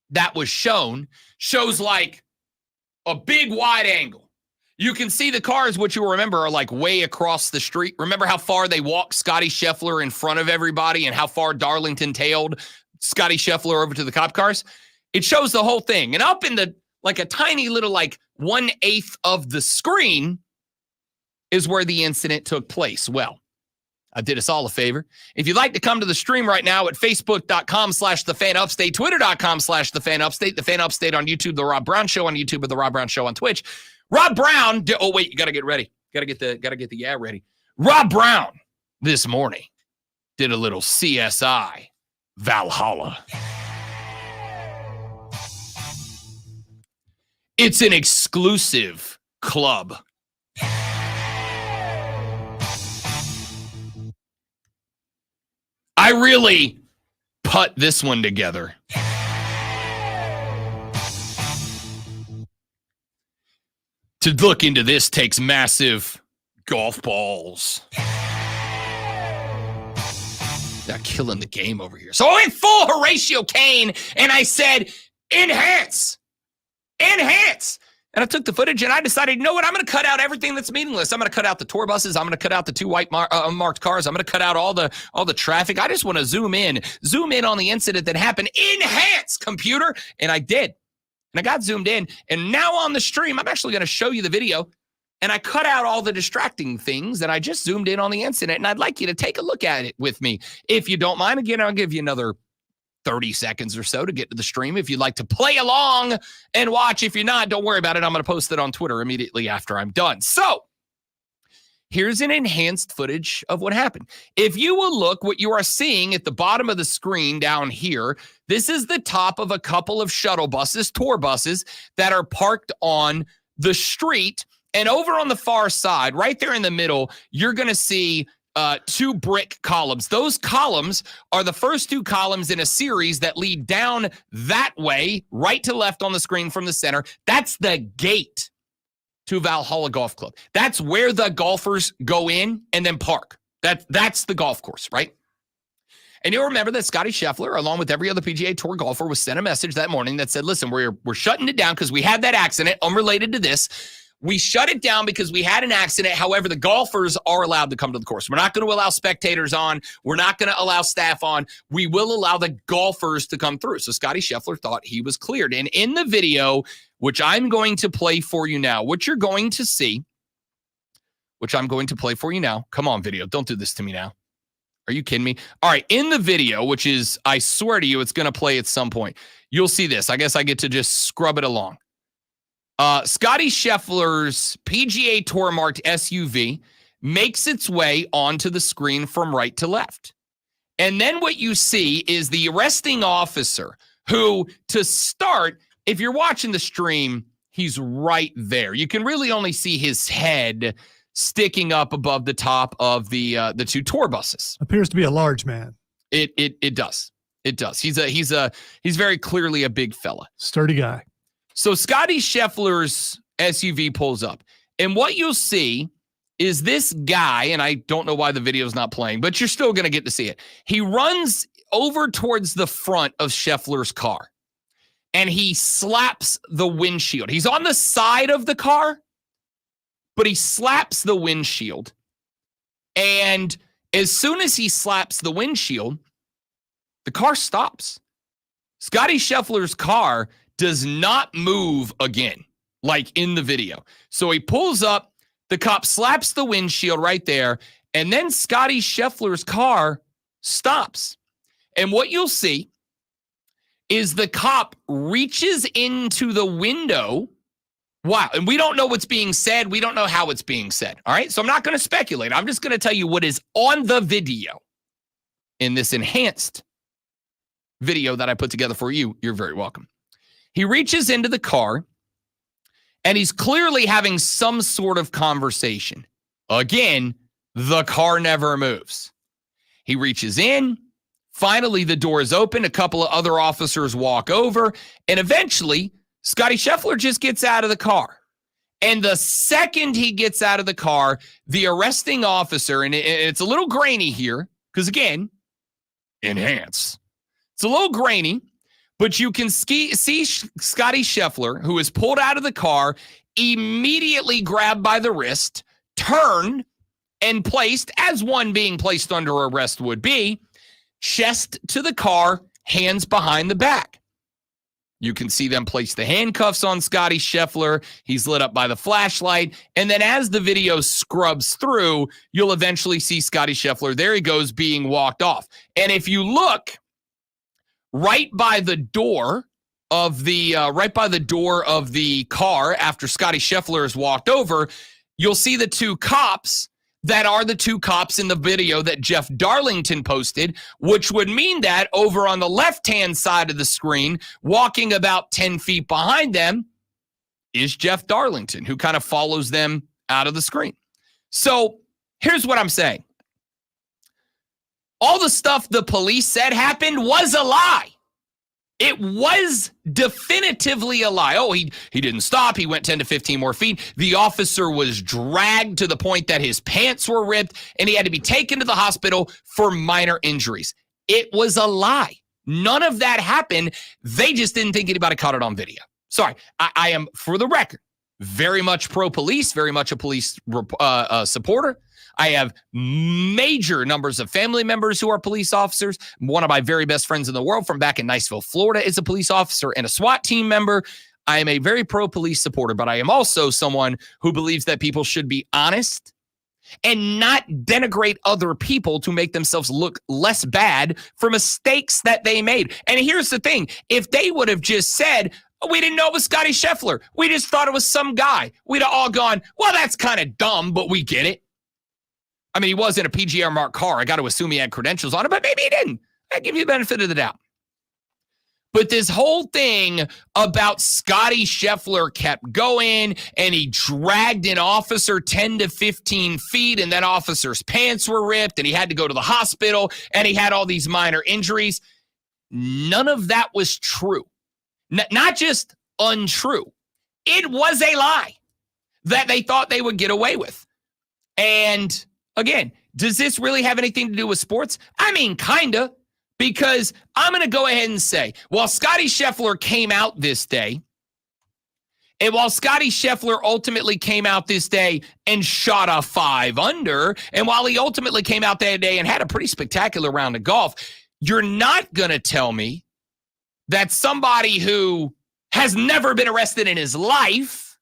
Speaker 1: that was shown shows like a big wide angle. You can see the cars, which you'll remember are like way across the street. Remember how far they walked Scotty Scheffler in front of everybody and how far Darlington tailed Scotty Scheffler over to the cop cars? It shows the whole thing. And up in the, like a tiny little, like 1/8 of the screen is where the incident took place. Well, I did us all a favor. If you'd like to come to the stream right now at facebook.com/thefanupstate, twitter.com/thefanupstate, The Fan Upstate on YouTube, The Rob Brown Show on YouTube, or The Rob Brown Show on Twitch. Rob Brown, oh wait, you got to get ready. Got to get the yeah ready. Rob Brown this morning did a little CSI Valhalla. It's an exclusive club. I really put this one together. To look into this takes massive golf balls. They're killing the game over here. So I went full Horatio Kane and I said, enhance. Enhance. And I took the footage and I decided, you know what? I'm going to cut out everything that's meaningless. I'm going to cut out the tour buses. I'm going to cut out the two white marked cars. I'm going to cut out all the traffic. I just want to zoom in on the incident that happened. Enhance, computer. And I did. And I got zoomed in. And now on the stream, I'm actually going to show you the video. And I cut out all the distracting things and I just zoomed in on the incident. And I'd like you to take a look at it with me. If you don't mind, again, I'll give you another 30 seconds or so to get to the stream. If you'd like to play along and watch, if you're not, don't worry about it. I'm going to post it on Twitter immediately after I'm done. So here's an enhanced footage of what happened. If you will look, what you are seeing at the bottom of the screen down here, this is the top of a couple of shuttle buses, tour buses, that are parked on the street. And over on the far side, right there in the middle, you're going to see 2 brick columns. Those columns are the first 2 columns in a series that lead down that way, right to left on the screen from the center. That's the gate to Valhalla Golf Club. That's where the golfers go in and then park. That's the golf course, right? And you'll remember that Scotty Scheffler, along with every other PGA Tour golfer, was sent a message that morning that said, listen, we're shutting it down because we had that accident unrelated to this. We shut it down because we had an accident. However, the golfers are allowed to come to the course. We're not going to allow spectators on. We're not going to allow staff on. We will allow the golfers to come through. So Scotty Scheffler thought he was cleared. And in the video, which I'm going to play for you now, what you're going to see, which I'm going to play for you now. Come on, video. Don't do this to me now. Are you kidding me? All right. In the video, which is, I swear to you, it's going to play at some point. You'll see this. I guess I get to just scrub it along. Scotty Scheffler's PGA Tour marked SUV makes its way onto the screen from right to left. And then what you see is the arresting officer who, to start, if you're watching the stream, he's right there. You can really only see his head sticking up above the top of the 2 tour buses.
Speaker 3: Appears to be a large man.
Speaker 1: It does. It does. He's very clearly a big fella.
Speaker 3: Sturdy guy.
Speaker 1: So Scotty Scheffler's SUV pulls up. And what you'll see is this guy, and I don't know why the video's not playing, but you're still going to get to see it. He runs over towards the front of Scheffler's car, and he slaps the windshield. He's on the side of the car, but he slaps the windshield. And as soon as he slaps the windshield, the car stops. Scotty Scheffler's car does not move again, like in the video. So he pulls up, the cop slaps the windshield right there, and then Scotty Scheffler's car stops. And what you'll see is the cop reaches into the window. Wow. And we don't know what's being said. We don't know how it's being said. All right. So I'm not going to speculate. I'm just going to tell you what is on the video in this enhanced video that I put together for you. You're very welcome. He reaches into the car, and he's clearly having some sort of conversation. Again, the car never moves. He reaches in. Finally, the door is open. A couple of other officers walk over, and eventually, Scotty Scheffler just gets out of the car. And the second he gets out of the car, the arresting officer, and it's a little grainy here, because again, enhance. It's a little grainy. But you can see Scotty Scheffler, who is pulled out of the car, immediately grabbed by the wrist, turned, and placed, as one being placed under arrest would be, chest to the car, hands behind the back. You can see them place the handcuffs on Scotty Scheffler. He's lit up by the flashlight. And then as the video scrubs through, you'll eventually see Scotty Scheffler. There he goes, being walked off. And if you look right by the door of the car after Scotty Scheffler has walked over, you'll see the 2 cops that are the 2 cops in the video that Jeff Darlington posted, which would mean that over on the left-hand side of the screen, walking about 10 feet behind them, is Jeff Darlington, who kind of follows them out of the screen. So here's what I'm saying. All the stuff the police said happened was a lie. It was definitively a lie. Oh, he didn't stop. He went 10 to 15 more feet. The officer was dragged to the point that his pants were ripped, and he had to be taken to the hospital for minor injuries. It was a lie. None of that happened. They just didn't think anybody caught it on video. Sorry, I am, for the record, very much pro-police, very much a police supporter. I have major numbers of family members who are police officers. One of my very best friends in the world from back in Niceville, Florida, is a police officer and a SWAT team member. I am a very pro-police supporter, but I am also someone who believes that people should be honest and not denigrate other people to make themselves look less bad for mistakes that they made. And here's the thing. If they would have just said, oh, we didn't know it was Scotty Scheffler, we just thought it was some guy, we'd have all gone, well, that's kind of dumb, but we get it. I mean, he was in a PGR marked car. I got to assume he had credentials on it, but maybe he didn't. I give you the benefit of the doubt. But this whole thing about Scotty Scheffler kept going, and he dragged an officer 10 to 15 feet, and that officer's pants were ripped, and he had to go to the hospital, and he had all these minor injuries. None of that was true. Not just untrue. It was a lie that they thought they would get away with. And again, does this really have anything to do with sports? I mean, kind of. Because I'm going to go ahead and say, while Scotty Scheffler came out this day, and while Scotty Scheffler ultimately came out this day and shot a 5 under, and while he ultimately came out that day and had a pretty spectacular round of golf, you're not going to tell me that somebody who has never been arrested in his life,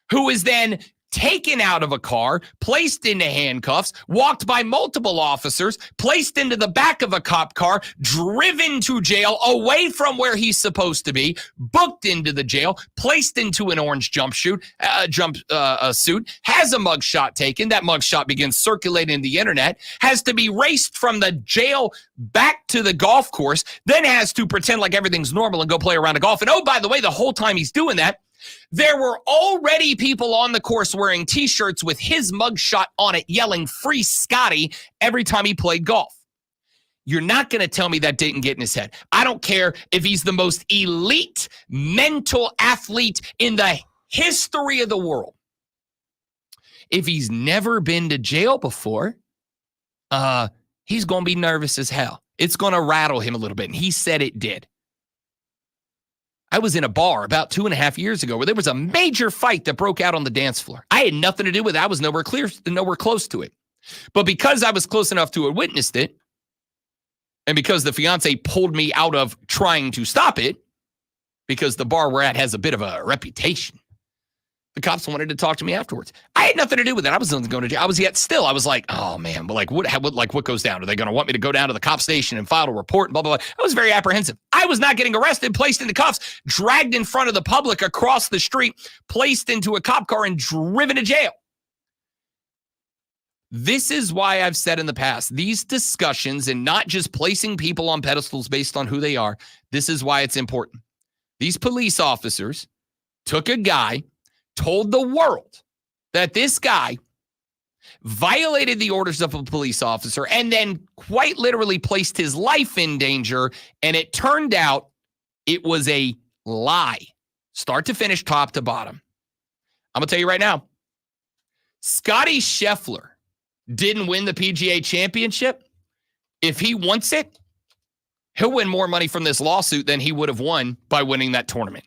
Speaker 1: who is then taken out of a car, placed into handcuffs, walked by multiple officers, placed into the back of a cop car, driven to jail away from where he's supposed to be, booked into the jail, placed into an orange suit, has a mugshot taken. That mugshot begins circulating the internet, has to be raced from the jail back to the golf course, then has to pretend like everything's normal and go play around a golf. And oh, by the way, the whole time he's doing that, there were already people on the course wearing T-shirts with his mugshot on it, yelling "Free Scotty" every time he played golf. You're not going to tell me that didn't get in his head. I don't care if he's the most elite mental athlete in the history of the world. If he's never been to jail before, he's going to be nervous as hell. It's going to rattle him a little bit, and he said it did. I was in a bar about 2.5 years ago where there was a major fight that broke out on the dance floor. I had nothing to do with it. I was nowhere close to it. But because I was close enough to have witnessed it, and because the fiance pulled me out of trying to stop it, because the bar we're at has a bit of a reputation, the cops wanted to talk to me afterwards. I had nothing to do with it. I was going to jail. I was like, oh man, but what goes down? Are they going to want me to go down to the cop station and file a report and blah, blah, blah? I was very apprehensive. I was not getting arrested, placed into cuffs, dragged in front of the public across the street, placed into a cop car and driven to jail. This is why I've said in the past, these discussions and not just placing people on pedestals based on who they are, this is why it's important. These police officers took a guy, told the world that this guy violated the orders of a police officer and then quite literally placed his life in danger. And it turned out it was a lie, start to finish, top to bottom. I'm going to tell you right now, Scotty Scheffler didn't win the PGA Championship. If he wants it, he'll win more money from this lawsuit than he would have won by winning that tournament.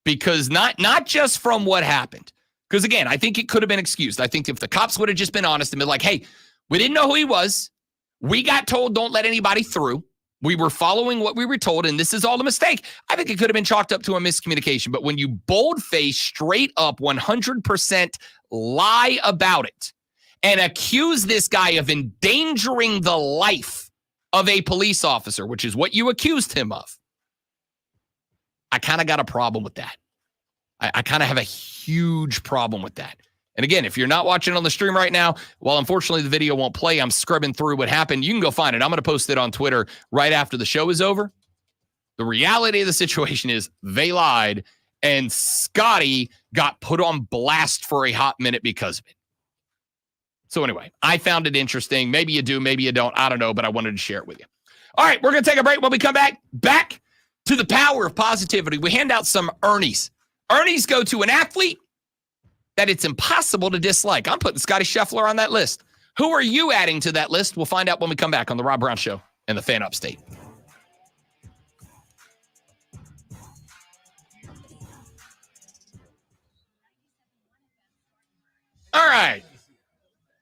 Speaker 1: Because not just from what happened. Because again, I think it could have been excused. I think if the cops would have just been honest and been like, hey, we didn't know who he was. We got told don't let anybody through. We were following what we were told, and this is all a mistake. I think it could have been chalked up to a miscommunication. But when you bold-face, straight up, 100% lie about it and accuse this guy of endangering the life of a police officer, which is what you accused him of, I kind of got a problem with that. I kind of have a huge problem with that. And again, if you're not watching on the stream right now, well, unfortunately, the video won't play. I'm scrubbing through what happened. You can go find it. I'm going to post it on Twitter right after the show is over. The reality of the situation is they lied, and Scotty got put on blast for a hot minute because of it. So anyway, I found it interesting. Maybe you do, maybe you don't. I don't know, but I wanted to share it with you. All right, we're going to take a break. When we come back to the power of positivity, we hand out some Ernies. Ernies go to an athlete that it's impossible to dislike. I'm putting Scotty Scheffler on that list. Who are you adding to that list? We'll find out when we come back on the Rob Brown Show and the Fan Upstate. All right.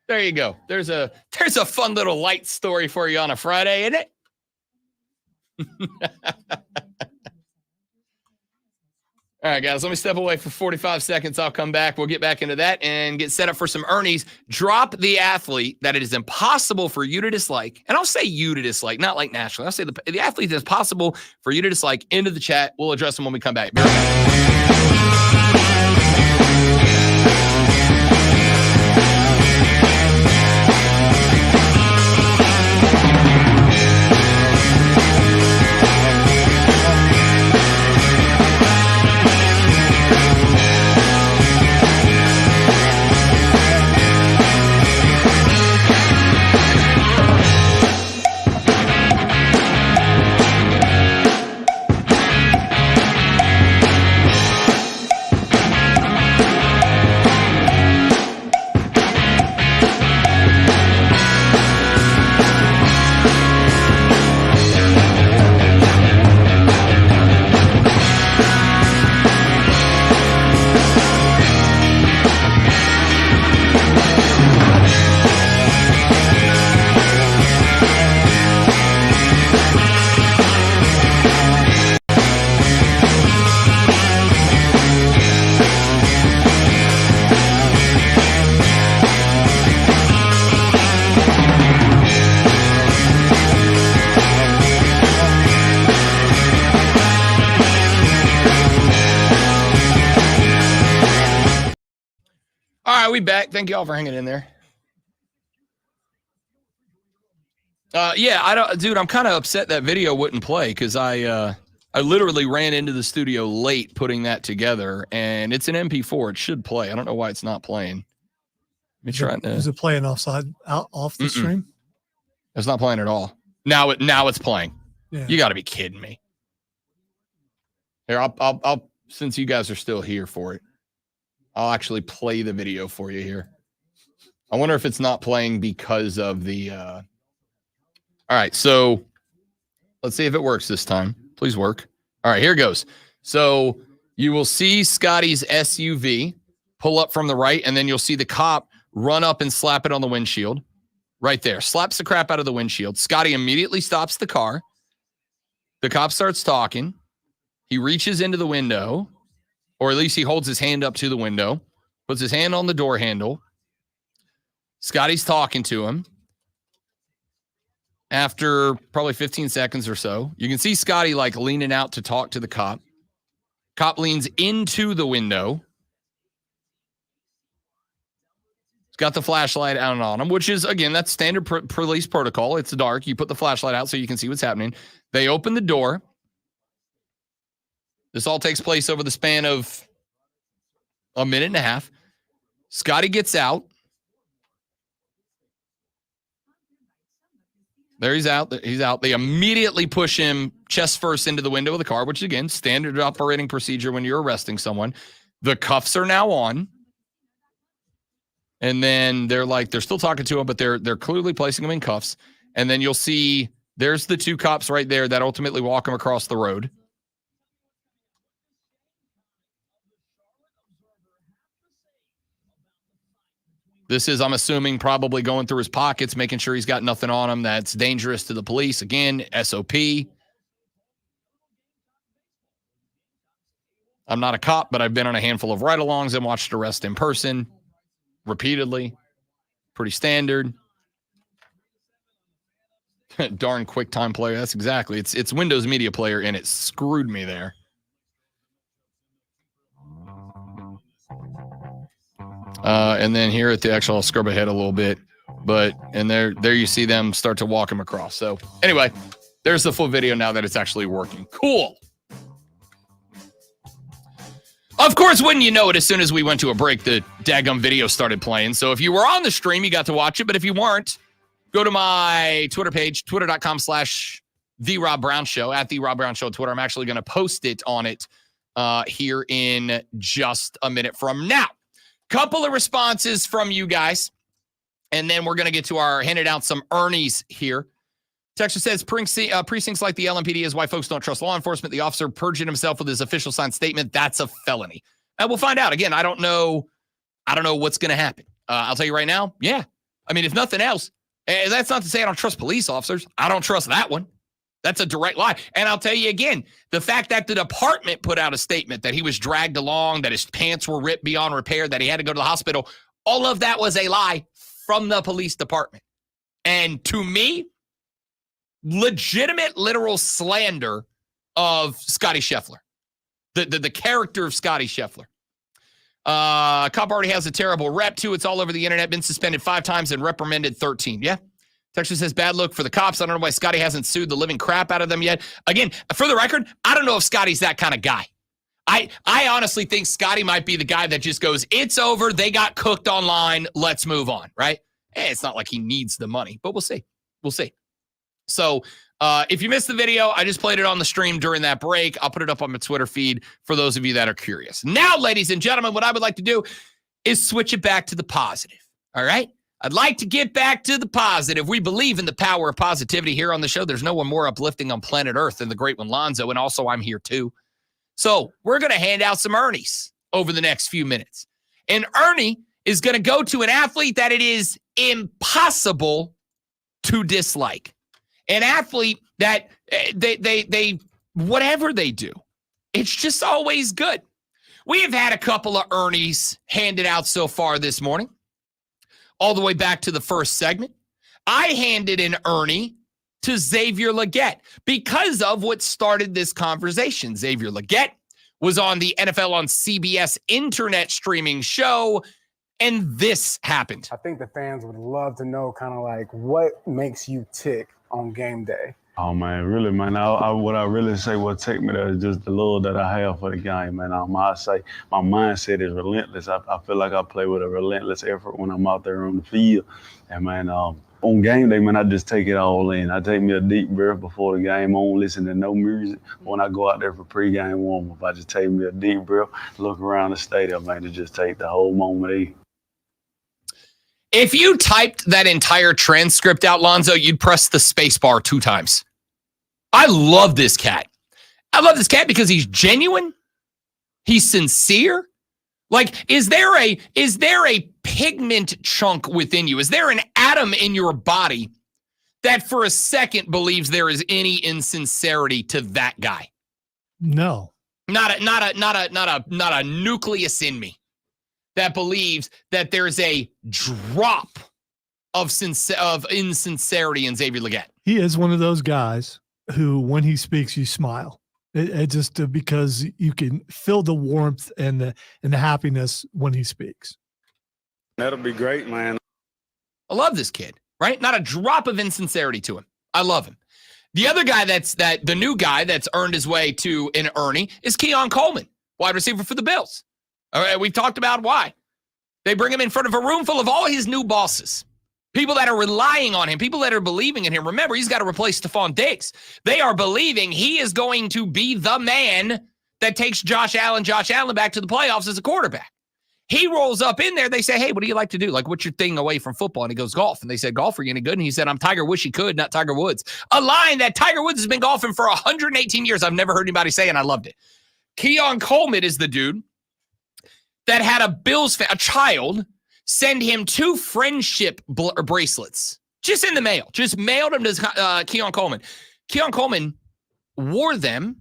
Speaker 1: There you go. There's a fun little light story for you on a Friday, isn't it? All right, guys, let me step away for 45 seconds. I'll come back. We'll get back into that and get set up for some Ernies. Drop the athlete that it is impossible for you to dislike. And I'll say you to dislike, not like nationally. I'll say the athlete that's possible for you to dislike into the chat. We'll address them when we come back.
Speaker 8: we back. Thank you all for hanging in there. Dude, I'm kind of upset that video wouldn't play because I literally ran into the studio late putting that together, and it's an MP4. It should play. I don't know why it's not playing.
Speaker 3: Is it playing off the stream?
Speaker 8: It's not playing at all. Now it's playing.
Speaker 3: Yeah.
Speaker 8: You got to be kidding me. Here, I'll since you guys are still here for it, I'll actually play the video for you here. I wonder if it's not playing because of the. All right, so let's see if it works this time. Please work. All right, here goes. So you will see Scotty's SUV pull up from the right, and then you'll see the cop run up and slap it on the windshield. Right there. Slaps the crap out of the windshield. Scotty immediately stops the car. The cop starts talking. He reaches into the window, or at least he holds his hand up to the window, puts his hand on the door handle. Scotty's talking to him. After probably 15 seconds or so, you can see Scotty like leaning out to talk to the cop. Cop leans into the window. He's got the flashlight out on him, which is, again, that's standard police protocol. It's dark. You put the flashlight out so you can see what's happening. They open the door. This all takes place over the span of a minute and a half. Scotty gets out. There he's out. He's out. They immediately push him chest first into the window of the car, which is, again, standard operating procedure when you're arresting someone. The cuffs are now on. And then they're still talking to him, but they're clearly placing him in cuffs. And then you'll see there's the two cops right there that ultimately walk him across the road. This is, I'm assuming, probably going through his pockets, making sure he's got nothing on him that's dangerous to the police. Again, SOP. I'm not a cop, but I've been on a handful of ride-alongs and watched arrest in person repeatedly. Pretty standard. Darn QuickTime Player. That's exactly. It's Windows Media Player, and it screwed me there. And then here at the actual, I'll scrub ahead a little bit, and there you see them start to walk him across. So anyway, there's the full video now that it's actually working. Cool. Of course, wouldn't you know it, as soon as we went to a break, the daggum video started playing. So if you were on the stream, you got to watch it. But if you weren't, go to my Twitter page, twitter.com/The Rob Brown Show, at The Rob Brown Show on Twitter. I'm actually going to post it on it here in just a minute from now. Couple of responses from you guys, and then we're going to get to our handing out some Ernies here. Texture says precincts like the LMPD is why folks don't trust law enforcement. The officer perjured himself with his official signed statement. That's a felony. And we'll find out. Again, I don't know what's going to happen. I'll tell you right now. Yeah. I mean, if nothing else, that's not to say I don't trust police officers. I don't trust that one. That's a direct lie. And I'll tell you again, the fact that the department put out a statement that he was dragged along, that his pants were ripped beyond repair, that he had to go to the hospital, all of that was a lie from the police department. And to me, legitimate, literal slander of Scotty Scheffler, the character of Scotty Scheffler. Cop already has a terrible rep, too. It's all over the internet, been suspended 5 times and reprimanded 13. Yeah. Texture says, bad look for the cops. I don't know why Scotty hasn't sued the living crap out of them yet. Again, for the record, I don't know if Scotty's that kind of guy. I honestly think Scotty might be the guy that just goes, it's over. They got cooked online. Let's move on, right? It's not like he needs the money, but we'll see. We'll see. So if you missed the video, I just played it on the stream during that break. I'll put it up on my Twitter feed for those of you that are curious. Now, ladies and gentlemen, what I would like to do is switch it back to the positive, all right? I'd like to get back to the positive. We believe in the power of positivity here on the show. There's no one more uplifting on planet Earth than the great one, Lonzo, and also I'm here too. So we're going to hand out some Ernies over the next few minutes. And Ernie is going to go to an athlete that it is impossible to dislike. An athlete that they whatever they do, it's just always good. We have had a couple of Ernies handed out so far this morning. All the way back to the first segment, I handed an Ernie to Xavier Legette because of what started this conversation. Xavier Legette was on the NFL on CBS internet streaming show,
Speaker 1: and this happened.
Speaker 4: I think the fans would love to know kind of like what makes you tick on game day.
Speaker 5: Oh man, really, man. What I really say, what take me there is just the love that I have for the game, man. I say my mindset is relentless. I feel like I play with a relentless effort when I'm out there on the field, and man, on game day, man, I just take it all in. I take me a deep breath before the game. I don't listen to no music. When I go out there for pregame warm-up, I just take me a deep breath, look around the stadium, man, to just take the whole moment in.
Speaker 1: If you typed that entire transcript out, Lonzo, you'd press the space bar 2 times. I love this cat. I love this cat because he's genuine. He's sincere. Like, is there a pigment chunk within you? Is there an atom in your body that for a second believes there is any insincerity to that guy?
Speaker 3: No.
Speaker 1: Not a nucleus in me that believes that there's a drop of insincerity in Xavier Legette.
Speaker 3: He is one of those guys who, when he speaks, you smile. It just because you can feel the warmth and the happiness when he speaks.
Speaker 5: That'll be great, man.
Speaker 1: I love this kid, right? Not a drop of insincerity to him. I love him. The other guy the new guy that's earned his way to an Ernie is Keon Coleman, wide receiver for the Bills. All right, we've talked about why. They bring him in front of a room full of all his new bosses. People that are relying on him, people that are believing in him. Remember, he's got to replace Stephon Diggs. They are believing he is going to be the man that takes Josh Allen back to the playoffs as a quarterback. He rolls up in there. They say, hey, what do you like to do? Like, what's your thing away from football? And he goes, golf. And they said, golf, are you any good? And he said, I'm Tiger Wish he could, not Tiger Woods. A line that Tiger Woods has been golfing for 118 years. I've never heard anybody say, and I loved it. Keon Coleman is the dude that had a child send him 2 friendship bracelets just in the mail. Just mailed them to Keon Coleman. Keon Coleman wore them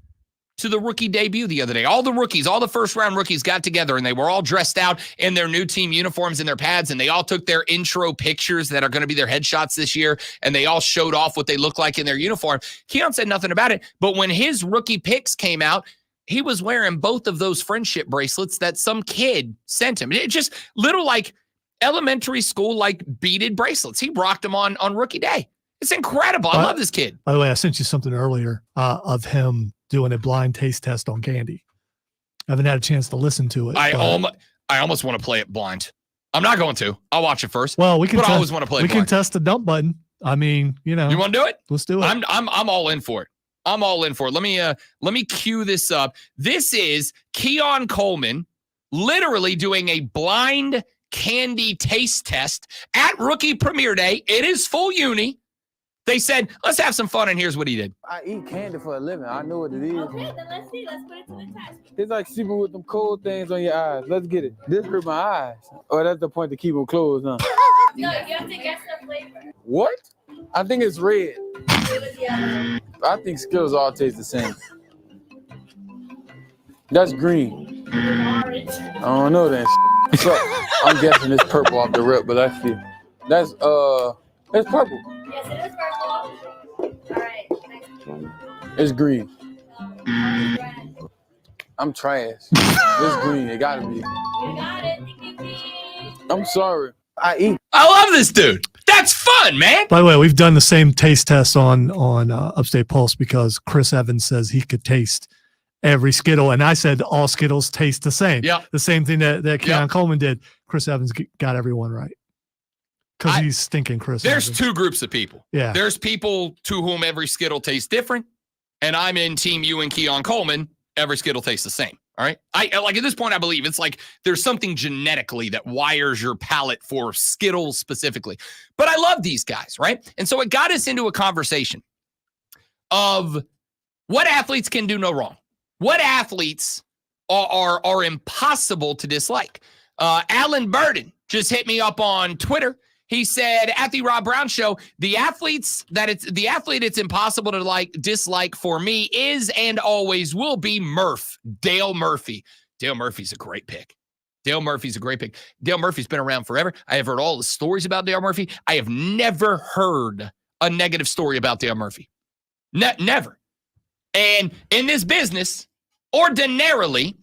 Speaker 1: to the rookie debut the other day. All the rookies, all the first-round rookies got together, and they were all dressed out in their new team uniforms and their pads, and they all took their intro pictures that are going to be their headshots this year, and they all showed off what they look like in their uniform. Keon said nothing about it, but when his rookie pics came out, he was wearing both of those friendship bracelets that some kid sent him. It just little like elementary school like beaded bracelets. He rocked them on rookie day. It's incredible. I love this kid.
Speaker 3: By the way, I sent you something earlier of him doing a blind taste test on candy. I haven't had a chance to listen to it.
Speaker 1: I almost want to play it blind. I'm not going to. I'll watch it first.
Speaker 3: Well, we can.
Speaker 1: But I always want to play.
Speaker 3: We
Speaker 1: blind.
Speaker 3: can test the dump button. I mean, you know.
Speaker 1: You want to do it?
Speaker 3: Let's do it.
Speaker 1: I'm all in for it. I'm all in for it. Let me cue this up. This is Keon Coleman literally doing a blind candy taste test at Rookie Premiere Day. It is full uni. They said, let's have some fun, and here's what he did.
Speaker 10: I eat candy for a living. I know what it is.
Speaker 7: Okay, then let's see. Let's put it to the test.
Speaker 10: It's like sleeping with them cold things on your eyes. Let's get it. This hurt my eyes. Oh, that's the point to keep them closed, huh?
Speaker 7: No, you have to guess the flavor.
Speaker 10: What? I think it's red.
Speaker 7: It was yellow.
Speaker 10: I think Skittles all taste the same. That's green.
Speaker 7: Orange.
Speaker 10: I don't know that. So, I'm guessing it's purple off the rip, but I feel that's it's purple.
Speaker 7: Yes, it is purple. All right. Next one.
Speaker 10: It's green.
Speaker 7: Red.
Speaker 10: I'm trash. It's green. It gotta be.
Speaker 7: You got it. Ding, ding, ding.
Speaker 10: I'm sorry. I eat.
Speaker 1: I love this dude. That's fun, man.
Speaker 3: By the way, we've done the same taste test on Upstate Pulse because Chris Evans says he could taste every Skittle, and I said all Skittles taste the same.
Speaker 1: Yeah,
Speaker 3: the same thing that Keon
Speaker 1: Yep.
Speaker 3: Coleman did. Chris Evans got everyone right because he's stinking Chris.
Speaker 1: There's
Speaker 3: Evans.
Speaker 1: 2 groups of people.
Speaker 3: Yeah.
Speaker 1: There's people to whom every Skittle tastes different, and I'm in Team you and Keon Coleman. Every Skittle tastes the same. All right. I like at this point, I believe it's like there's something genetically that wires your palate for Skittles specifically. But I love these guys, right? And so it got us into a conversation of what athletes can do no wrong. What athletes are impossible to dislike. Alan Burden just hit me up on Twitter. He said, at the Rob Brown Show, the athlete it's impossible to dislike for me is and always will be Dale Murphy. Dale Murphy's a great pick. Dale Murphy's a great pick. Dale Murphy's been around forever. I have heard all the stories about Dale Murphy. I have never heard a negative story about Dale Murphy. Never. And in this business, ordinarily,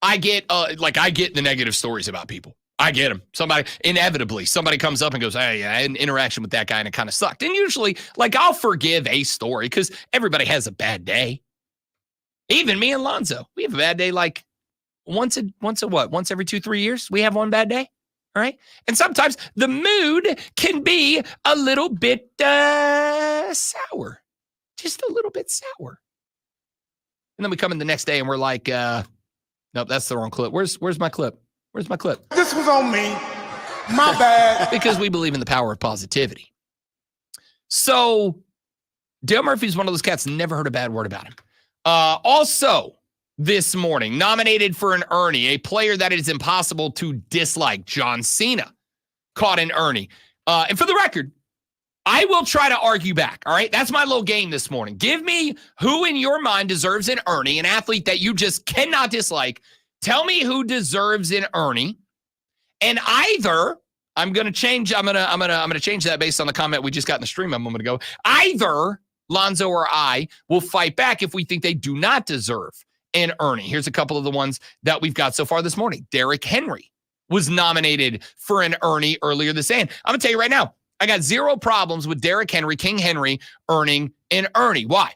Speaker 1: I get the negative stories about people. I get him. Inevitably, somebody comes up and goes, hey, I had an interaction with that guy and it kind of sucked. And usually, like, I'll forgive a story because everybody has a bad day. Even me and Lonzo, we have a bad day like once every 2-3 years. We have one bad day. All right. And sometimes the mood can be a little bit sour, just a little bit sour. And then we come in the next day and we're like, nope, that's the wrong clip. Where's my clip? Where's my clip?
Speaker 2: This was on me. My bad.
Speaker 1: Because we believe in the power of positivity. So Dale Murphy's one of those cats, never heard a bad word about him. Also, this morning, nominated for an Ernie, a player that it is impossible to dislike, John Cena, caught an Ernie. And for the record, I will try to argue back, all right? That's my little game this morning. Give me who in your mind deserves an Ernie, an athlete that you just cannot dislike. Tell me who deserves an Ernie. And either I'm going to change that based on the comment we just got in the stream a moment ago. Either Lonzo or I will fight back if we think they do not deserve an Ernie. Here's a couple of the ones that we've got so far this morning. Derrick Henry was nominated for an Ernie earlier this day. I'm going to tell you right now, I got zero problems with Derrick Henry, King Henry, earning an Ernie. Why?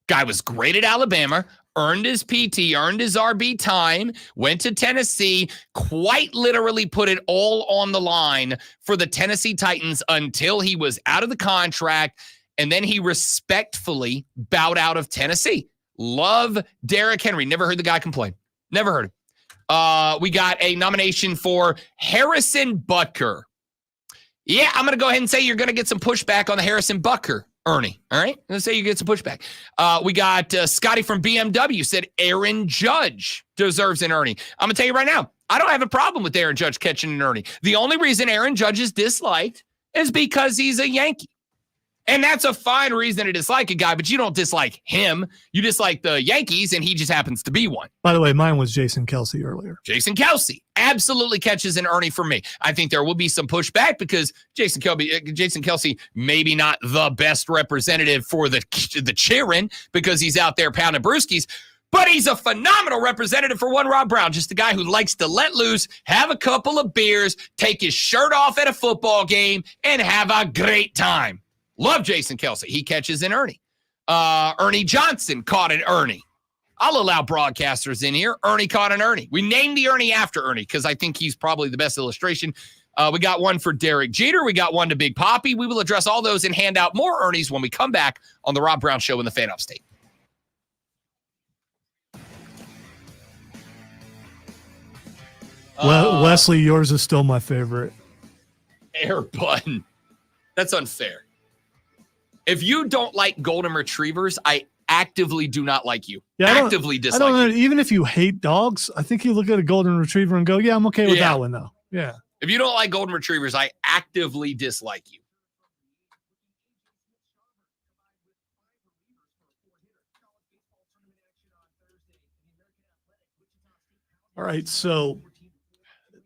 Speaker 1: Guy was great at Alabama, earned his PT, earned his RB time, went to Tennessee, quite literally put it all on the line for the Tennessee Titans until he was out of the contract, and then he respectfully bowed out of Tennessee. Love Derrick Henry. Never heard the guy complain. Never heard him. We got a nomination for Harrison Butker. Yeah, I'm going to go ahead and say you're going to get some pushback on the Harrison Butker Ernie. All right? I'm going to say you get some pushback. We got Scotty from BMW said Aaron Judge deserves an Ernie. I'm going to tell you right now, I don't have a problem with Aaron Judge catching an Ernie. The only reason Aaron Judge is disliked is because he's a Yankee. And that's a fine reason to dislike a guy, but you don't dislike him. You dislike the Yankees, and he just happens to be one.
Speaker 3: By the way, mine was Jason Kelsey earlier.
Speaker 1: Jason Kelsey absolutely catches an Ernie for me. I think there will be some pushback because Jason Kelsey maybe not the best representative for the cheering because he's out there pounding brewskis, but he's a phenomenal representative for one Rob Brown, just a guy who likes to let loose, have a couple of beers, take his shirt off at a football game, and have a great time. Love Jason Kelsey. He catches an Ernie. Ernie Johnson caught an Ernie. I'll allow broadcasters in here. Ernie caught an Ernie. We named the Ernie after Ernie because I think he's probably the best illustration. We got one for Derek Jeter. We got one to Big Poppy. We will address all those and hand out more Ernies when we come back on the Rob Brown Show in the Fan Upstate.
Speaker 3: Well, Wesley, yours is still my favorite.
Speaker 1: Air button. That's unfair. If you don't like golden retrievers, I actively do not like you.
Speaker 3: Yeah,
Speaker 1: actively dislike
Speaker 3: I don't know.
Speaker 1: you.
Speaker 3: Even if you hate dogs, I think you look at a golden retriever and go, yeah, I'm okay with that one, though. Yeah.
Speaker 1: If you don't like golden retrievers, I actively dislike you.
Speaker 3: All right. So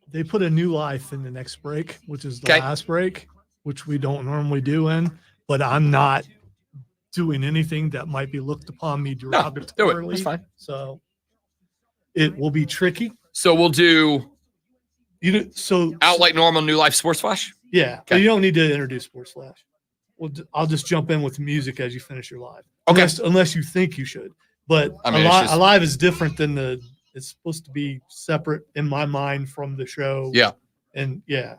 Speaker 3: they put a new life in the next break, which is the last break, which we don't normally do in. But I'm not doing anything that might be looked upon me derogatorily.
Speaker 1: No, do it. That's fine.
Speaker 3: So it will be tricky.
Speaker 1: So we'll do
Speaker 3: so
Speaker 1: out like normal New Life Sports Flash?
Speaker 3: Yeah.
Speaker 1: Okay.
Speaker 3: You don't need to introduce Sports Flash. I'll just jump in with music as you finish your live.
Speaker 1: Okay.
Speaker 3: Unless you think you should. But
Speaker 1: I mean,
Speaker 3: a live is different than it's supposed to be separate in my mind from the show.
Speaker 1: Yeah.
Speaker 3: And yeah.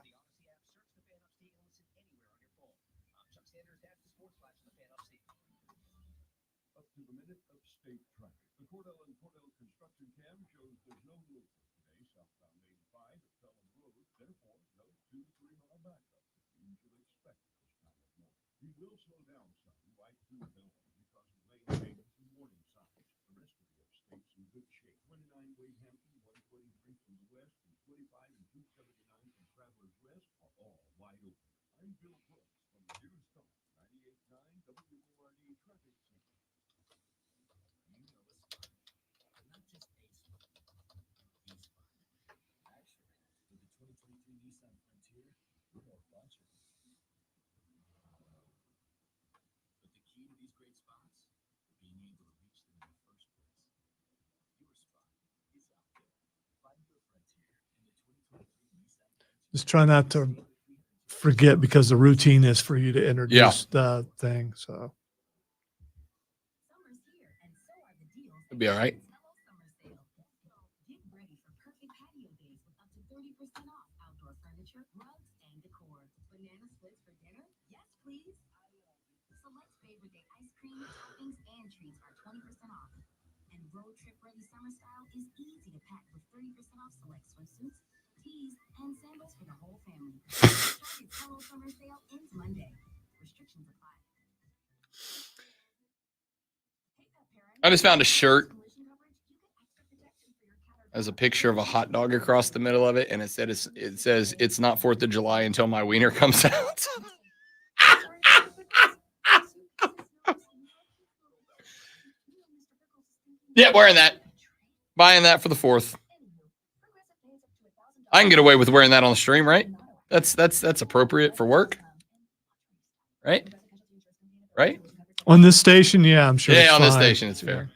Speaker 3: Just try not to forget because the routine is for you to introduce the thing. So
Speaker 8: It'll be all right. I just found a shirt. There's a picture of a hot dog across the middle of it, and it says it's not 4th of July until my wiener comes out. Yeah, wearing that. Buying that for the 4th. I can get away with wearing that on the stream, right? That's appropriate for work. Right? Right?
Speaker 3: on this station, yeah, I'm sure.
Speaker 8: Yeah,
Speaker 3: it's
Speaker 8: on this
Speaker 3: fine.
Speaker 8: station, it's fair.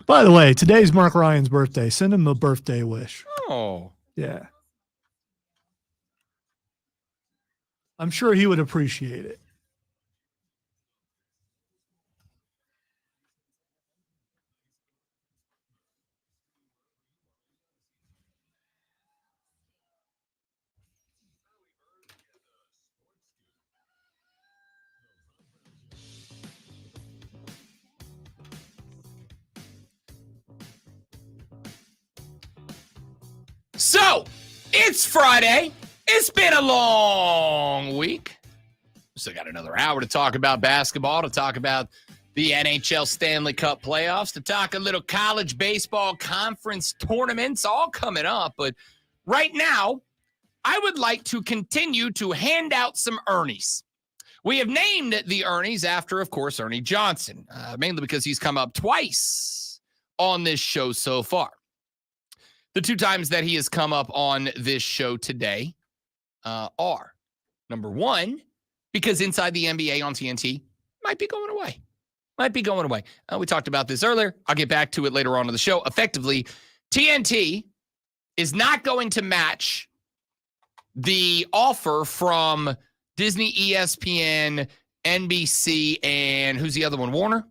Speaker 3: By the way, today's Mark Ryan's birthday. Send him a birthday wish.
Speaker 8: Oh,
Speaker 3: Yeah. I'm sure he would appreciate it.
Speaker 8: so it's Friday. It's been a long week. Still got another hour to talk about basketball, to talk about the NHL Stanley Cup playoffs, to talk a little college baseball conference tournaments, all coming up. But right now, I would like to continue to hand out some Ernies. We have named the Ernies after, of course, Ernie Johnson, mainly because he's come up twice on this show so far. The two times that he has come up on this show today are, number one, because Inside the NBA on TNT might be going away. We talked about this earlier. I'll get back to it later on in the show. Effectively, TNT is not going to match the offer from Disney, ESPN, NBC, and who's the other one? Warner,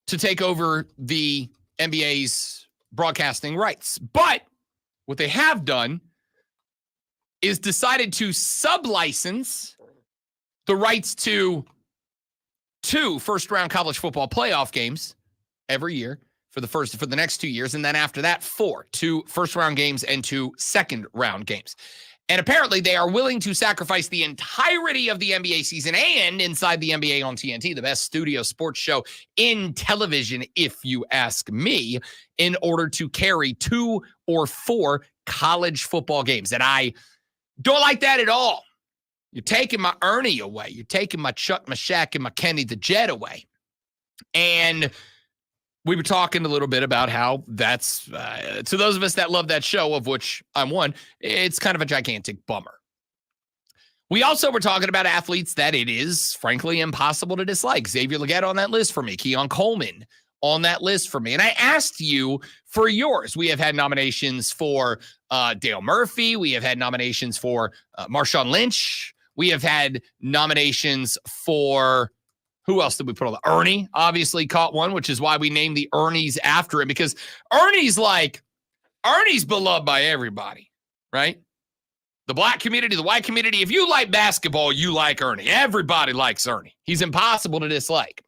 Speaker 8: to take over the NBA's broadcasting rights. But what they have done is decided to sublicense the rights to 2 first-round college football playoff games every year for the next 2 years, and then after that, 2 first-round games and 2 second-round games. And apparently, they are willing to sacrifice the entirety of the NBA season and Inside the NBA on TNT, the best studio sports show in television, if you ask me, in order to carry 2 or 4 college football games. And I don't like that at all. You're taking my Ernie away. You're taking my Chuck, my Shaq, and my Kenny the Jet away. And we were talking a little bit about how that's, to those of us that love that show, of which I'm one, it's kind of a gigantic bummer. We also were talking about athletes that it is, frankly, impossible to dislike. Xavier Legette on that list for me. Keon Coleman on that list for me. And I asked you for yours. We have had nominations for Dale Murphy. We have had nominations for Marshawn Lynch. We have had nominations for, who else did we put on? Ernie obviously caught one, which is why we named the Ernies after him, because Ernie's beloved by everybody, right? The black community, the white community. If you like basketball, you like Ernie. Everybody likes Ernie. He's impossible to dislike.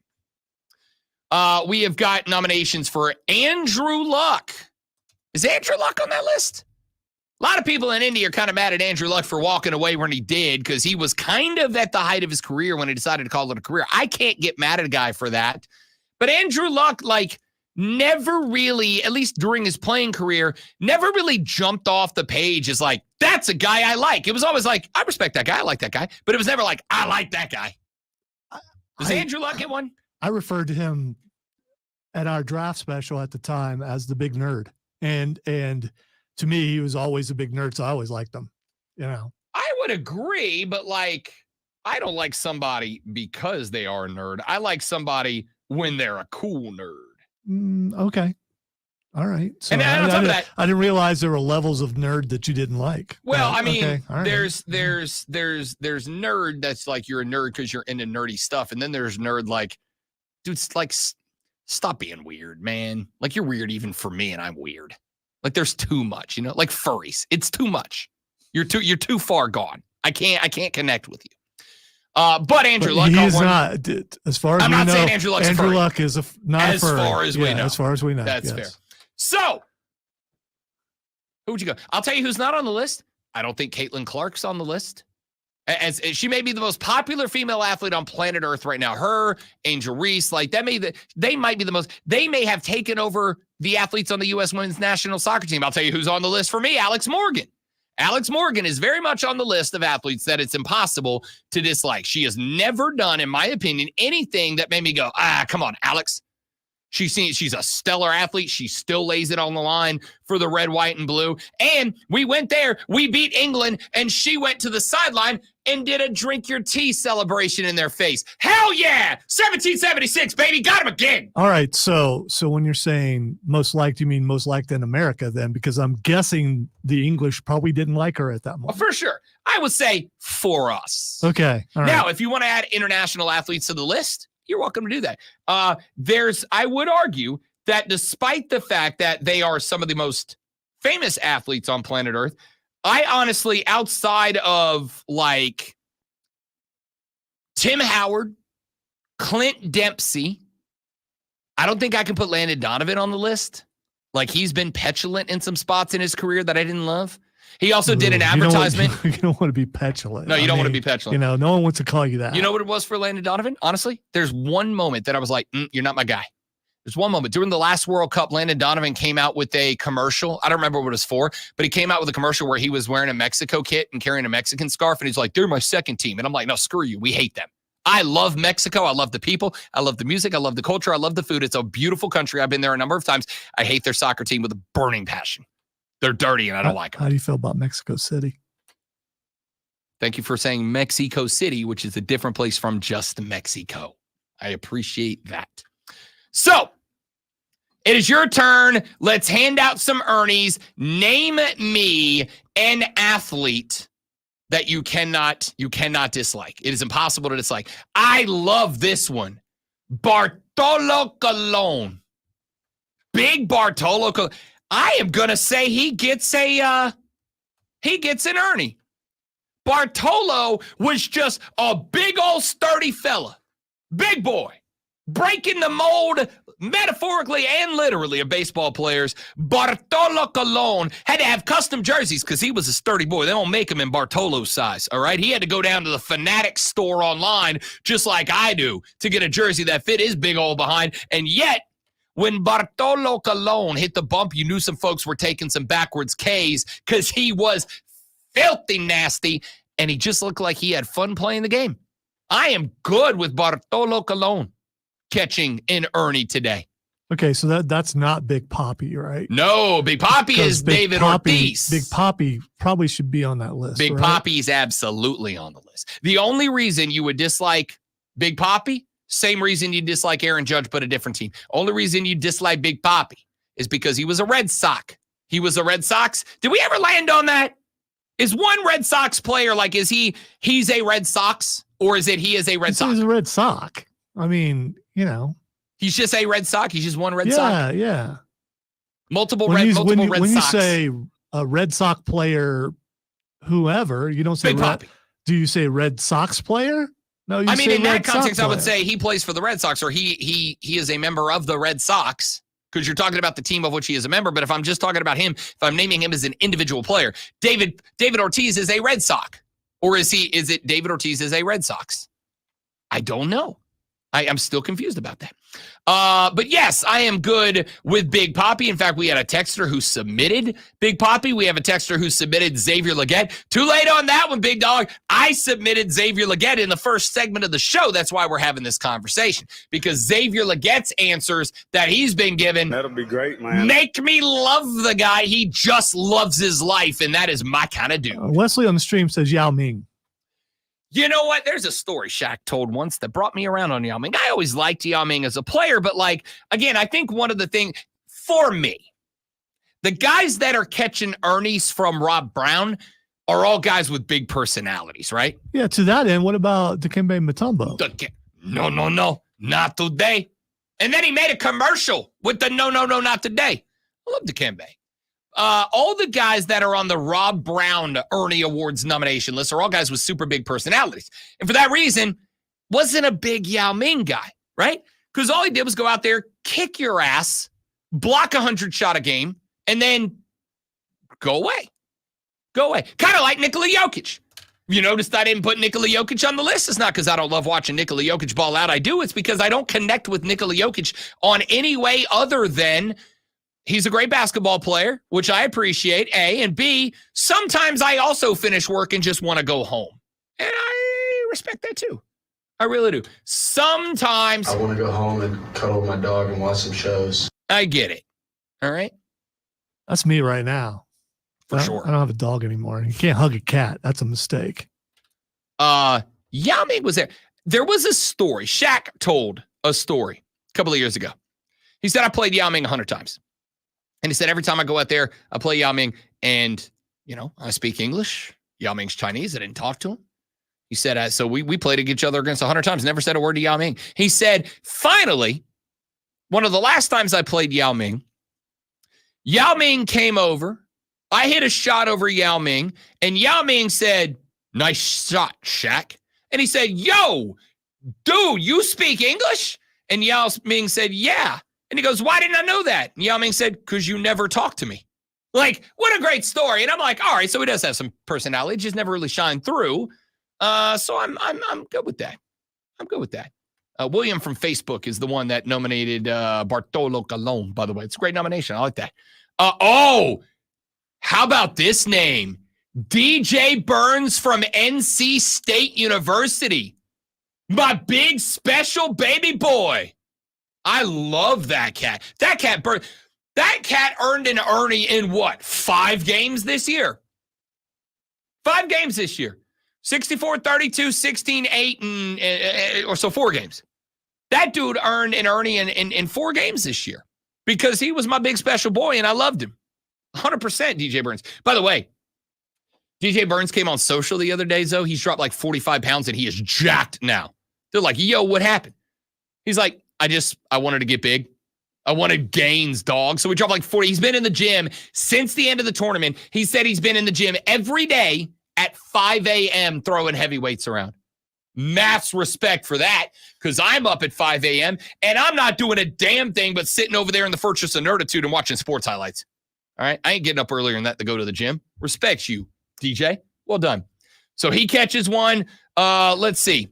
Speaker 8: We have got nominations for Andrew Luck. Is Andrew Luck on that list? A lot of people in Indy are kind of mad at Andrew Luck for walking away when he did, because he was kind of at the height of his career when he decided to call it a career. I can't get mad at a guy for that. But Andrew Luck, never really, at least during his playing career, never really jumped off the page as that's a guy I like. It was always I respect that guy. I like that guy. But it was never I like that guy.
Speaker 1: Does Andrew Luck get one?
Speaker 3: I referred to him at our draft special at the time as the big nerd. And to me, he was always a big nerd, so I always liked him,
Speaker 1: I would agree, but like, I don't like somebody because they are a nerd. I like somebody when they're a cool nerd.
Speaker 3: Okay. All right. So
Speaker 1: And on top of that,
Speaker 3: I didn't realize there were levels of nerd that you didn't like.
Speaker 1: well,
Speaker 3: But,
Speaker 1: I mean,
Speaker 3: okay, all right.
Speaker 1: there's nerd that's like you're a nerd because you're into nerdy stuff, and then there's nerd like, dude, like, stop being weird, man. Like you're weird even for me, and I'm weird. Like there's too much, like furries. It's too much. You're too far gone. I can't connect with you. But Andrew Luck,
Speaker 3: he's not. As far as
Speaker 1: I'm
Speaker 3: we
Speaker 1: not
Speaker 3: know,
Speaker 1: saying Andrew Luck's a furry.
Speaker 3: Luck is not
Speaker 1: As
Speaker 3: a furry.
Speaker 1: far as we know.
Speaker 3: As far as we know,
Speaker 1: That's
Speaker 3: yes.
Speaker 1: fair. So, who would you go? I'll tell you who's not on the list. I don't think Caitlin Clark's on the list. As she may be the most popular female athlete on planet Earth right now. Her, Angel Reese, like they might be the most. They may have taken over the athletes on the U.S. Women's National Soccer Team. I'll tell you who's on the list for me. Alex Morgan. Alex Morgan is very much on the list of athletes that it's impossible to dislike. She has never done, in my opinion, anything that made me go, come on, Alex. She's a stellar athlete. She still lays it on the line for the red, white, and blue. And we went there. We beat England, and she went to the sideline and did a drink your tea celebration in their face. Hell yeah! 1776, baby. Got him again.
Speaker 3: All right. So when you're saying most liked, you mean most liked in America then? Because I'm guessing the English probably didn't like her at that moment.
Speaker 1: For sure. I would say for us.
Speaker 3: Okay. All right.
Speaker 1: Now, if you want to add international athletes to the list, you're welcome to do that. I would argue that despite the fact that they are some of the most famous athletes on planet Earth, I honestly, outside of like Tim Howard, Clint Dempsey, I don't think I can put Landon Donovan on the list. Like he's been petulant in some spots in his career that I didn't love. He also did an advertisement.
Speaker 3: You don't want to be petulant.
Speaker 1: No, you don't want to be petulant.
Speaker 3: No one wants to call you that.
Speaker 1: You know what it was for Landon Donovan? Honestly, there's one moment that I was like, you're not my guy. There's one moment. During the last World Cup, Landon Donovan came out with a commercial. I don't remember what it was for, but he came out with a commercial where he was wearing a Mexico kit and carrying a Mexican scarf, and he's like, they're my second team. And I'm like, no, screw you. We hate them. I love Mexico. I love the people. I love the music. I love the culture. I love the food. It's a beautiful country. I've been there a number of times. I hate their soccer team with a burning passion. They're dirty, and I don't like them.
Speaker 3: How do you feel about Mexico City?
Speaker 1: Thank you for saying Mexico City, which is a different place from just Mexico. I appreciate that. So, it is your turn. Let's hand out some Ernies. Name me an athlete that you cannot dislike. It is impossible to dislike. I love this one. Bartolo Colon. Big Bartolo Colon. I am going to say he gets an Ernie. Bartolo was just a big old sturdy fella. Big boy. Breaking the mold, metaphorically and literally, of baseball players. Bartolo Colon had to have custom jerseys because he was a sturdy boy. They don't make them in Bartolo's size, all right? He had to go down to the Fanatics store online, just like I do, to get a jersey that fit his big old behind. And yet, when Bartolo Colon hit the bump, you knew some folks were taking some backwards Ks because he was filthy nasty, and he just looked like he had fun playing the game. I am good with Bartolo Colon catching an Ernie today.
Speaker 3: Okay, so that's not Big Papi, right?
Speaker 1: No, Big Papi is David Ortiz.
Speaker 3: Big Papi probably should be on that list.
Speaker 1: Big
Speaker 3: right?
Speaker 1: Papi is absolutely on the list. The only reason you would dislike Big Papi, same reason you dislike Aaron Judge, but a different team. Only reason you dislike Big Papi is because he was a Red Sox. He was a Red Sox. Did we ever land on that? Is one Red Sox player like, he's a Red Sox, or is it he is a Red Sox?
Speaker 3: He's a Red Sox. I mean,
Speaker 1: He's just a Red Sox. He's just one Red Sox.
Speaker 3: Yeah.
Speaker 1: Multiple Red Sox.
Speaker 3: When you say a Red Sox player, whoever, you don't say
Speaker 1: Big Papi.
Speaker 3: Do you say Red Sox player? No, you
Speaker 1: I mean, in that
Speaker 3: Red
Speaker 1: context,
Speaker 3: Sox
Speaker 1: I would
Speaker 3: player.
Speaker 1: say he plays for the Red Sox, or he is a member of the Red Sox, because you're talking about the team of which he is a member. But if I'm just talking about him, if I'm naming him as an individual player, David Ortiz is a Red Sox, or is it David Ortiz is a Red Sox? I don't know. I'm still confused about that. But yes, I am good with Big Poppy. In fact, we had a texter who submitted Big Poppy. We have a texter who submitted Xavier Legette. Too late on that one, Big Dog. I submitted Xavier Legette in the first segment of the show. That's why we're having this conversation, because Xavier Legette's answers that he's been given
Speaker 5: That'll be great, man.
Speaker 1: make me love the guy. He just loves his life, and that is my kind of dude.
Speaker 3: Wesley on the stream says Yao Ming.
Speaker 1: You know what? There's a story Shaq told once that brought me around on Yao Ming. I always liked Yao Ming as a player, but like, again, I think one of the things for me, the guys that are catching Ernie's from Rob Brown are all guys with big personalities, right?
Speaker 3: Yeah, to that end, what about Dikembe Mutombo?
Speaker 1: No, not today. And then he made a commercial with the no, not today. I love Dikembe. All the guys that are on the Rob Brown Ernie Awards nomination list are all guys with super big personalities. And for that reason, wasn't a big Yao Ming guy, right? Because all he did was go out there, kick your ass, block 100 shot a game, and then go away. Go away. Kind of like Nikola Jokic. You noticed I didn't put Nikola Jokic on the list. It's not because I don't love watching Nikola Jokic ball out. I do. It's because I don't connect with Nikola Jokic on any way other than he's a great basketball player, which I appreciate, A. And B, sometimes I also finish work and just want to go home. And I respect that too. I really do. Sometimes
Speaker 11: I want to go home and cuddle with my dog and watch some shows.
Speaker 1: I get it. All right?
Speaker 3: That's me right now.
Speaker 1: For sure.
Speaker 3: I don't have a dog anymore. You can't hug a cat. That's a mistake.
Speaker 1: Yao Ming was there. There was a story. Shaq told a story a couple of years ago. He said, I played Yao Ming 100 times. And he said, every time I go out there, I play Yao Ming, and, I speak English. Yao Ming's Chinese. I didn't talk to him. He said, so we played each other against 100 times, never said a word to Yao Ming. He said, finally, one of the last times I played Yao Ming came over. I hit a shot over Yao Ming, and Yao Ming said, nice shot, Shaq. And he said, yo, dude, you speak English? And Yao Ming said, yeah. And he goes, why didn't I know that? And Yao Ming said, because you never talked to me. Like, what a great story. And I'm like, all right, so he does have some personality, just never really shined through. So I'm good with that. I'm good with that. William from Facebook is the one that nominated Bartolo Colon, by the way. It's a great nomination. I like that. How about this name? DJ Burns from NC State University. My big special baby boy. I love that cat. That cat earned an Ernie in what? 5 games this year. 5 games this year. 64, 32, 16, 8, or so 4 games. That dude earned an Ernie in 4 games this year because he was my big special boy and I loved him. 100% DJ Burns. By the way, DJ Burns came on social the other day, Zoe. He's dropped like 45 pounds and he is jacked now. They're like, yo, what happened? He's like, I wanted to get big. I wanted gains, dog. So we dropped like 40. He's been in the gym since the end of the tournament. He said he's been in the gym every day at 5 a.m. throwing heavy weights around. Mass respect for that, because I'm up at 5 a.m. and I'm not doing a damn thing but sitting over there in the Fortress of Nerditude and watching sports highlights. All right? I ain't getting up earlier than that to go to the gym. Respect you, DJ. Well done. So he catches one. Let's see.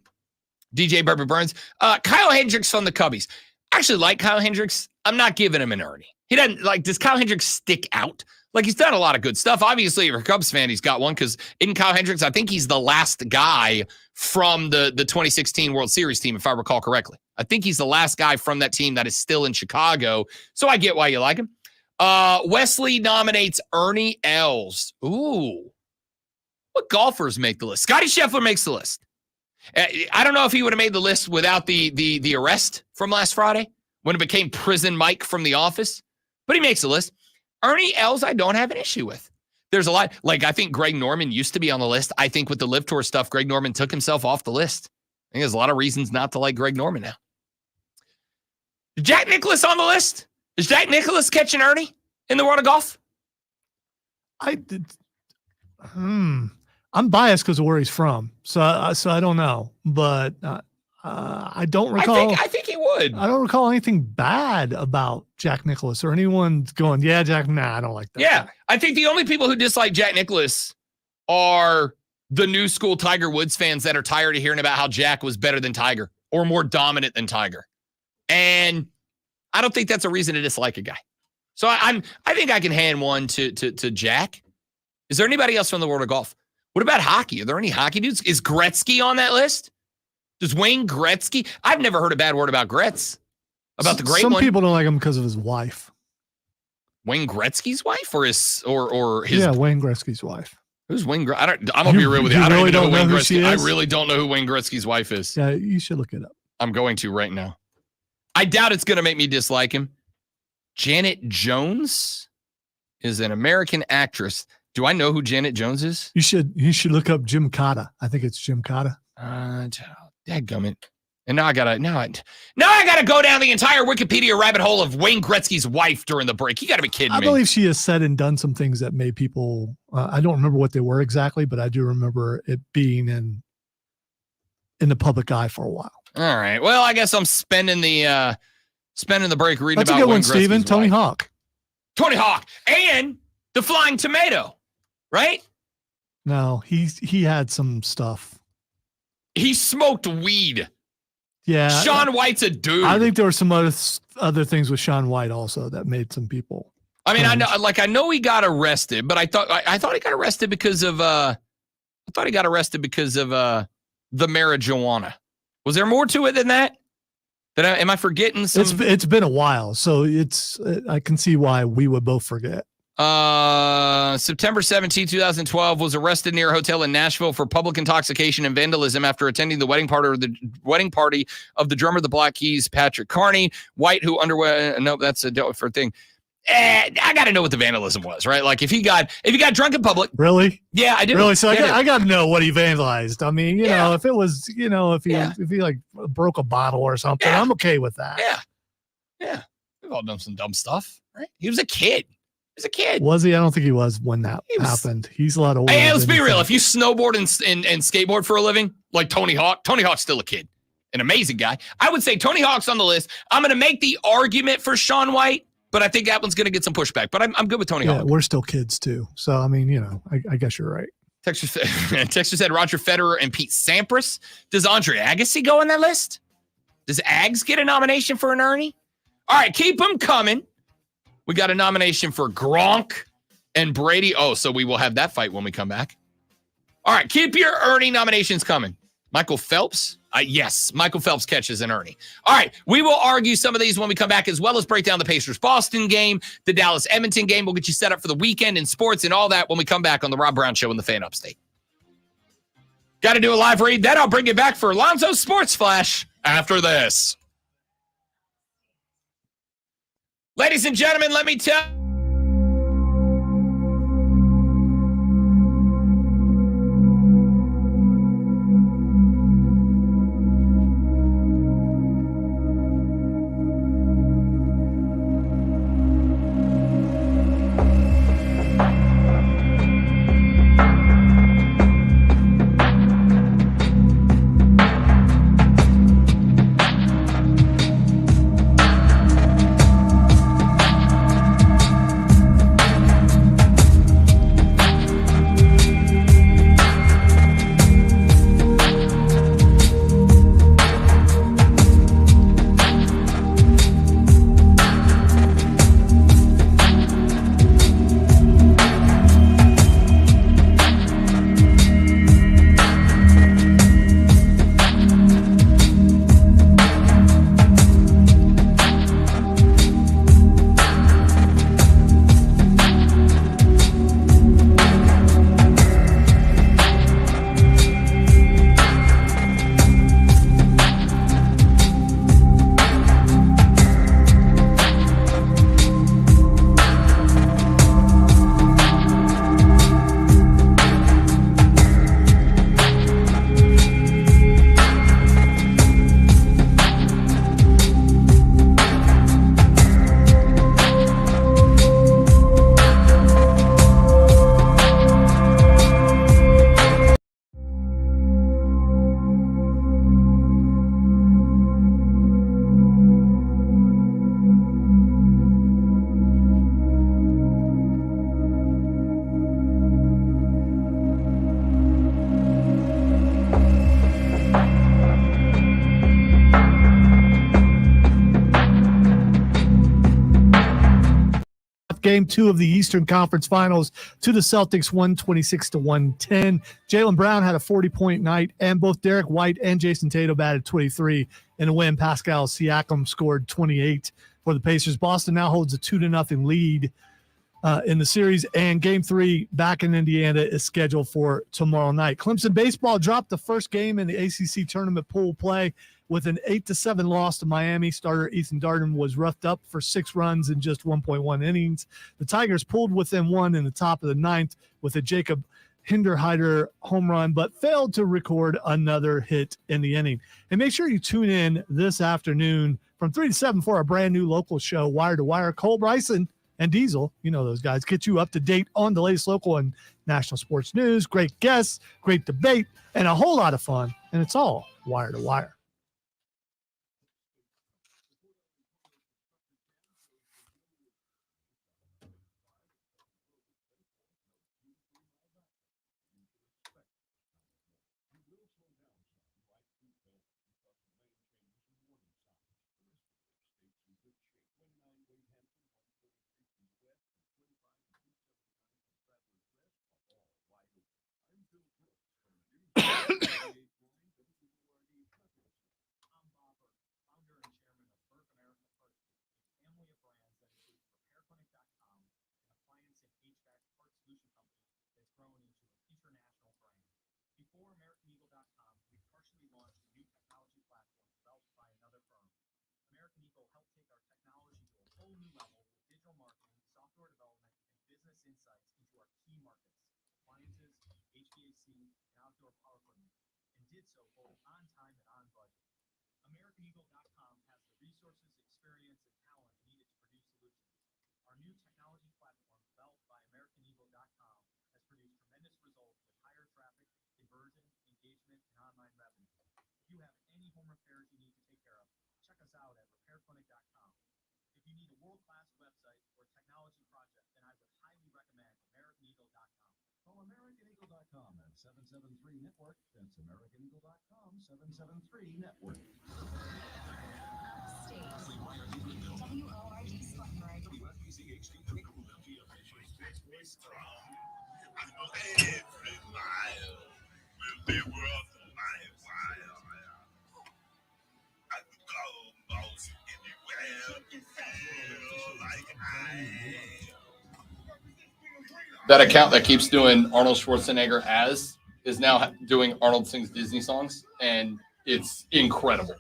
Speaker 1: DJ Burns. Kyle Hendricks from the Cubbies. I actually like Kyle Hendricks. I'm not giving him an Ernie. He doesn't, does Kyle Hendricks stick out? Like, he's done a lot of good stuff. Obviously, if you're a Cubs fan, he's got one, because in Kyle Hendricks, I think he's the last guy from the 2016 World Series team, if I recall correctly. I think he's the last guy from that team that is still in Chicago. So I get why you like him. Wesley nominates Ernie Els. Ooh. What golfers make the list? Scotty Scheffler makes the list. I don't know if he would have made the list without the arrest from last Friday when it became Prison Mike from The Office, but he makes the list. Ernie Els, I don't have an issue with. There's a lot. Like, I think Greg Norman used to be on the list. I think with the Live Tour stuff, Greg Norman took himself off the list. I think there's a lot of reasons not to like Greg Norman now. Is Jack Nicklaus on the list? Is Jack Nicklaus catching Ernie in the world of golf? I'm biased because of where he's from, so I don't know, but I don't recall. I think he would.
Speaker 3: I don't recall anything bad about Jack Nicklaus or anyone going, yeah, Jack. Nah, I don't like that.
Speaker 1: Yeah,
Speaker 3: guy.
Speaker 1: I think the only people who dislike Jack Nicklaus are the new school Tiger Woods fans that are tired of hearing about how Jack was better than Tiger or more dominant than Tiger. And I don't think that's a reason to dislike a guy. So I think I can hand one to Jack. Is there anybody else from the world of golf? What about hockey? Are there any hockey dudes? Is Gretzky on that list? Does Wayne Gretzky? I've never heard a bad word about Gretz. About the great
Speaker 3: Some
Speaker 1: one.
Speaker 3: people don't like him because of his wife.
Speaker 1: Wayne Gretzky's wife or his?
Speaker 3: Yeah, Wayne Gretzky's wife.
Speaker 1: Who's Wayne? I'm gonna be real with you. I don't
Speaker 3: really
Speaker 1: even know
Speaker 3: don't
Speaker 1: who Wayne
Speaker 3: know who she
Speaker 1: Gretzky. I
Speaker 3: is?
Speaker 1: really don't know who Wayne Gretzky's wife is.
Speaker 3: Yeah, you should look it up.
Speaker 1: I'm going to right now. I doubt it's gonna make me dislike him. Janet Jones is an American actress. Do I know who Janet Jones is?
Speaker 3: You should look up Jim Cotta. I think it's Jim Cotta.
Speaker 1: Dadgummit. And now I gotta go down the entire Wikipedia rabbit hole of Wayne Gretzky's wife during the break. You gotta be kidding me.
Speaker 3: I believe she has said and done some things that made people. I don't remember what they were exactly, but I do remember it being in the public eye for a while.
Speaker 1: All right. Well, I guess I'm spending the break reading
Speaker 3: That's
Speaker 1: about
Speaker 3: a good
Speaker 1: Wayne
Speaker 3: one, Steven.
Speaker 1: Gretzky's
Speaker 3: Tony
Speaker 1: wife.
Speaker 3: Hawk.
Speaker 1: Tony Hawk and the Flying Tomato, right?
Speaker 3: No, he had some stuff.
Speaker 1: He smoked weed.
Speaker 3: Yeah,
Speaker 1: Shaun White's a dude.
Speaker 3: I think there were some other things with Shaun White also that made some people.
Speaker 1: I mean, I know he got arrested, but I thought he got arrested because of the marijuana. Was there more to it than that? Am I forgetting some?
Speaker 3: It's been a while, so I can see why we would both forget.
Speaker 1: September 17, 2012 was arrested near a hotel in Nashville for public intoxication and vandalism after attending the wedding party of the drummer of the Black Keys, Patrick Carney. White, who underwent no, that's a different thing. I got to know what the vandalism was, right? Like if he got drunk in public.
Speaker 3: Really?
Speaker 1: Yeah, I do.
Speaker 3: Really? So I got to know what he vandalized. I mean, you know, if it was, if he like broke a bottle or something, I'm okay with that.
Speaker 1: Yeah. We've all done some dumb stuff, right? He was a kid.
Speaker 3: Was he? I don't think he was when that happened. He's a lot older.
Speaker 1: Hey, let's be real. If you snowboard and skateboard for a living, like Tony Hawk's still a kid. An amazing guy. I would say Tony Hawk's on the list. I'm going to make the argument for Shaun White, but I think that one's going to get some pushback. But I'm good with Tony Hawk.
Speaker 3: We're still kids too. So, I mean, I guess you're right.
Speaker 1: Texter said Roger Federer and Pete Sampras. Does Andre Agassi go on that list? Does Ags get a nomination for an Ernie? All right, keep them coming. We got a nomination for Gronk and Brady. Oh, so we will have that fight when we come back. All right, keep your Ernie nominations coming. Michael Phelps? Yes, Michael Phelps catches an Ernie. All right, we will argue some of these when we come back, as well as break down the Pacers-Boston game, the Dallas-Edmonton game. We'll get you set up for the weekend in sports and all that when we come back on the Rob Brown Show in the Fan Upstate. Got to do a live read. Then I'll bring you back for Alonzo's Sports Flash after this. Ladies and gentlemen, let me tell
Speaker 3: game 2 of the Eastern Conference Finals to the Celtics, 126-110. Jaylen Brown had a 40-point night, and both Derek White and Jason Tatum batted 23 in a win. Pascal Siakam scored 28 for the Pacers. Boston now holds a 2-0 lead in the series, and game 3 back in Indiana is scheduled for tomorrow night. Clemson baseball dropped the first game in the ACC tournament pool play with an 8-7 loss to Miami. Starter Ethan Darden was roughed up for 6 runs in just 1.1 innings. The Tigers pulled within 1 in the top of the 9th with a Jacob Hinderhider home run, but failed to record another hit in the inning. And make sure you tune in this afternoon from 3 to 7 for our brand new local show, Wire to Wire. Cole Bryson and Diesel, you know those guys, get you up to date on the latest local and national sports news. Great guests, great debate, and a whole lot of fun. And it's all Wire to Wire.
Speaker 6: At 773 Network. That's AmericanEagle.com, 773 Network. WORD Spartanburg.
Speaker 9: Every mile will be worth my while. I could go most anywhere to feel like I am.
Speaker 8: That account that keeps doing Arnold Schwarzenegger is now doing Arnold Sings Disney songs, and it's incredible.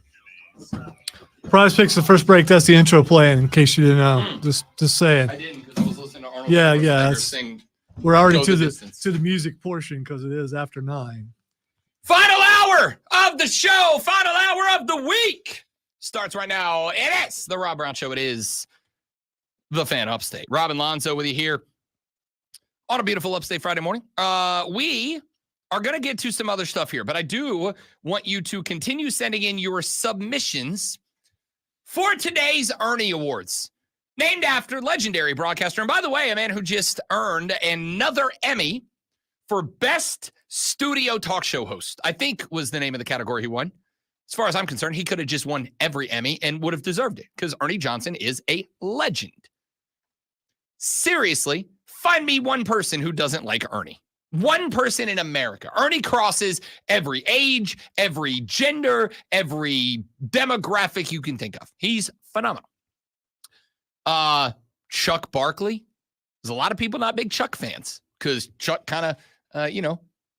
Speaker 3: Prize Picks, the first break. That's the intro playing, in case you didn't know. Just saying.
Speaker 8: I didn't because I was listening to Arnold
Speaker 3: Yeah.
Speaker 8: Schwarzenegger sing.
Speaker 3: We're already
Speaker 8: Go
Speaker 3: to
Speaker 8: the
Speaker 3: the
Speaker 8: Distance.
Speaker 3: to the music portion because it is after 9.
Speaker 1: Final hour of the show, final hour of the week starts right now. It is the Rob Brown Show. It is the Fan Upstate. Robin Lonzo with you here on a beautiful Upstate Friday morning. We are going to get to some other stuff here, but I do want you to continue sending in your submissions for today's Ernie Awards, named after legendary broadcaster. And by the way, a man who just earned another Emmy for Best Studio Talk Show Host, I think was the name of the category he won. As far as I'm concerned, he could have just won every Emmy and would have deserved it because Ernie Johnson is a legend. Seriously, find me one person who doesn't like Ernie. One person in America. Ernie crosses every age, every gender, every demographic you can think of. He's phenomenal. Chuck Barkley. There's a lot of people not big Chuck fans because Chuck kind of,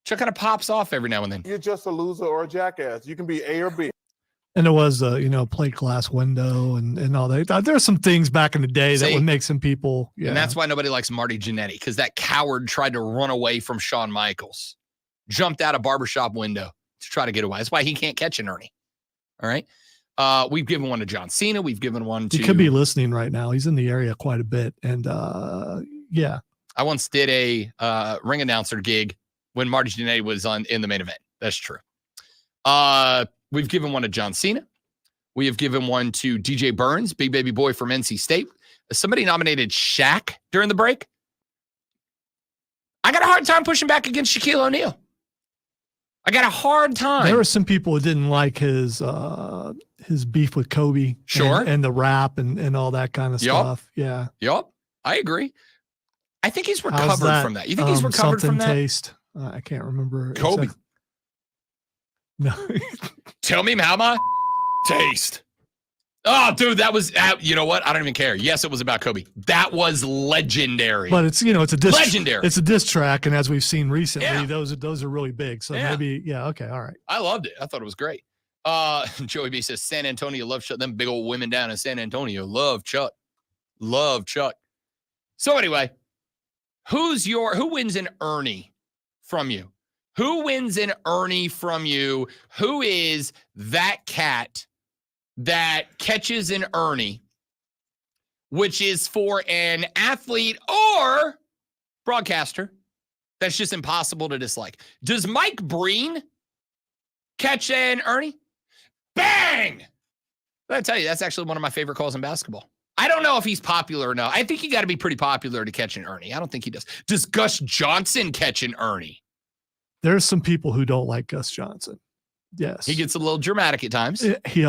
Speaker 1: Chuck kind of pops off every now and then.
Speaker 2: You're just a loser or a jackass. You can be A or B.
Speaker 3: And there was a plate glass window and all that. There's some things back in the day that would make some people. Yeah.
Speaker 1: And that's why nobody likes Marty Jannetty, because that coward tried to run away from Shawn Michaels, jumped out a barbershop window to try to get away. That's why he can't catch an Ernie. All right. We've given one to John Cena. We've given one to.
Speaker 3: He could be listening right now. He's in the area quite a bit. And yeah.
Speaker 1: I once did a ring announcer gig when Marty Jannetty was in the main event. That's true. We've given one to John Cena. We have given one to DJ Burns, big baby boy from NC State. Somebody nominated Shaq during the break. I got a hard time pushing back against Shaquille O'Neal. I got a hard time.
Speaker 3: There were some people who didn't like his beef with Kobe.
Speaker 1: Sure.
Speaker 3: And the rap and all that kind of stuff. Yeah.
Speaker 1: Yup. I agree. I think he's
Speaker 3: How's
Speaker 1: recovered from that. You think he's recovered from
Speaker 3: something
Speaker 1: that?
Speaker 3: taste? I can't remember.
Speaker 1: Kobe.
Speaker 3: No.
Speaker 1: Tell me how my taste. Oh, dude, that was, you know what? I don't even care. Yes, it was about Kobe. That was legendary.
Speaker 3: But it's, it's a
Speaker 1: legendary.
Speaker 3: It's a diss track, and as we've seen recently,
Speaker 1: Yeah.
Speaker 3: those are really big. So maybe, okay, all right.
Speaker 1: I loved it. I thought it was great. Joey B says San Antonio love Chuck. Them big old women down in San Antonio love Chuck. Love Chuck. So anyway, who wins an Ernie from you? Who wins an Ernie from you? Who is that cat that catches an Ernie, which is for an athlete or broadcaster that's just impossible to dislike? Does Mike Breen catch an Ernie? Bang! I tell you, that's actually one of my favorite calls in basketball. I don't know if he's popular or not. I think you got to be pretty popular to catch an Ernie. I don't think he does. Does Gus Johnson catch an Ernie?
Speaker 3: There's some people who don't like Gus Johnson. Yes.
Speaker 1: He gets a little dramatic at times.
Speaker 3: He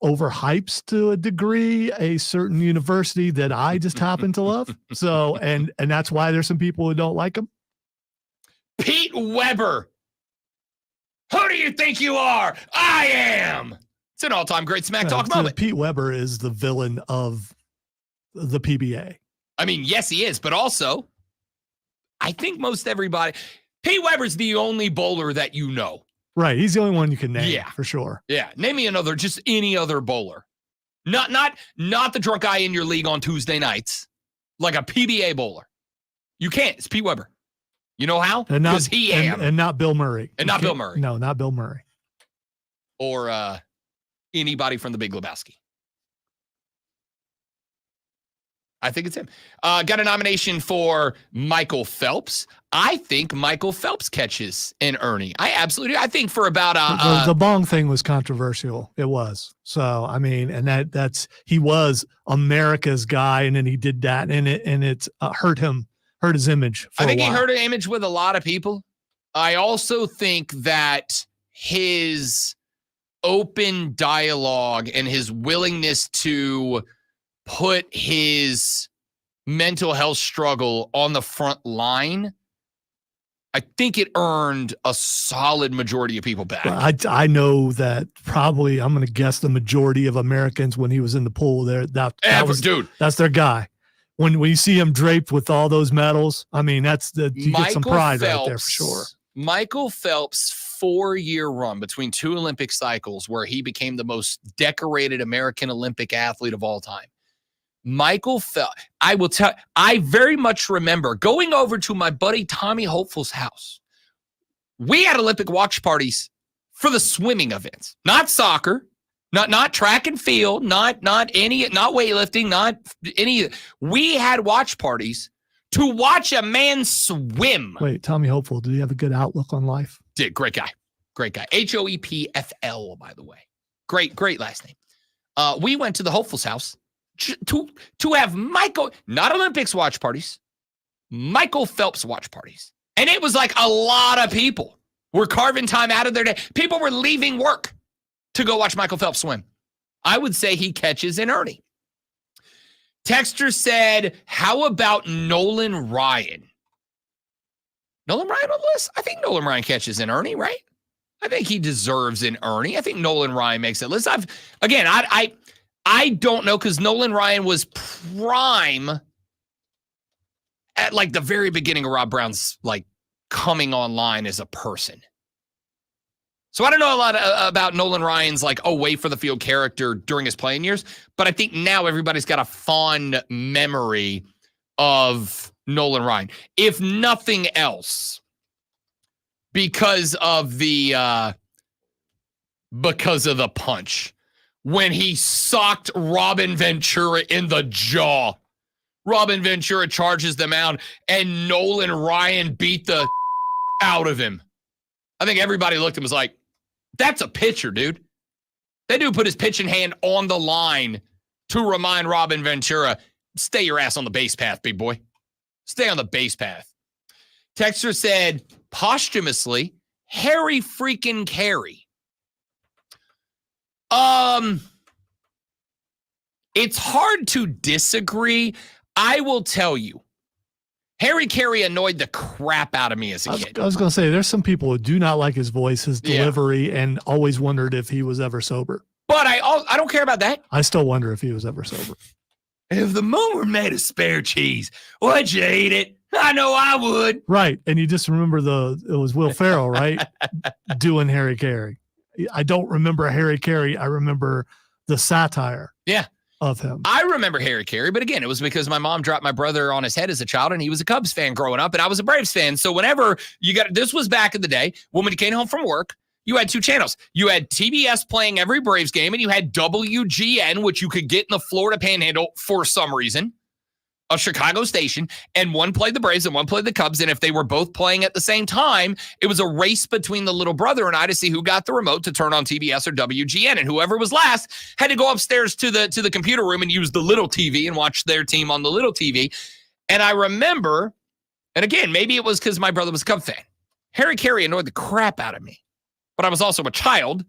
Speaker 3: overhypes to a degree a certain university that I just happen to love. So, and that's why there's some people who don't like him.
Speaker 1: Pete Weber. Who do you think you are? I am. It's an all-time great smack talk moment.
Speaker 3: Pete Weber is the villain of the PBA.
Speaker 1: I mean, yes, he is, but also, I think most everybody, Pete Weber's the only bowler that you know.
Speaker 3: Right. He's the only one you can name, for sure.
Speaker 1: Yeah. Name me another, just any other bowler. Not the drunk guy in your league on Tuesday nights, like a PBA bowler. You can't. It's Pete Weber. You know how? Because he am.
Speaker 3: And not Bill Murray.
Speaker 1: And not Bill Murray.
Speaker 3: No, not Bill Murray.
Speaker 1: Or anybody from the Big Lebowski. I think it's him. Got a nomination for Michael Phelps. I think Michael Phelps catches an Ernie. I think for about
Speaker 3: the bong thing was controversial. It was. So I mean, and he was America's guy, and then he did that, and it hurt his image.
Speaker 1: I think he hurt an image with a lot of people. I also think that his open dialogue and his willingness to put his mental health struggle on the front line, I think it earned a solid majority of people back.
Speaker 3: I know that probably, I'm going to guess the majority of Americans, when he was in the pool there, that's their guy. When you see him draped with all those medals, I mean, you get some pride right there for sure.
Speaker 1: Michael Phelps' 4-year run between 2 Olympic cycles where he became the most decorated American Olympic athlete of all time. Michael Phelps, I very much remember going over to my buddy Tommy Hopeful's house. We had Olympic watch parties for the swimming events, not soccer, not track and field, not weightlifting, not any. We had watch parties to watch a man swim.
Speaker 3: Wait, Tommy Hopeful, did he have a good outlook on life?
Speaker 1: Did. Great guy. Hoepfl, by the way. Great last name. We went to the Hopeful's house to have Michael, not Olympics watch parties, Michael Phelps watch parties. And it was like a lot of people were carving time out of their day. People were leaving work to go watch Michael Phelps swim. I would say he catches an Ernie. Texter said, how about Nolan Ryan? Nolan Ryan on the list? I think Nolan Ryan catches an Ernie, right? I think he deserves an Ernie. I think Nolan Ryan makes that list. I don't know, because Nolan Ryan was prime at like the very beginning of Rob Brown's like coming online as a person. So I don't know a lot about Nolan Ryan's like away for the field character during his playing years, but I think now everybody's got a fond memory of Nolan Ryan. If nothing else, because of the punch. When he socked Robin Ventura in the jaw. Robin Ventura charges them out, and Nolan Ryan beat the out of him. I think everybody looked at him and was like, that's a pitcher, dude. That dude put his pitching hand on the line to remind Robin Ventura, stay your ass on the base path, big boy. Stay on the base path. Texter said, posthumously, Harry freaking Carey. It's hard to disagree. I will tell you, Harry Carey annoyed the crap out of me as a kid.
Speaker 3: I was going to say, there's some people who do not like his voice, his delivery, and always wondered if he was ever sober.
Speaker 1: But I don't care about that.
Speaker 3: I still wonder if he was ever sober.
Speaker 1: If the moon were made of spare cheese, would you eat it? I know I would.
Speaker 3: Right. And you just remember it was Will Ferrell, right? Doing Harry Carey. I don't remember Harry Carey. I remember the satire.
Speaker 1: Yeah.
Speaker 3: Of him.
Speaker 1: I remember Harry Carey, but again, it was because my mom dropped my brother on his head as a child, and he was a Cubs fan growing up, and I was a Braves fan. So whenever this was back in the day, when you came home from work, you had two channels. You had TBS playing every Braves game, and you had WGN, which you could get in the Florida Panhandle for some reason, a Chicago station, and one played the Braves and one played the Cubs. And if they were both playing at the same time, it was a race between the little brother and I to see who got the remote to turn on TBS or WGN. And whoever was last had to go upstairs to the computer room and use the little TV and watch their team on the little TV. And I remember, and again, maybe it was because my brother was a Cub fan, Harry Carey annoyed the crap out of me. But I was also a child.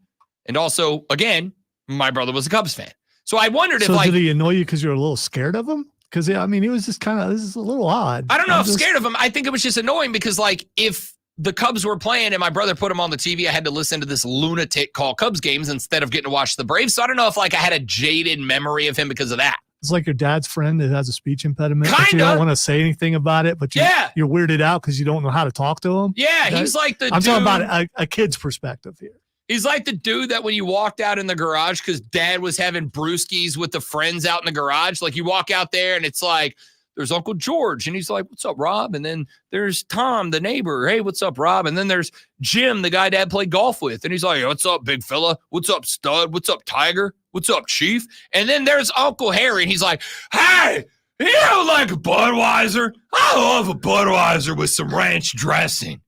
Speaker 1: And also, again, my brother was a Cubs fan. So I wondered if,
Speaker 3: did he annoy you because you're a little scared of him? Because, I mean, he was just this is a little odd.
Speaker 1: I don't know if scared of him. I think it was just annoying because, if the Cubs were playing and my brother put him on the TV, I had to listen to this lunatic call Cubs games instead of getting to watch the Braves. So I don't know if, I had a jaded memory of him because of that.
Speaker 3: It's like your dad's friend that has a speech impediment.
Speaker 1: Kinda.
Speaker 3: But you don't want to say anything about it, but you're weirded out because you don't know how to talk to him.
Speaker 1: Yeah, he's like the
Speaker 3: I'm
Speaker 1: dude.
Speaker 3: talking about a kid's perspective here.
Speaker 1: He's like the dude that when you walked out in the garage because dad was having brewskis with the friends out in the garage, you walk out there and it's like, there's Uncle George. And he's like, what's up, Rob? And then there's Tom, the neighbor. Hey, what's up, Rob? And then there's Jim, the guy dad played golf with. And he's like, what's up, big fella? What's up, stud? What's up, Tiger? What's up, Chief? And then there's Uncle Harry. And he's like, hey, you don't like a Budweiser? I love a Budweiser with some ranch dressing.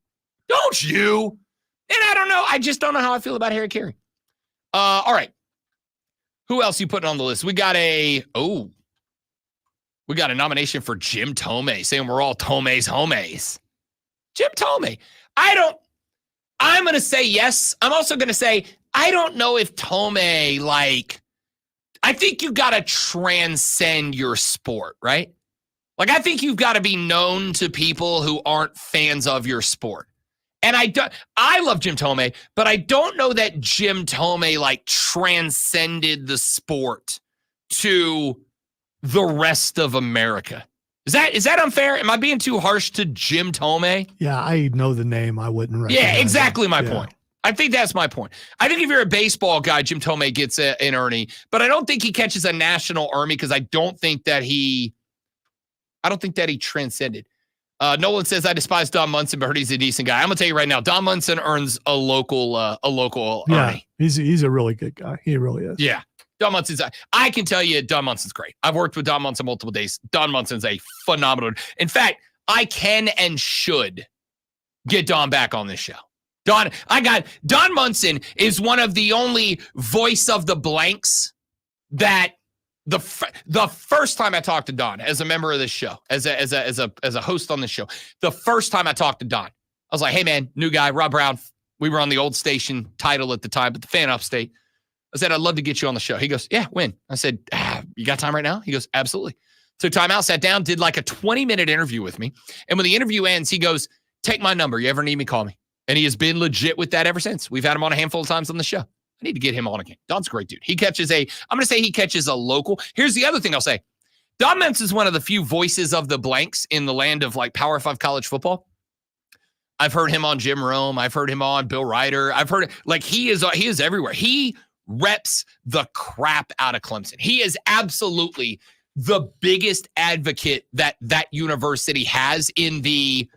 Speaker 1: Don't you? And I don't know. I just don't know how I feel about Harry Carey. All right. Who else you putting on the list? We got a nomination for Jim Thome, saying we're all Thome's homies. Jim Thome. I'm going to say yes. I'm also going to say, I don't know if Thome, I think you got to transcend your sport, right? I think you've got to be known to people who aren't fans of your sport. And I love Jim Thome, but I don't know that Jim Thome transcended the sport to the rest of America. Is that unfair? Am I being too harsh to Jim Thome?
Speaker 3: Yeah, I know the name. I wouldn't recognize
Speaker 1: Yeah, exactly my
Speaker 3: Yeah.
Speaker 1: point. I think that's my point. I think if you're a baseball guy, Jim Thome gets an Ernie, but I don't think he catches a national Ernie because I don't think that he transcended. Nolan says, I despise Don Munson, but heard he's a decent guy. I'm going to tell you right now, Don Munson earns a local
Speaker 3: Yeah,
Speaker 1: Ernie.
Speaker 3: he's a really good guy. He really is.
Speaker 1: Yeah. Don Munson's, I can tell you, Don Munson's great. I've worked with Don Munson multiple days. Don Munson's a phenomenal. In fact, I can and should get Don back on this show. Don Munson is one of the only voice of the blanks that the first time I talked to Don as a member of this show, as a host on this show, the first time I talked to Don, I was like, hey man, new guy, Rob Brown. We were on the old station title at the time, but the Fan Upstate. I said, I'd love to get you on the show. He goes, yeah, when? I said, you got time right now? He goes, absolutely. Took time out, sat down, did a 20-minute interview with me. And when the interview ends, he goes, take my number. You ever need me, call me. And he has been legit with that ever since. We've had him on a handful of times on the show. I need to get him on again. Don's a great dude. I'm going to say he catches a local. Here's the other thing I'll say. Don Munson's is one of the few voices of the blanks in the land of Power 5 college football. I've heard him on Jim Rome. I've heard him on Bill Ryder. I've heard he is everywhere. He reps the crap out of Clemson. He is absolutely the biggest advocate that university has in the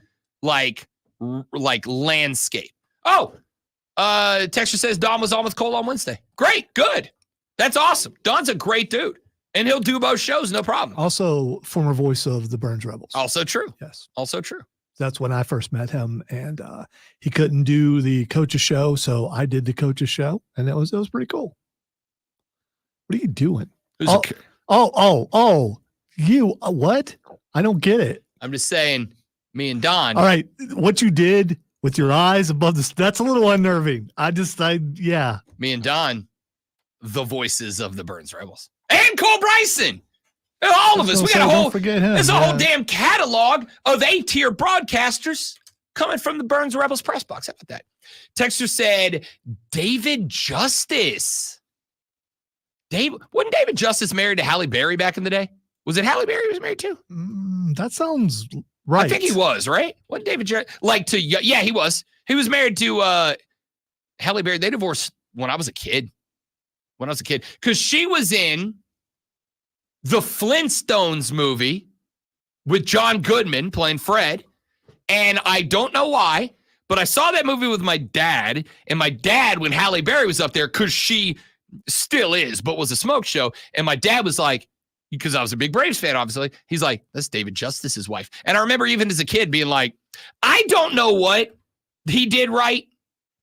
Speaker 1: landscape. Oh, Texture says Don was on with Cole on Wednesday. Great, good. That's awesome. Don's a great dude, and he'll do both shows, no problem.
Speaker 3: Also, former voice of the Burns Rebels.
Speaker 1: Also true.
Speaker 3: Yes.
Speaker 1: Also true.
Speaker 3: That's when I first met him, and he couldn't do the coach's show, so I did the coach's show, and it was pretty cool. What are you doing? You what? I don't get it.
Speaker 1: I'm just saying, me and Don.
Speaker 3: All right, what you did with your eyes above that's a little unnerving.
Speaker 1: Me and Don, the voices of the Burns Rebels. And Cole Bryson. All of us. We got a whole.
Speaker 3: Don't forget him.
Speaker 1: There's a whole
Speaker 3: yeah.
Speaker 1: damn catalog of A-tier broadcasters coming from the Burns Rebels press box. How about that? Texter said, David Justice. Wasn't David Justice married to Halle Berry back in the day? Was it Halle Berry he was married to?
Speaker 3: That sounds right.
Speaker 1: I think he was, right? Wasn't David yeah, he was. He was married to Halle Berry. They divorced when I was a kid. Because she was in the Flintstones movie with John Goodman playing Fred. And I don't know why, but I saw that movie with my dad. And my dad, when Halle Berry was up there, because she still is, but was a smoke show. And my dad was like, because I was a big Braves fan, obviously, he's like, that's David Justice's wife. And I remember even as a kid being like, I don't know what he did right.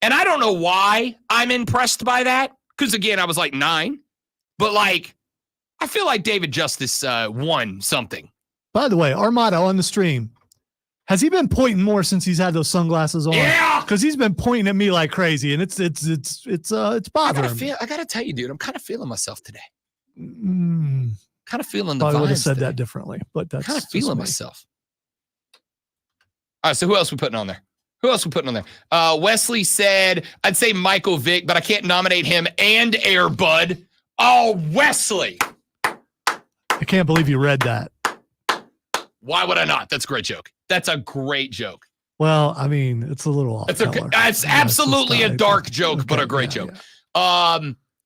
Speaker 1: And I don't know why I'm impressed by that. Because again, I was like 9. But like, I feel like David Justice won something.
Speaker 3: By the way, Armada on the stream. Has he been pointing more since he's had those sunglasses on?
Speaker 1: Yeah.
Speaker 3: Because he's been pointing at me like crazy, and it's bothering me.
Speaker 1: I gotta tell you, dude, I'm kind of feeling myself today.
Speaker 3: Mm,
Speaker 1: Kind of feeling the
Speaker 3: probably would have
Speaker 1: vibes
Speaker 3: said
Speaker 1: today.
Speaker 3: that differently, but that's
Speaker 1: Kind of
Speaker 3: just
Speaker 1: feeling
Speaker 3: me.
Speaker 1: myself. All right, so who else we putting on there? Wesley said, I'd say Michael Vick, but I can't nominate him and Air Bud. Oh, Wesley.
Speaker 3: I can't believe you read that.
Speaker 1: Why would I not? That's a great joke. That's a great joke.
Speaker 3: Well, I mean, it's a little off.
Speaker 1: It's
Speaker 3: color.
Speaker 1: absolutely a dark joke, but a great
Speaker 3: yeah,
Speaker 1: joke.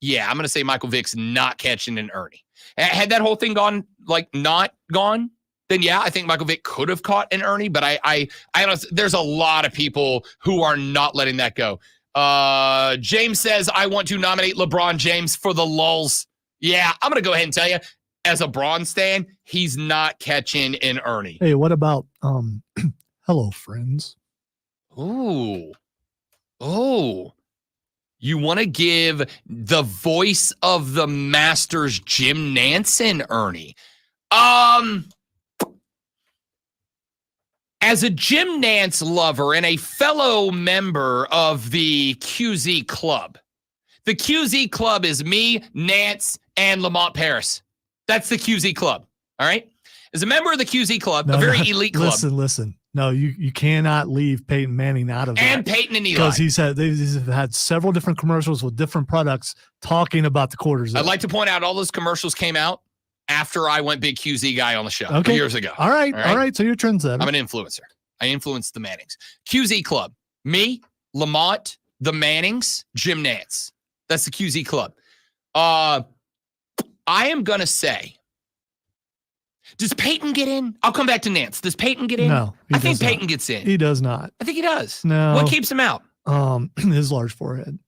Speaker 1: Yeah, I'm gonna say Michael Vick's not catching an Ernie. Had that whole thing gone like not gone, then yeah, I think Michael Vick could have caught an Ernie. But I don't. There's a lot of people who are not letting that go. James says I want to nominate LeBron James for the lulz. Yeah, I'm gonna go ahead and tell you, as a Braun stan, he's not catching an Ernie.
Speaker 3: Hey, what about Hello Friends?
Speaker 1: Oh. You want to give the voice of the Masters, Jim Nantz, an Ernie. As a Jim Nantz lover and a fellow member of the QZ Club, the QZ Club is me, Nantz, and Lamont Paris. That's the QZ Club, all right? As a member of the QZ Club, a very elite club.
Speaker 3: Listen. No, you cannot leave Peyton Manning out of that.
Speaker 1: And Peyton and Eli.
Speaker 3: Because he's had several different commercials with different products talking about the quarters.
Speaker 1: I'd like to point out all those commercials came out after I went big QZ guy on the show years ago.
Speaker 3: All right. So you're trendsetter.
Speaker 1: I'm an influencer. I influenced the Mannings. QZ Club. Me, Lamont, the Mannings, Jim Nantz. That's the QZ Club. I am going to say, does Peyton get in? I'll come back to Nantz. Does Peyton get in?
Speaker 3: No.
Speaker 1: I think Peyton gets in.
Speaker 3: He does not.
Speaker 1: I think he does.
Speaker 3: No.
Speaker 1: What keeps him out?
Speaker 3: His large forehead.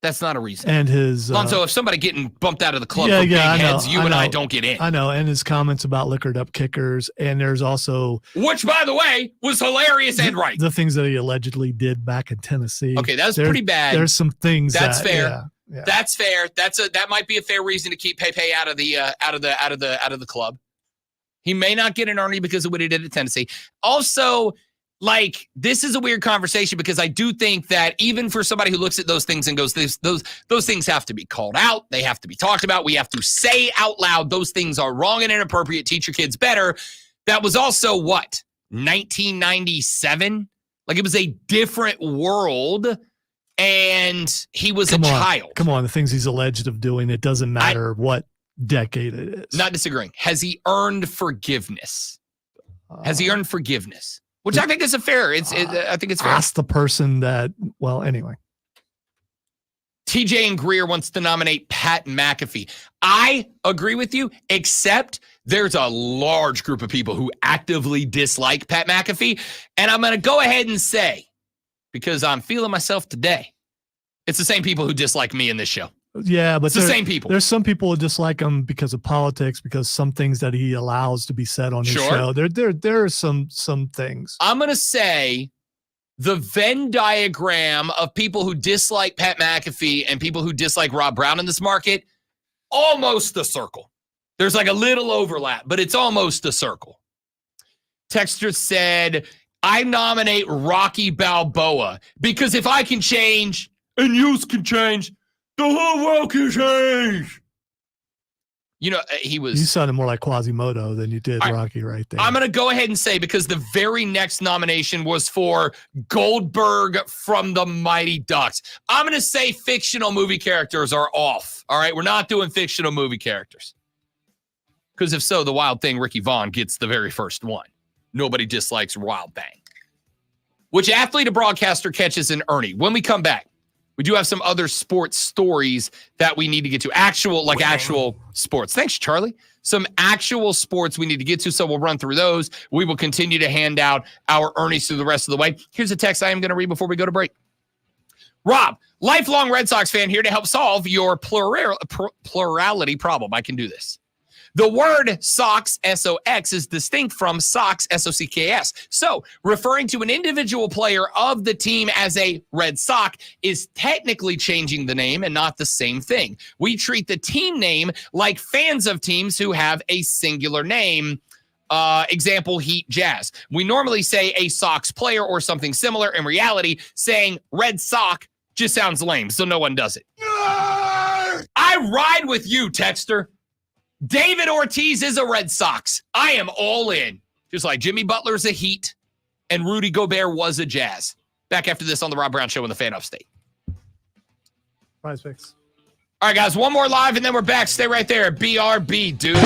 Speaker 1: That's not a reason.
Speaker 3: And his
Speaker 1: Lonzo, if somebody getting bumped out of the club for big heads, you and I don't get in.
Speaker 3: I know. And his comments about liquored up kickers. And there's also,
Speaker 1: which, by the way, was hilarious and right.
Speaker 3: The things that he allegedly did back in Tennessee.
Speaker 1: Okay, that's pretty bad.
Speaker 3: There's some things
Speaker 1: that's
Speaker 3: fair.
Speaker 1: Yeah. That's fair. That might be a fair reason to keep Pepe out of the club. He may not get an Ernie because of what he did at Tennessee. Also, like, this is a weird conversation because I do think that even for somebody who looks at those things and goes, those things have to be called out. They have to be talked about. We have to say out loud those things are wrong and inappropriate. Teach your kids better. That was also what? 1997? Like, it was a different world. And he was a child.
Speaker 3: Come on, the things he's alleged of doing, it doesn't matter what decade it is.
Speaker 1: Not disagreeing. Has he earned forgiveness? Which I think is a fair. I think it's fair.
Speaker 3: Ask the person that. Well, anyway.
Speaker 1: TJ and Greer wants to nominate Pat McAfee. I agree with you, except there's a large group of people who actively dislike Pat McAfee, and I'm going to go ahead and say, because I'm feeling myself today, it's the same people who dislike me in this show.
Speaker 3: Yeah, but
Speaker 1: it's the same people.
Speaker 3: There's some people who dislike him because of politics, because some things that he allows to be said on his show. There are some things.
Speaker 1: I'm going to say the Venn diagram of people who dislike Pat McAfee and people who dislike Rob Brown in this market, almost a circle. There's like a little overlap, but it's almost a circle. Texter said, I nominate Rocky Balboa because if I can change and you can change, the whole world can change. You know, he
Speaker 3: You
Speaker 1: was.
Speaker 3: sounded more like Quasimodo than you did
Speaker 1: All right.
Speaker 3: Rocky right there.
Speaker 1: I'm going to go ahead and say, because the very next nomination was for Goldberg from the Mighty Ducks. I'm going to say fictional movie characters are off. All right. We're not doing fictional movie characters. Because if so, the Wild Thing, Ricky Vaughn, gets the very first one. Nobody dislikes Wild Thing. Which athlete or broadcaster catches an Ernie? When we come back, we do have some other sports stories that we need to get to. Actual sports. Thanks, Charlie. Some actual sports we need to get to, so we'll run through those. We will continue to hand out our Ernies through the rest of the way. Here's a text I am going to read before we go to break. Rob, lifelong Red Sox fan, here to help solve your plurality problem. I can do this. The word Sox, S-O-X, is distinct from Sox, S-O-C-K-S. So, referring to an individual player of the team as a Red Sox is technically changing the name and not the same thing. We treat the team name like fans of teams who have a singular name. Example, Heat, Jazz. We normally say a Sox player or something similar. In reality, saying Red Sox just sounds lame, so no one does it. I ride with you, Texter. David Ortiz is a Red Sox. I am all in. Just like Jimmy Butler's a Heat and Rudy Gobert was a Jazz. Back after this on the Rob Brown Show in the Fan Upstate.
Speaker 3: Prize Picks.
Speaker 1: All right, guys, one more live and then we're back. Stay right there. BRB, dudes.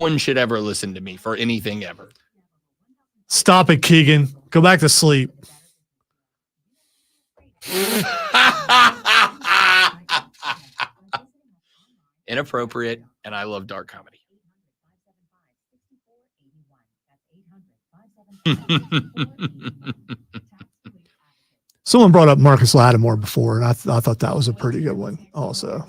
Speaker 1: one should ever listen to me for anything ever.
Speaker 3: Stop it, Keegan. Go back to sleep.
Speaker 1: Inappropriate, and I love dark comedy.
Speaker 3: Someone brought up Marcus Lattimore before, and I thought that was a pretty good one also.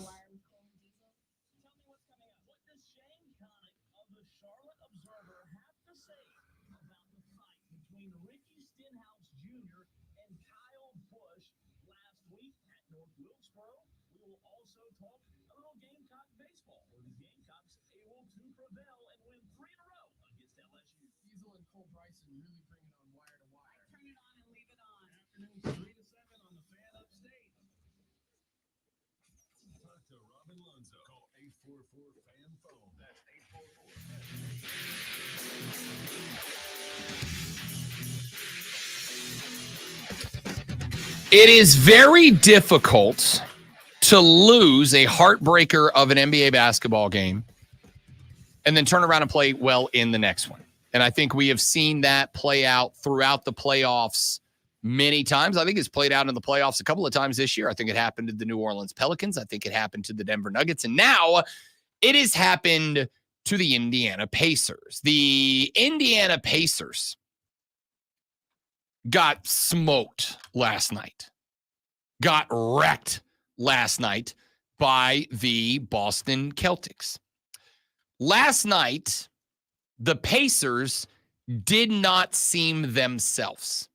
Speaker 1: It is very difficult to lose a heartbreaker of an NBA basketball game and then turn around and play well in the next one. And I think we have seen that play out throughout the playoffs many times. I think it's played out in the playoffs a couple of times this year. I think it happened to the New Orleans Pelicans. I think it happened to the Denver Nuggets. And now it has happened to the Indiana Pacers. The Indiana Pacers got smoked last night, got wrecked last night by the Boston Celtics. Last night, the Pacers did not seem themselves.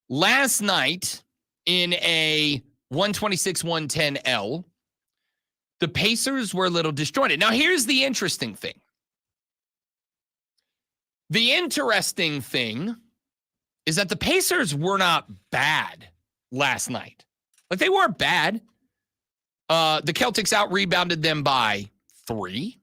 Speaker 1: Last night, in a 126-110L, the Pacers were a little disjointed. Now, here's the interesting thing. The interesting thing is that the Pacers were not bad last night. Like, they weren't bad. The Celtics out-rebounded them by 3.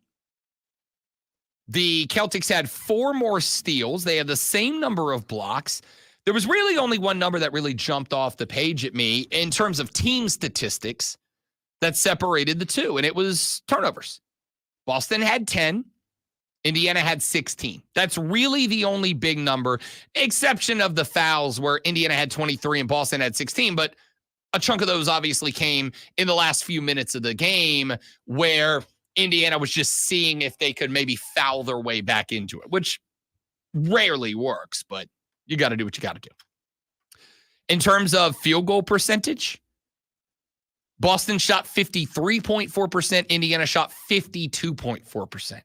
Speaker 1: The Celtics had 4 more steals. They had the same number of blocks. There was really only one number that really jumped off the page at me in terms of team statistics that separated the two, and it was turnovers. Boston had 10. Indiana had 16. That's really the only big number, exception of the fouls where Indiana had 23 and Boston had 16. But a chunk of those obviously came in the last few minutes of the game where Indiana was just seeing if they could maybe foul their way back into it, which rarely works, but you got to do what you got to do. In terms of field goal percentage, Boston shot 53.4%. Indiana shot 52.4%.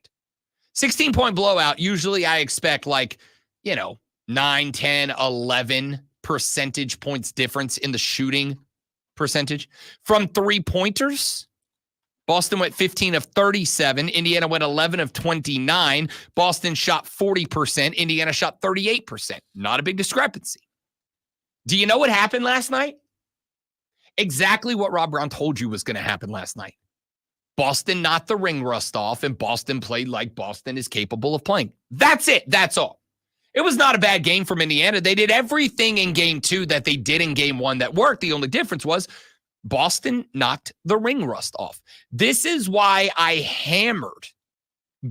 Speaker 1: 16-point blowout, usually I expect 9, 10, 11 percentage points difference in the shooting percentage. From three-pointers, Boston went 15 of 37. Indiana went 11 of 29. Boston shot 40%. Indiana shot 38%. Not a big discrepancy. Do you know what happened last night? Exactly what Rob Brown told you was going to happen last night. Boston knocked the ring rust off, and Boston played like Boston is capable of playing. That's it. That's all. It was not a bad game from Indiana. They did everything in game 2 that they did in game 1 that worked. The only difference was Boston knocked the ring rust off. This is why I hammered.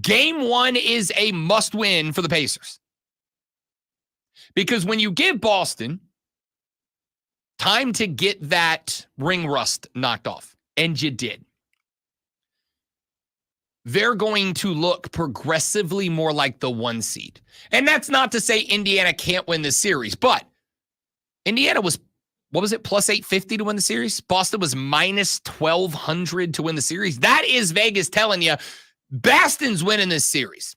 Speaker 1: Game 1 is a must-win for the Pacers. Because when you give Boston time to get that ring rust knocked off, and you did, they're going to look progressively more like the 1 seed. And that's not to say Indiana can't win this series, but Indiana was, plus 850 to win the series? Boston was minus 1,200 to win the series. That is Vegas telling you Boston's winning this series.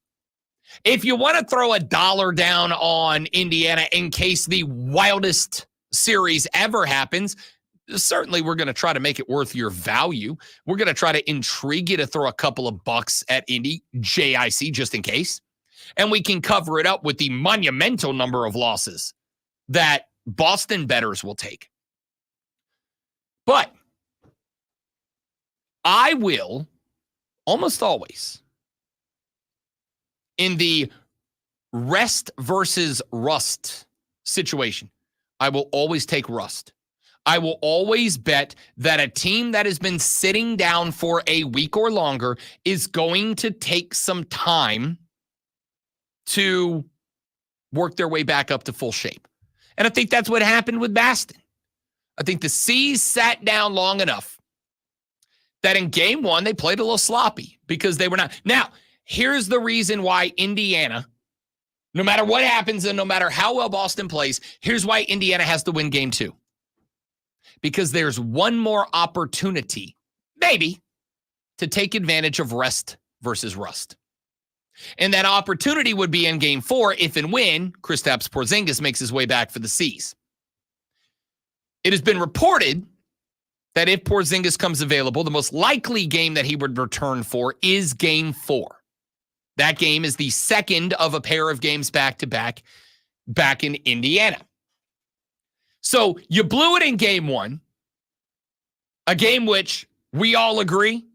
Speaker 1: If you want to throw $1 down on Indiana in case the wildest series ever happens, certainly we're going to try to make it worth your value. We're going to try to intrigue you to throw a couple of bucks at Indy, JIC, just in case. And we can cover it up with the monumental number of losses that Boston bettors will take. But I will almost always, in the rest versus rust situation, I will always take rust. I will always bet that a team that has been sitting down for a week or longer is going to take some time to work their way back up to full shape. And I think that's what happened with Baston. I think the C's sat down long enough that in game one, they played a little sloppy because they were not. Now, here's the reason why Indiana, no matter what happens and no matter how well Boston plays, here's why Indiana has to win game two. Because there's one more opportunity, maybe, to take advantage of rest versus rust. And that opportunity would be in game four if and when Kristaps Porzingis makes his way back for the C's. It has been reported that if Porzingis comes available, the most likely game that he would return for is game four. That game is the second of a pair of games back-to-back back in Indiana. So you blew it in game one, a game which we all agree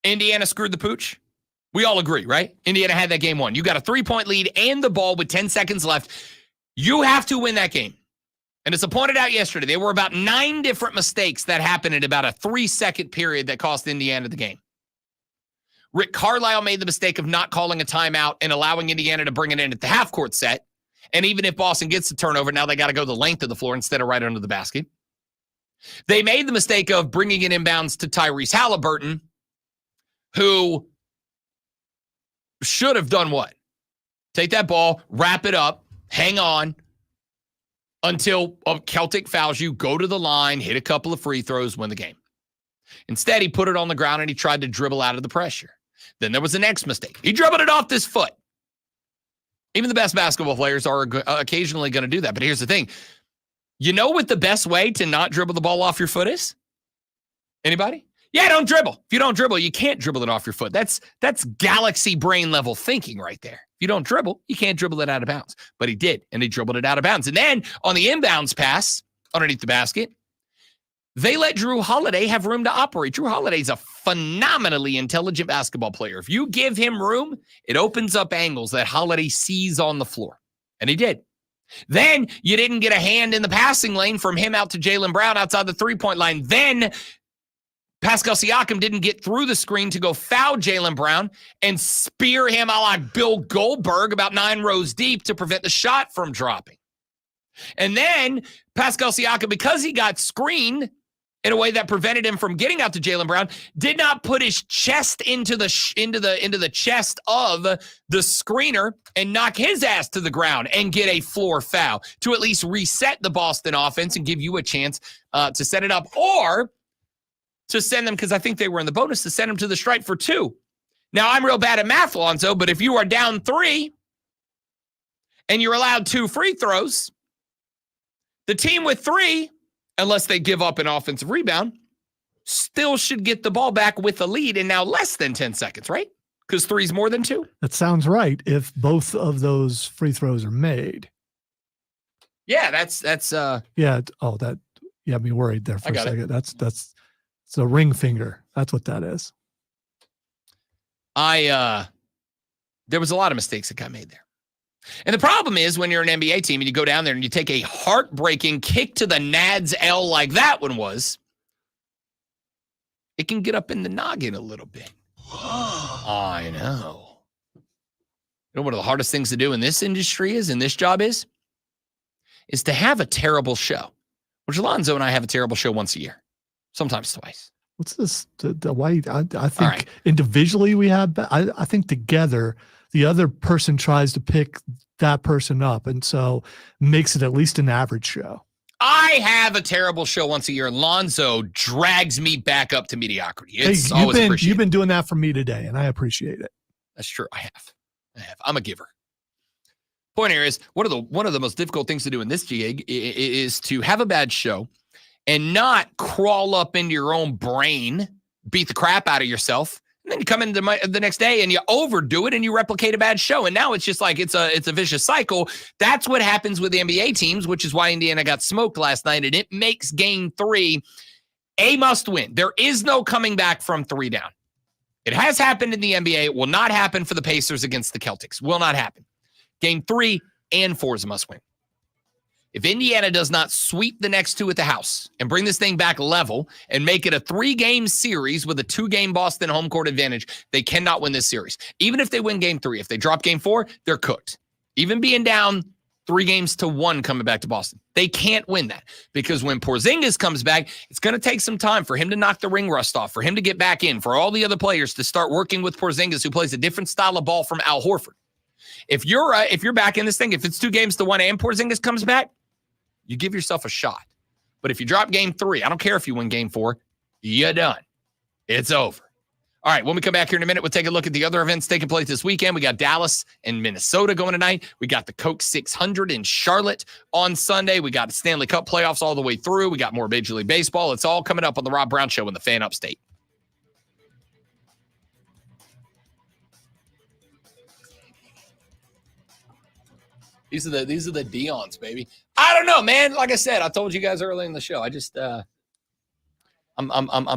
Speaker 1: Indiana screwed the pooch. We all agree, right? Indiana had that game one. You got a 3-point lead and the ball with 10 seconds left. You have to win that game. And as I pointed out yesterday, there were about 9 different mistakes that happened in about a 3-second period that cost Indiana the game. Rick Carlisle made the mistake of not calling a timeout and allowing Indiana to bring it in at the half-court set. And even if Boston gets the turnover, now they got to go the length of the floor instead of right under the basket. They made the mistake of bringing in inbounds to Tyrese Halliburton, who should have done what? Take that ball, wrap it up, hang on until Celtic fouls you, go to the line, hit a couple of free throws, win the game. Instead, he put it on the ground and he tried to dribble out of the pressure. Then there was the next mistake. He dribbled it off this foot. Even the best basketball players are occasionally going to do that. But here's the thing. You know what the best way to not dribble the ball off your foot is? Anybody? Yeah, don't dribble. If you don't dribble, you can't dribble it off your foot. That's galaxy brain level thinking right there. If you don't dribble, you can't dribble it out of bounds. But he did, and he dribbled it out of bounds. And then on the inbounds pass underneath the basket, they let Drew Holiday have room to operate. Drew Holiday's a phenomenally intelligent basketball player. If you give him room, it opens up angles that Holiday sees on the floor. And he did. Then you didn't get a hand in the passing lane from him out to Jaylen Brown outside the three-point line. Then Pascal Siakam didn't get through the screen to go foul Jaylen Brown and spear him a la Bill Goldberg about 9 rows deep to prevent the shot from dropping. And then Pascal Siakam, because he got screened in a way that prevented him from getting out to Jaylen Brown, did not put his chest into the chest of the screener and knock his ass to the ground and get a floor foul to at least reset the Boston offense and give you a chance to set it up, or to send them, because I think they were in the bonus, to send them to the stripe for 2. Now, I'm real bad at math, Lonzo, but if you are down 3 and you're allowed 2 free throws, the team with 3, unless they give up an offensive rebound, still should get the ball back with a lead in now less than 10 seconds, right? Because 3 is more than 2.
Speaker 3: That sounds right if both of those free throws are made.
Speaker 1: Yeah, that's
Speaker 3: yeah. Oh, that you had me worried there for a second. That's it's a ring finger. That's what that is.
Speaker 1: There was a lot of mistakes that got made there. And the problem is when you're an NBA team and you go down there and you take a heartbreaking kick to the Nads L like that one was, it can get up in the noggin a little bit. I know. You know what the hardest things to do in this industry is, in this job is to have a terrible show. Which Alonzo and I have a terrible show once a year, sometimes twice.
Speaker 3: What's this? The way I think individually we have, I think together the other person tries to pick that person up, and so makes it at least an average show.
Speaker 1: I have a terrible show once a year, and Lonzo drags me back up to mediocrity. It's always appreciated.
Speaker 3: You've been doing that for me today, and I appreciate it.
Speaker 1: That's true. I have. I'm a giver. Point here is one of the most difficult things to do in this gig is to have a bad show and not crawl up into your own brain, beat the crap out of yourself, and then you come into the next day and you overdo it and you replicate a bad show. And now it's just like it's a vicious cycle. That's what happens with the NBA teams, which is why Indiana got smoked last night, and it makes game 3 a must win. There is no coming back from 3 down. It has happened in the NBA. It will not happen for the Pacers against the Celtics. Will not happen. Game 3 and 4 is a must win. If Indiana does not sweep the next two at the house and bring this thing back level and make it a 3-game series with a 2-game Boston home court advantage, they cannot win this series. Even if they win game 3, if they drop game 4, they're cooked. Even being down 3-1 coming back to Boston, they can't win that because when Porzingis comes back, it's going to take some time for him to knock the ring rust off, for him to get back in, for all the other players to start working with Porzingis, who plays a different style of ball from Al Horford. If you're back in this thing, if it's 2-1 and Porzingis comes back, you give yourself a shot. But if you drop game 3, I don't care if you win game 4, you're done. It's over. All right, when we come back here in a minute, we'll take a look at the other events taking place this weekend. We got Dallas and Minnesota going tonight. We got the Coke 600 in Charlotte on Sunday. We got the Stanley Cup playoffs all the way through. We got more Major League Baseball. It's all coming up on the Rob Brown Show in the Fan Upstate. These are the Deons, baby. I don't know, man. Like I said, I told you guys earlier in the show. I just I'm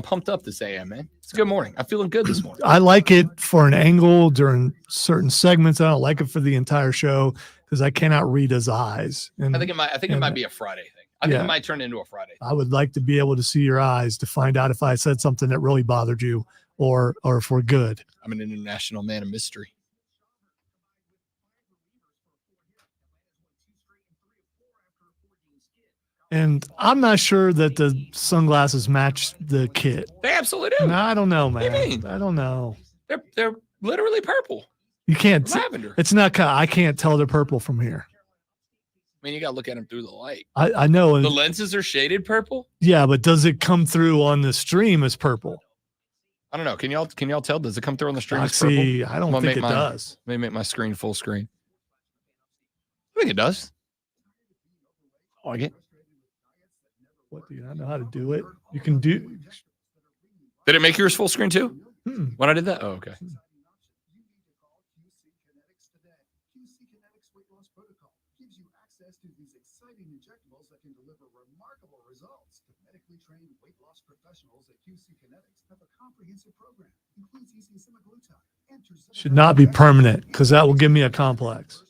Speaker 1: pumped up this AM, man. It's a good morning. I'm feeling good this morning.
Speaker 3: I like it for an angle during certain segments. I don't like it for the entire show because I cannot read his eyes. And
Speaker 1: I think it might be a Friday thing. I think it might turn into a Friday thing.
Speaker 3: I would like to be able to see your eyes to find out if I said something that really bothered you or if we're good.
Speaker 1: I'm an international man of mystery.
Speaker 3: And I'm not sure that the sunglasses match the kit.
Speaker 1: They absolutely do.
Speaker 3: No, I don't know, man.
Speaker 1: What do you mean?
Speaker 3: I don't know.
Speaker 1: They're literally purple.
Speaker 3: You can't.
Speaker 1: Lavender.
Speaker 3: It's not. I can't tell they're purple from here.
Speaker 1: I mean, you got to look at them through the light.
Speaker 3: I know.
Speaker 1: The lenses are shaded purple.
Speaker 3: Yeah, but does it come through on the stream as purple?
Speaker 1: I don't know. Can y'all tell? Does it come through on the stream as
Speaker 3: See,
Speaker 1: purple?
Speaker 3: I don't think it does.
Speaker 1: Let me make my screen full screen. I think it does. I like it.
Speaker 3: What, do you not know how to do it? You can do.
Speaker 1: Did it make yours full screen too? When I did that? Oh, okay.
Speaker 3: Should not be permanent because that will give me a complex.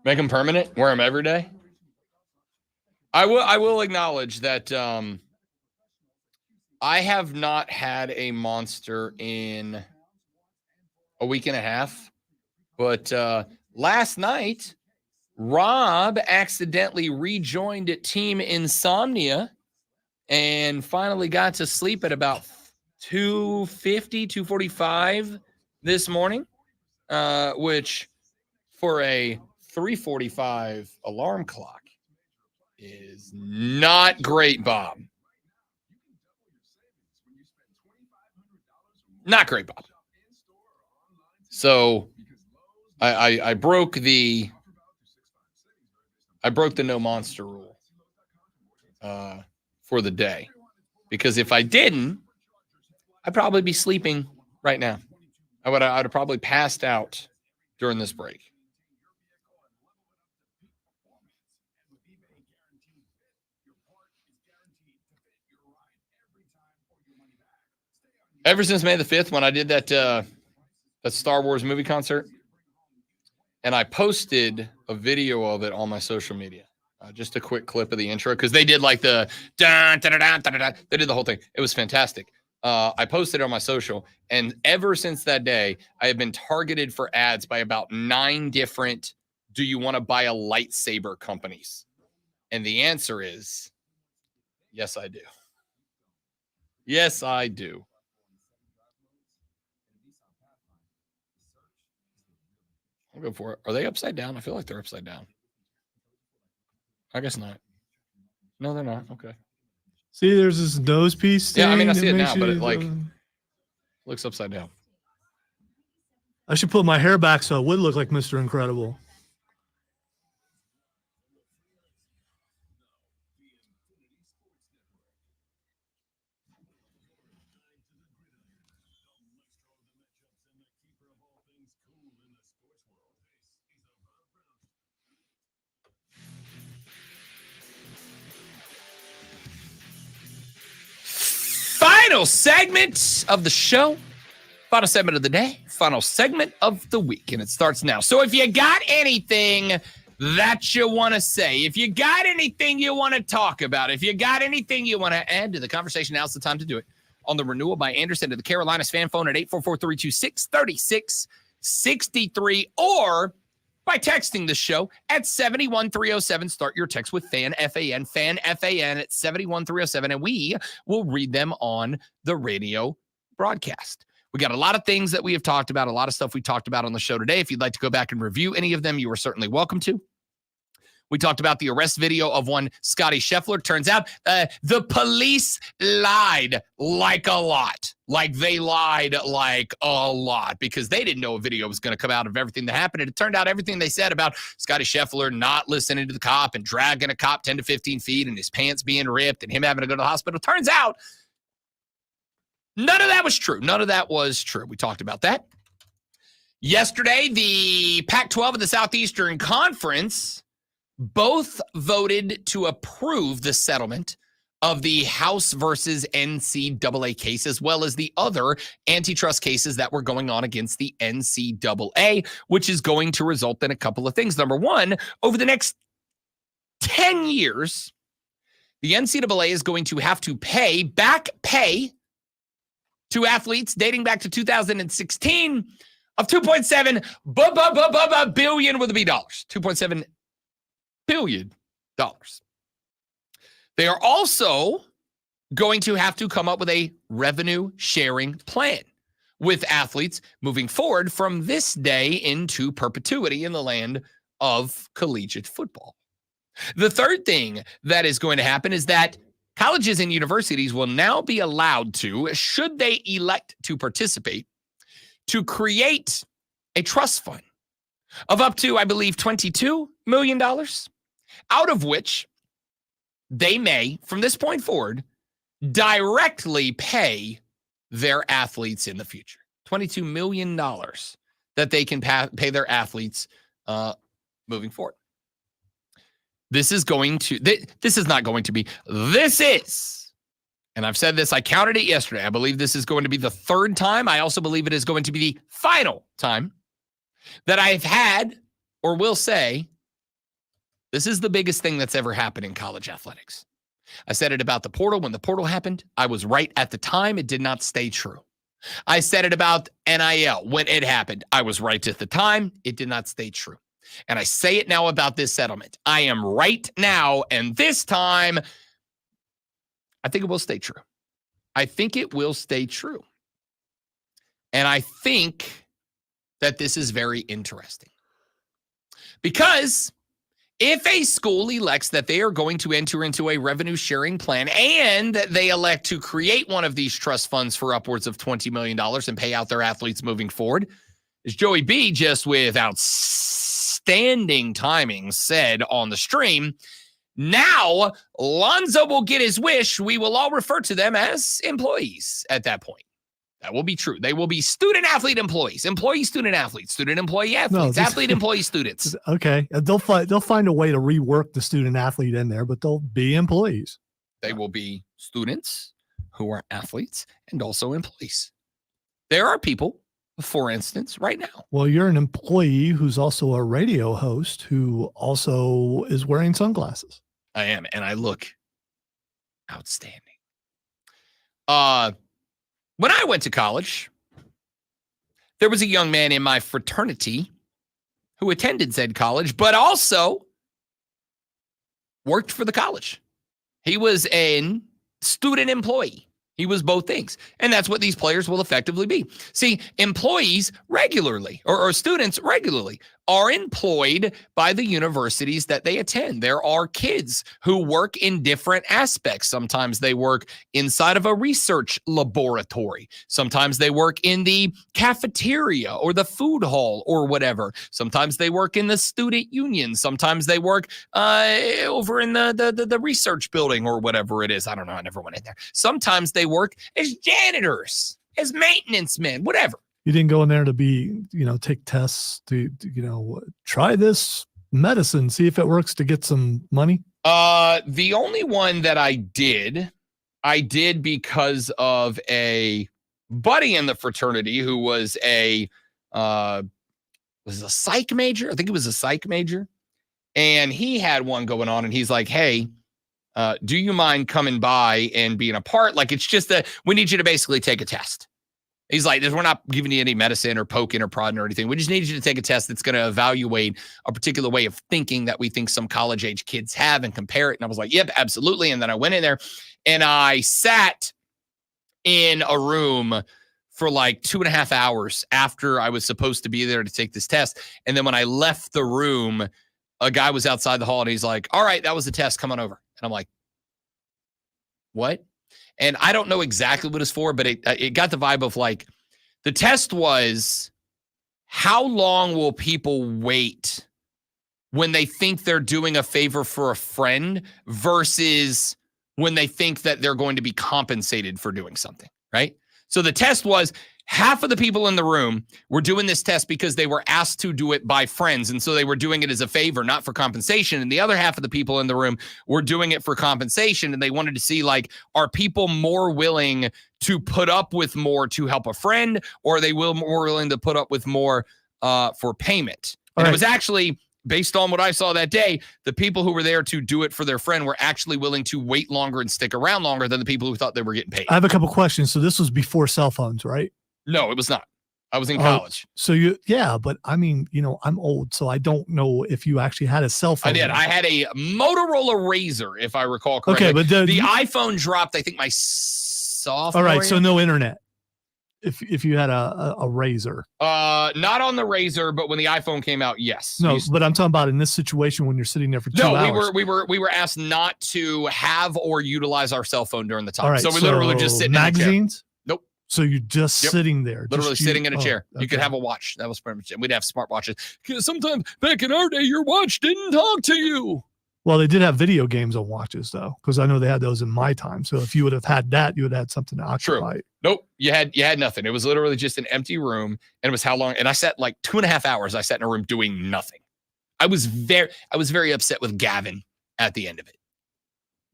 Speaker 1: Make them permanent. Wear them every day. I will acknowledge that I have not had a Monster in a week and a half, but last night Rob accidentally rejoined Team Insomnia and finally got to sleep at about 2:45 this morning, which for a 3:45 alarm clock is not great, Bob. Not great, Bob. So I broke the no Monster rule for the day, because if I didn't, I'd probably be sleeping right now. I'd have probably passed out during this break. Ever since May the 5th, when I did that Star Wars movie concert, and I posted a video of it on my social media, just a quick clip of the intro, because they did like the dun, dun, dun, dun, dun, dun. They did the whole thing. It was fantastic. I posted it on my social, and ever since that day, I have been targeted for ads by about 9 different "do you want to buy a lightsaber" companies, and the answer is yes, I do. Yes, I do. I'll go for it. Are they upside down? I feel like they're upside down. I guess not. No, they're not. Okay.
Speaker 3: See, there's this nose piece thing.
Speaker 1: Yeah, I mean, I see it
Speaker 3: makes
Speaker 1: now, but
Speaker 3: you,
Speaker 1: it like looks upside down.
Speaker 3: I should put my hair back so it would look like Mr. Incredible.
Speaker 8: Final segment of the show. Final segment of the day. Final segment of the week. And it starts now. So if you got anything that you want to say, if you got anything you want to talk about, if you got anything you want to add to the conversation, now's the time to do it. On the Renewal by Anderson to the Carolinas fan phone at 844-326-3663 or by texting the show at 71307. Start your text with FAN, F-A-N, FAN, F-A-N at 71307, and we will read them on the radio broadcast. We got a lot of things that we have talked about, a lot of stuff we talked about on the show today. If you'd like to go back and review any of them, you are certainly welcome to. We talked about the arrest video of one Scotty Scheffler. Turns out the police lied like a lot. Like they lied like a lot because they didn't know a video was going to come out of everything that happened. And it turned out everything they said about Scotty Scheffler not listening to the cop and dragging a cop 10 to 15 feet and his pants being ripped and him having to go to the hospital. Turns out none of that was true. None of that was true. We talked about that. Yesterday, the Pac-12 and the Southeastern Conference both voted to approve the settlement of the House versus NCAA case, as well as the other antitrust cases that were going on against the NCAA, which is going to result in a couple of things. Number one, over the next 10 years, the NCAA is going to have to pay to athletes dating back to 2016 of $2.7 billion with a B dollars. $2.7 billion. They are also going to have to come up with a revenue sharing plan with athletes moving forward from this day into perpetuity in the land of collegiate football. The third thing that is going to happen is that colleges and universities will now be allowed to, should they elect to participate, to create a trust fund of up to, I believe, $22 million, out of which they may, from this point forward, directly pay their athletes in the future. $22 million that they can pay their athletes moving forward. This is not going to be, this is, and I've said this, I counted it yesterday. I believe this is going to be the third time. I also believe it is going to be the final time that I've had or will say, this is the biggest thing that's ever happened in college athletics. I said it about the portal. When the portal happened, I was right at the time. It did not stay true. I said it about NIL. When it happened, I was right at the time. It did not stay true. And I say it now about this settlement. I am right now, and this time, I think it will stay true. I think it will stay true. And I think that this is very interesting. Because if a school elects that they are going to enter into a revenue sharing plan and they elect to create one of these trust funds for upwards of $20 million and pay out their athletes moving forward, as Joey B just with outstanding timing said on the stream, now Lonzo will get his wish. We will all refer to them as employees at that point. That will be true. They will be student-athlete employees, employee-student-athletes, student-employee-athletes,
Speaker 3: No,
Speaker 8: athlete-employee students.
Speaker 3: Okay. They'll find a way to rework the student-athlete in there, but they'll be employees.
Speaker 8: They will be students who are athletes and also employees. There are people, for instance, right now.
Speaker 3: Well, you're an employee who's also a radio host who also is wearing sunglasses.
Speaker 8: I am, and I look outstanding. When I went to college, there was a young man in my fraternity who attended said college, but also worked for the college. He was a student employee. He was both things. And that's what these players will effectively be. See, employees regularly, or students regularly, are employed by the universities that they attend. There are kids who work in different aspects. Sometimes they work inside of a research laboratory. Sometimes they work in the cafeteria or the food hall or whatever. Sometimes they work in the student union. Sometimes they work over in the research building or whatever it is. I don't know. I never went in there. Sometimes they work as janitors, as maintenance men, whatever.
Speaker 3: You didn't go in there to be, take tests to try this medicine, see if it works to get some money.
Speaker 8: The only one that I did
Speaker 1: I did because of a buddy in the fraternity who was a psych major. I think it was a psych major. And he had one going on, and he's like, hey, do you mind coming by and being a part? Like, it's just we need you to basically take a test. He's like, we're not giving you any medicine or poking or prodding or anything. We just need you to take a test that's going to evaluate a particular way of thinking that we think some college age kids have and compare it. And I was like, yep, absolutely. And then I went in there and I sat in a room for like 2.5 hours after I was supposed to be there to take this test. And then when I left the room, a guy was outside the hall and he's like, all right, that was the test. Come on over. And I'm like, what? And I don't know exactly what it's for, but it got the vibe of like, the test was, how long will people wait when they think they're doing a favor for a friend versus when they think that they're going to be compensated for doing something, right? So the test was, half of the people in the room were doing this test because they were asked to do it by friends. And so they were doing it as a favor, not for compensation. And the other half of the people in the room were doing it for compensation. And they wanted to see, like, are people more willing to put up with more to help a friend, or are they more willing to put up with more for payment? And it was actually, based on what I saw that day, the people who were there to do it for their friend were actually willing to wait longer and stick around longer than the people who thought they were getting paid.
Speaker 3: I have a couple questions. So this was before cell phones, right?
Speaker 1: No, it was not. I was in college.
Speaker 3: So but I mean, I'm old, so I don't know if you actually had a cell phone.
Speaker 1: I did. I had a Motorola Razr, if I recall correctly.
Speaker 3: Okay, but
Speaker 1: the iPhone dropped, I think, my sophomore
Speaker 3: all right,
Speaker 1: year.
Speaker 3: so no internet. If you had a Razr.
Speaker 1: Not on the Razr, but when the iPhone came out, yes.
Speaker 3: No, but I'm talking about in this situation when you're sitting there for 2 hours.
Speaker 1: we were asked not to have or utilize our cell phone during the time.
Speaker 3: All right,
Speaker 1: so we literally just sitting
Speaker 3: magazines?
Speaker 1: in a chair. Nope.
Speaker 3: So you're just sitting there.
Speaker 1: Literally sitting in a chair.
Speaker 3: Okay.
Speaker 1: You could have a watch. That was pretty much it. We'd have smart watches. Because sometimes back in our day, your watch didn't talk to you.
Speaker 3: Well, they did have video games on watches, though, because I know they had those in my time. So if you would have had that, you would have had something to occupy.
Speaker 1: True. Nope. You had nothing. It was literally just an empty room. And it was how long? And I sat like 2.5 hours. I sat in a room doing nothing. I was very upset with Gavin at the end of it.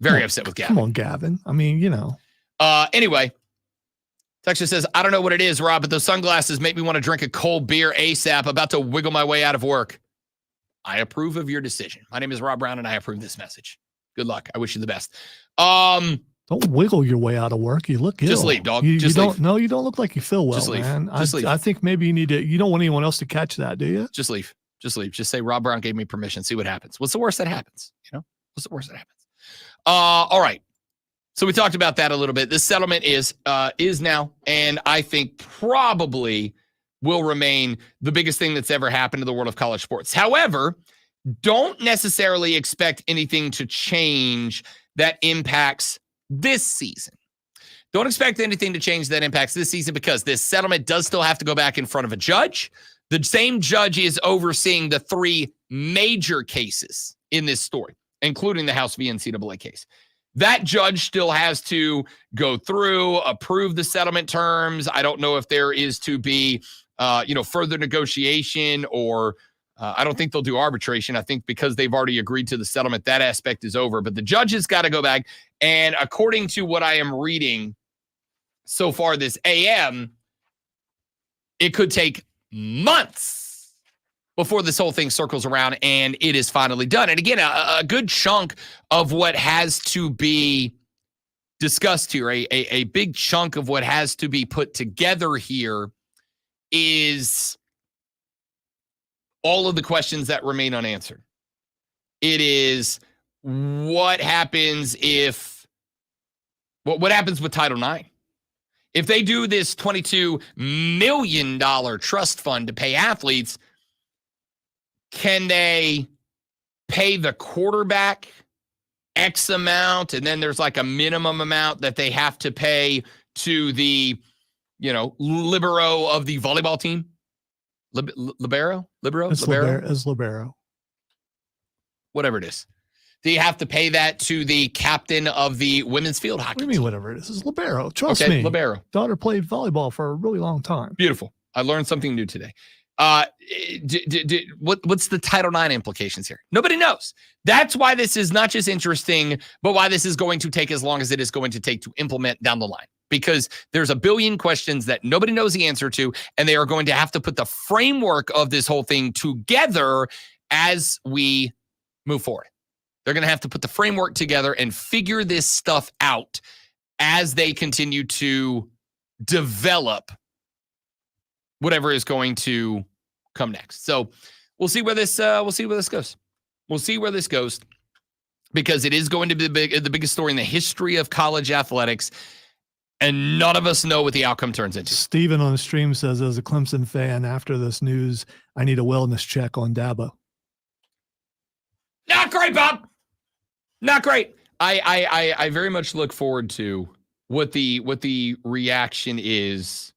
Speaker 1: Very upset with Gavin.
Speaker 3: Come on, Gavin. I mean,
Speaker 1: Anyway, Texas says, I don't know what it is, Rob, but those sunglasses make me want to drink a cold beer ASAP. About to wiggle my way out of work. I approve of your decision. My name is Rob Brown, and I approve this message. Good luck. I wish you the best.
Speaker 3: Don't wiggle your way out of work. You look ill.
Speaker 1: Just leave, dog.
Speaker 3: You
Speaker 1: Just
Speaker 3: don't.
Speaker 1: leave.
Speaker 3: No, you don't look like you feel well,
Speaker 1: Just leave.
Speaker 3: man.
Speaker 1: Just leave.
Speaker 3: I think maybe you need to. You don't want anyone else to catch that, do you?
Speaker 1: Just leave. Just leave. Just say Rob Brown gave me permission. See what happens. What's the worst that happens? What's the worst that happens? All right. So we talked about that a little bit. This settlement is now, and I think probably will remain the biggest thing that's ever happened to the world of college sports. However, don't necessarily expect anything to change that impacts this season. Don't expect anything to change that impacts this season, because this settlement does still have to go back in front of a judge. The same judge is overseeing the 3 major cases in this story, including the House v. NCAA case. That judge still has to go through, approve the settlement terms. I don't know if there is to be, further negotiation, or I don't think they'll do arbitration. I think because they've already agreed to the settlement, that aspect is over. But the judge has got to go back. And according to what I am reading so far this AM, it could take months before this whole thing circles around and it is finally done. And again, a good chunk of what has to be discussed here, a big chunk of what has to be put together here, is all of the questions that remain unanswered. It is what happens what happens with Title IX? If they do this $22 million trust fund to pay athletes, can they pay the quarterback X amount, and then there's like a minimum amount that they have to pay to the, libero of the volleyball team? Libero?
Speaker 3: As libero.
Speaker 1: Whatever it is. Do you have to pay that to the captain of the women's field hockey
Speaker 3: What do you mean,
Speaker 1: team?
Speaker 3: whatever it is? It's libero. Trust me.
Speaker 1: Libero.
Speaker 3: Daughter played volleyball for a really long time.
Speaker 1: Beautiful. I learned something new today. What's the Title IX implications here? Nobody knows. That's why this is not just interesting, but why this is going to take as long as it is going to take to implement down the line. Because there's a billion questions that nobody knows the answer to, and they are going to have to put the framework of this whole thing together as we move forward. They're going to have to put the framework together and figure this stuff out as they continue to develop whatever is going to come next. So we'll see where this goes. We'll see where this goes, because it is going to be the biggest story in the history of college athletics. And none of us know what the outcome turns into.
Speaker 3: Steven on the stream says, as a Clemson fan, after this news, I need a wellness check on Dabo.
Speaker 1: Not great, Bob. Not great. I very much look forward to what the reaction is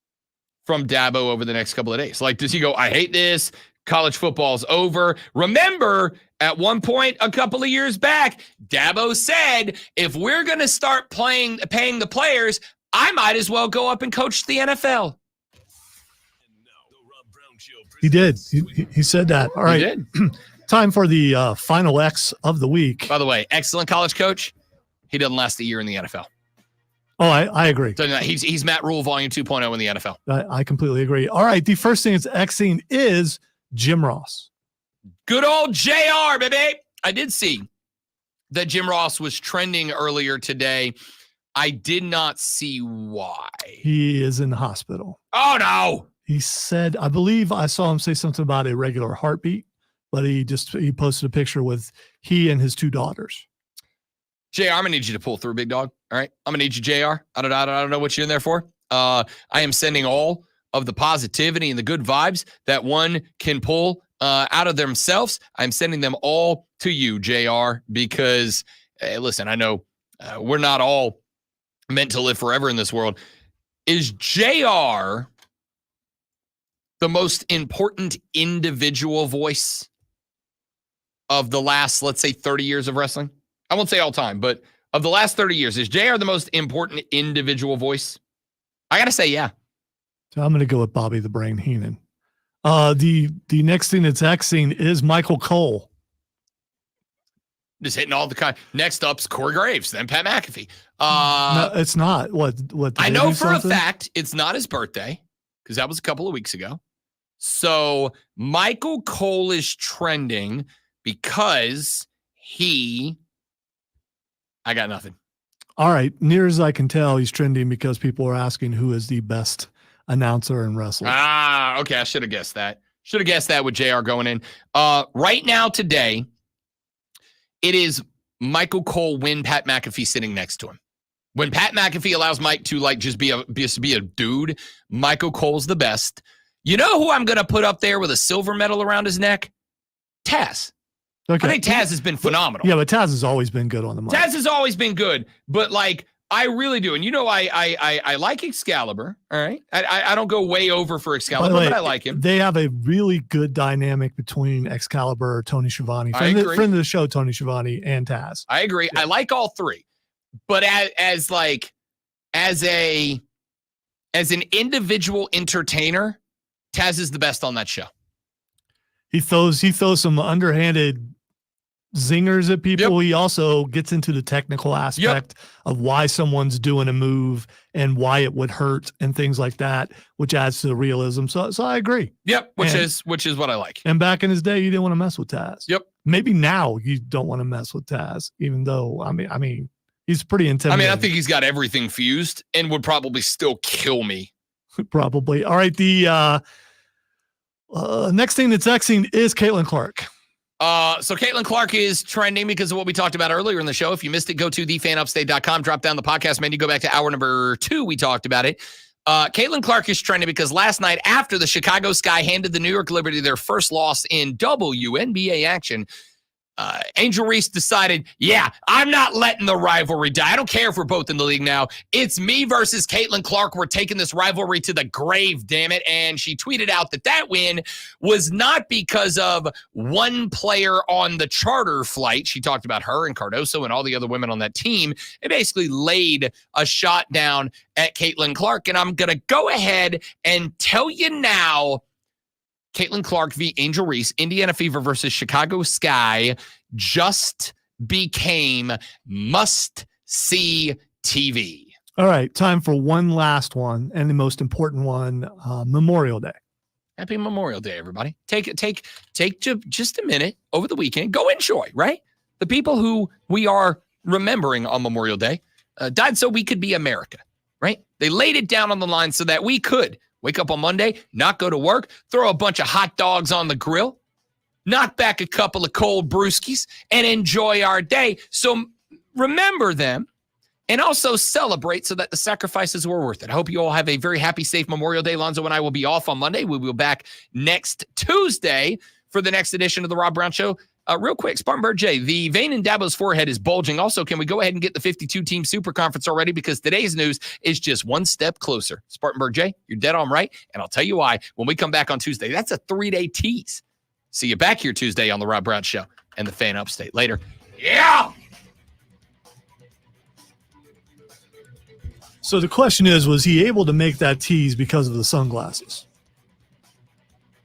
Speaker 1: from Dabo over the next couple of days. Like, does he go, I hate this, college football's over? Remember, at one point a couple of years back, Dabo said, if we're going to start paying the players, I might as well go up and coach the NFL.
Speaker 3: He did. He said that. All right.
Speaker 1: He did.
Speaker 3: Time for the final X of the week.
Speaker 1: By the way, excellent college coach. He doesn't last a year in the NFL.
Speaker 3: Oh, I agree.
Speaker 1: So he's Matt Rule volume 2.0 in the NFL.
Speaker 3: I completely agree. All right. The first thing that's Xing is Jim Ross.
Speaker 1: Good old JR, baby. I did see that Jim Ross was trending earlier today. I did not see why.
Speaker 3: He is in the hospital.
Speaker 1: Oh, no.
Speaker 3: He said, I believe I saw him say something about a regular heartbeat, but he posted a picture with he and his two daughters.
Speaker 1: JR, I'm going to need you to pull through, big dog. All right. I'm going to need you, JR. I don't know what you're in there for. I am sending all of the positivity and the good vibes that one can pull out of themselves. I'm sending them all to you, JR, because, listen, I know we're not all meant to live forever in this world. Is JR the most important individual voice of the last, let's say, 30 years of wrestling? I won't say all time, but of the last 30 years, is JR the most important individual voice? I got to say, yeah.
Speaker 3: So I'm going to go with Bobby the Brain Heenan. The next thing that's Xing is Michael Cole.
Speaker 1: Just hitting all the kind. Next up's Corey Graves, then Pat McAfee.
Speaker 3: No, it's not. What?
Speaker 1: I know for a fact it's not his birthday, because that was a couple of weeks ago. So Michael Cole is trending because I got nothing.
Speaker 3: All right. Near as I can tell, he's trending because people are asking who is the best announcer and wrestler.
Speaker 1: Okay. I should have guessed that. Should have guessed that with JR going in. Right now, today, it is Michael Cole when Pat McAfee sitting next to him. When Pat McAfee allows Mike to just be a dude, Michael Cole's the best. You know who I'm going to put up there with a silver medal around his neck? Taz.
Speaker 3: Okay.
Speaker 1: I think Taz has been phenomenal.
Speaker 3: Yeah, but Taz has always been good on the mic.
Speaker 1: Taz has always been good, but I really do. And I like Excalibur. All right. I don't go way over for Excalibur, but I like him.
Speaker 3: They have a really good dynamic between Excalibur, Tony Schiavone, friend of the show, Tony Schiavone, and Taz.
Speaker 1: I agree. Yeah. I like all three. But as an individual entertainer, Taz is the best on that show.
Speaker 3: He throws some underhanded zingers at people. Yep. He also gets into the technical aspect of why someone's doing a move and why it would hurt and things like that, which adds to the realism. So I agree.
Speaker 1: Yep, which is what I like.
Speaker 3: And back in his day, you didn't want to mess with Taz.
Speaker 1: Yep.
Speaker 3: Maybe now you don't want to mess with Taz, even though I mean he's pretty intimidating.
Speaker 1: I think he's got everything fused and would probably still kill me.
Speaker 3: Probably. All right. The next thing that's Xing is Caitlin Clark.
Speaker 1: So Caitlin Clark is trending because of what we talked about earlier in the show. If you missed it, go to thefanupstate.com, drop down the podcast menu, go back to hour number 2. We talked about it. Caitlin Clark is trending because last night, after the Chicago Sky handed the New York Liberty their first loss in WNBA action, Angel Reese decided, I'm not letting the rivalry die. I don't care if we're both in the league now. It's me versus Caitlin Clark. We're taking this rivalry to the grave, damn it. And she tweeted out that win was not because of one player on the charter flight. She talked about her and Cardoso and all the other women on that team. It basically laid a shot down at Caitlin Clark. And I'm going to go ahead and tell you now, Caitlin Clark v. Angel Reese, Indiana Fever versus Chicago Sky just became must-see TV.
Speaker 3: All right, time for one last one and the most important one, Memorial Day.
Speaker 1: Happy Memorial Day, everybody. Take just a minute over the weekend. Go enjoy, right? The people who we are remembering on Memorial Day died so we could be America, right? They laid it down on the line so that we could wake up on Monday, not go to work, throw a bunch of hot dogs on the grill, knock back a couple of cold brewskis, and enjoy our day. So remember them. And also celebrate so that the sacrifices were worth it. I hope you all have a very happy, safe Memorial Day. Lonzo and I will be off on Monday. We'll be back next Tuesday for the next edition of the Rob Brown Show. Real quick, Spartanburg J, the vein in Dabo's forehead is bulging. Also, can we go ahead and get the 52-team super conference already? Because today's news is just one step closer. Spartanburg J, you're dead on right. And I'll tell you why when we come back on Tuesday. That's a 3-day tease. See you back here Tuesday on the Rob Brown Show and the Fan Upstate. Later. Yeah!
Speaker 3: So the question is, was he able to make that tease because of the sunglasses?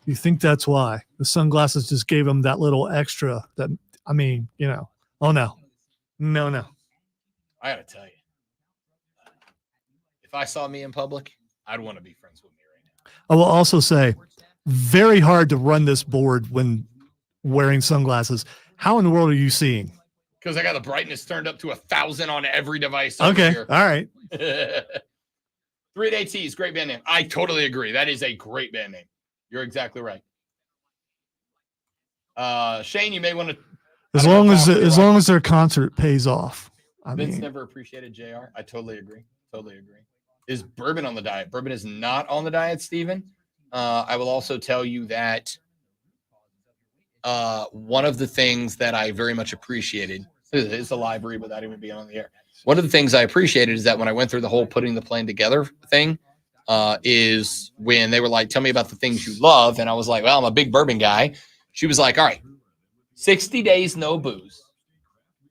Speaker 3: Do you think that's why? The sunglasses just gave him that little extra that, I mean, you know, oh no. No.
Speaker 1: I got to tell you, if I saw me in public, I'd want to be friends with me right now.
Speaker 3: I will also say, very hard to run this board when wearing sunglasses. How in the world are you seeing?
Speaker 1: Because I got the brightness turned up to 1,000 on every device.
Speaker 3: Okay.
Speaker 1: Here.
Speaker 3: All right.
Speaker 1: 3-Day Tease, great band name. I totally agree. That is a great band name. You're exactly right. Shane, you may want to.
Speaker 3: As long as their concert pays off.
Speaker 1: Vince never appreciated JR. I totally agree. Is bourbon on the diet? Bourbon is not on the diet, Steven. I will also tell you that one of the things that I very much appreciated is a live read without even being on the air. One of the things I appreciated is that when I went through the whole putting the plan together thing, is when they were like, tell me about the things you love. And I was like, well, I'm a big bourbon guy. She was like, all right, 60 days, no booze,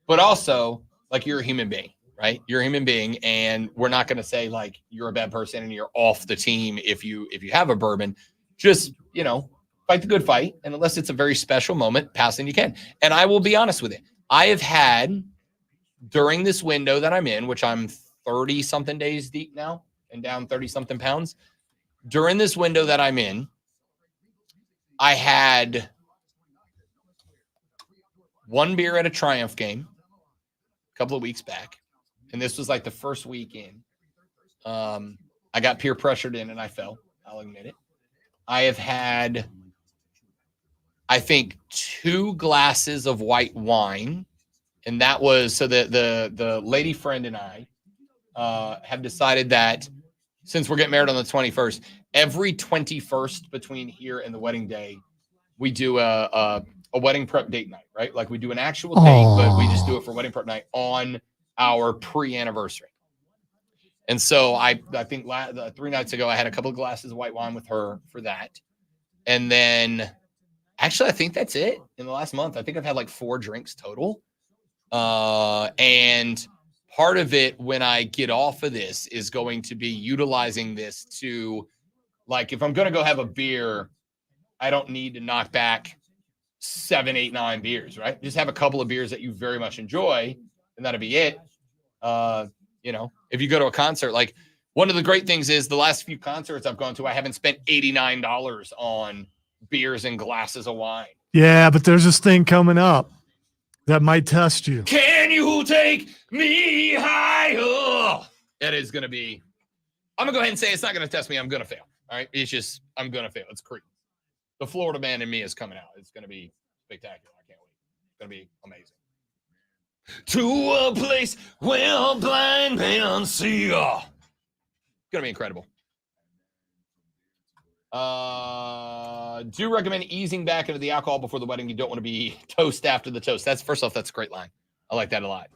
Speaker 1: but also like you're a human being, right? You're a human being. And we're not going to say like you're a bad person and you're off the team if you have a bourbon. Just, you know, fight the good fight. And unless it's a very special moment, passing you can. And I will be honest with you. I have had during this window that I'm in, which I'm 30 something days deep now and down 30 something pounds. During this window that I'm in, I had one beer at a Triumph game a couple of weeks back. And this was like the first week in. I got peer pressured in and I fell. I'll admit it. I have had, I think, 2 glasses of white wine. And that was, so the lady friend and I have decided that since we're getting married on the 21st, every 21st between here and the wedding day, we do a wedding prep date night, right? Like we do an actual date, but we just do it for wedding prep night on our pre-anniversary. And so I think 3 nights ago, I had a couple of glasses of white wine with her for that. And then actually, I think that's it in the last month. I think I've had like 4 drinks total. And part of it when I get off of this is going to be utilizing this to, like, if I'm going to go have a beer, I don't need to knock back 7, 8, 9 beers, right? Just have a couple of beers that you very much enjoy, and that'll be it. You know, if you go to a concert, like one of the great things is the last few concerts I've gone to, I haven't spent $89 on beers and glasses of wine.
Speaker 3: Yeah, but there's this thing coming up that might test you.
Speaker 1: Can you take me higher? That is going to be, I'm going to go ahead and say it's not going to test me. I'm going to fail. All right. It's just, I'm going to fail. It's Creed. The Florida man in me is coming out. It's going to be spectacular. I can't wait. It's going to be amazing. To a place where blind men see. It's going to be incredible. Do recommend easing back into the alcohol before the wedding. You don't want to be toast after the toast. That's first off, that's a great line. I like that a lot.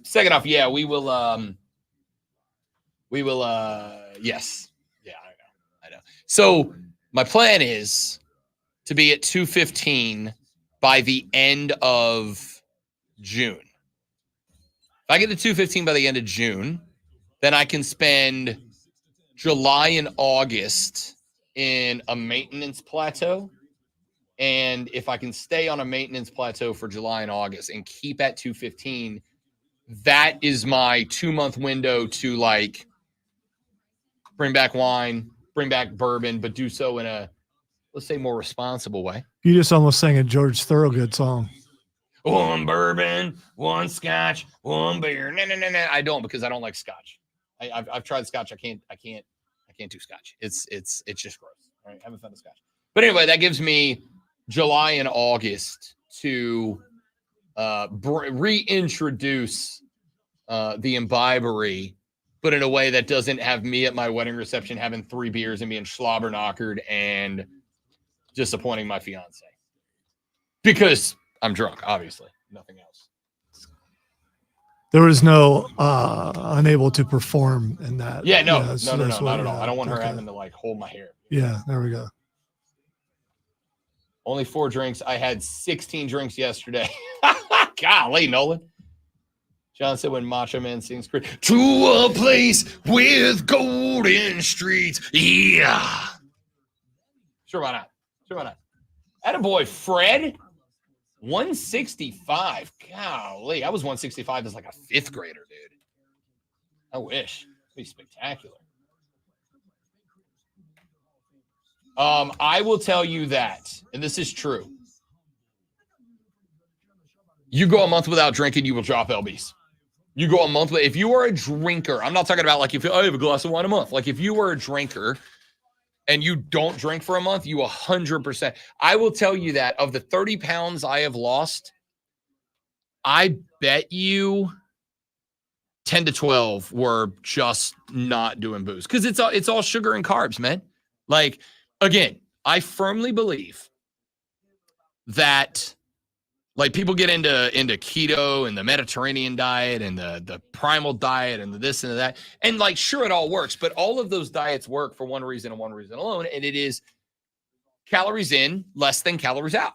Speaker 1: Second off, yeah, we will, yes. Yeah, I know. So my plan is to be at 215 by the end of June. If I get to 215 by the end of June, then I can spend July and August
Speaker 8: in a maintenance plateau. And if I can stay on a maintenance plateau for July and August and keep at 215, that is my 2-month window to like bring back wine, bring back bourbon, but do so in a, let's say, more responsible way.
Speaker 3: You just almost sang a George Thorogood song.
Speaker 8: One bourbon, one scotch, one beer. No. I don't, because I don't like scotch. I've tried scotch. I can't do scotch. It's just gross. All right, I haven't found the scotch. But anyway, that gives me July and August to reintroduce the imbibery, but in a way that doesn't have me at my wedding reception having 3 beers and being slobber-knockered and disappointing my fiance. Because I'm drunk, obviously. Nothing else.
Speaker 3: There was no unable to perform in that.
Speaker 8: Yeah, no,
Speaker 3: that's
Speaker 8: not at all.
Speaker 3: yeah,
Speaker 8: I don't want her
Speaker 3: okay.
Speaker 8: having to like hold my hair.
Speaker 3: Yeah, there we go.
Speaker 8: Only 4 drinks. I had 16 drinks yesterday. Golly, Nolan. John said when Macho Man sings to a place with golden streets. Yeah. Sure, why not? Attaboy, Fred. 165. Golly. I was 165 as like a 5th grader, dude. I wish. It'd be spectacular. I will tell you that, and this is true. You go a month without drinking, you will drop LBs. You go a month if you are a drinker. I'm not talking about like if I have a glass of wine a month. Like if you were a drinker and you don't drink for a month, you 100%. I will tell you that of the 30 pounds I have lost, I bet you 10 to 12 were just not doing booze because it's all sugar and carbs, man. Like, again, I firmly believe that like people get into keto and the Mediterranean diet and the primal diet and the this and that. And like, sure, it all works, but all of those diets work for one reason and one reason alone. And it is calories in, less than calories out.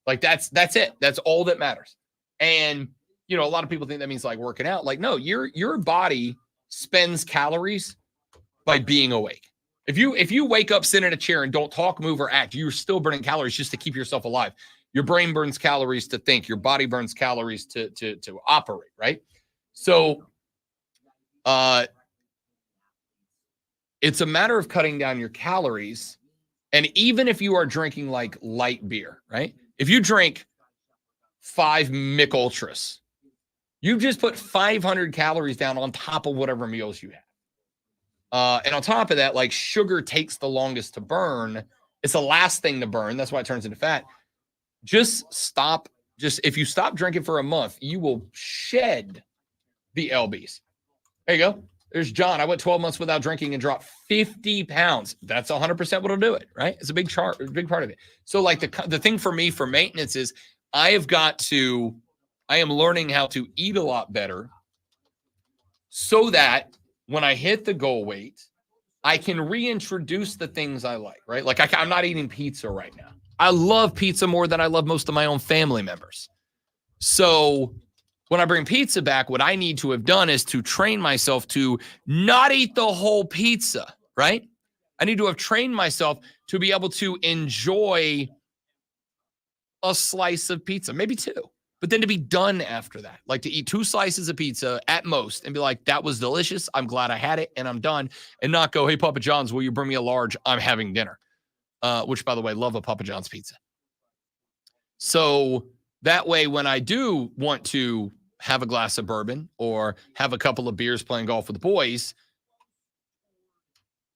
Speaker 8: Like that's it. That's all that matters. And, you know, a lot of people think that means like working out. Like, no, your body spends calories by being awake. If you wake up, sit in a chair and don't talk, move, or act, you're still burning calories just to keep yourself alive. Your brain burns calories to think. Your body burns calories to operate, right? So it's a matter of cutting down your calories. And even if you are drinking like light beer, right? If you drink 5 Mich Ultras, you just put 500 calories down on top of whatever meals you have. And on top of that, like sugar takes the longest to burn. It's the last thing to burn. That's why it turns into fat. If you stop drinking for a month, you will shed the LBs. There you go. There's John. I went 12 months without drinking and dropped 50 pounds. That's 100% what'll do it, right? It's a big part of it. So like the thing for me for maintenance is I am learning how to eat a lot better so that when I hit the goal weight, I can reintroduce the things I like, right? Like I'm not eating pizza right now. I love pizza more than I love most of my own family members. So when I bring pizza back, what I need to have done is to train myself to not eat the whole pizza, right? I need to have trained myself to be able to enjoy a slice of pizza, maybe 2, but then to be done after that, like to eat 2 slices of pizza at most and be like, that was delicious. I'm glad I had it and I'm done, and not go, hey, Papa John's, will you bring me a large? I'm having dinner. Which, by the way, love a Papa John's pizza. So that way, when I do want to have a glass of bourbon or have a couple of beers playing golf with the boys,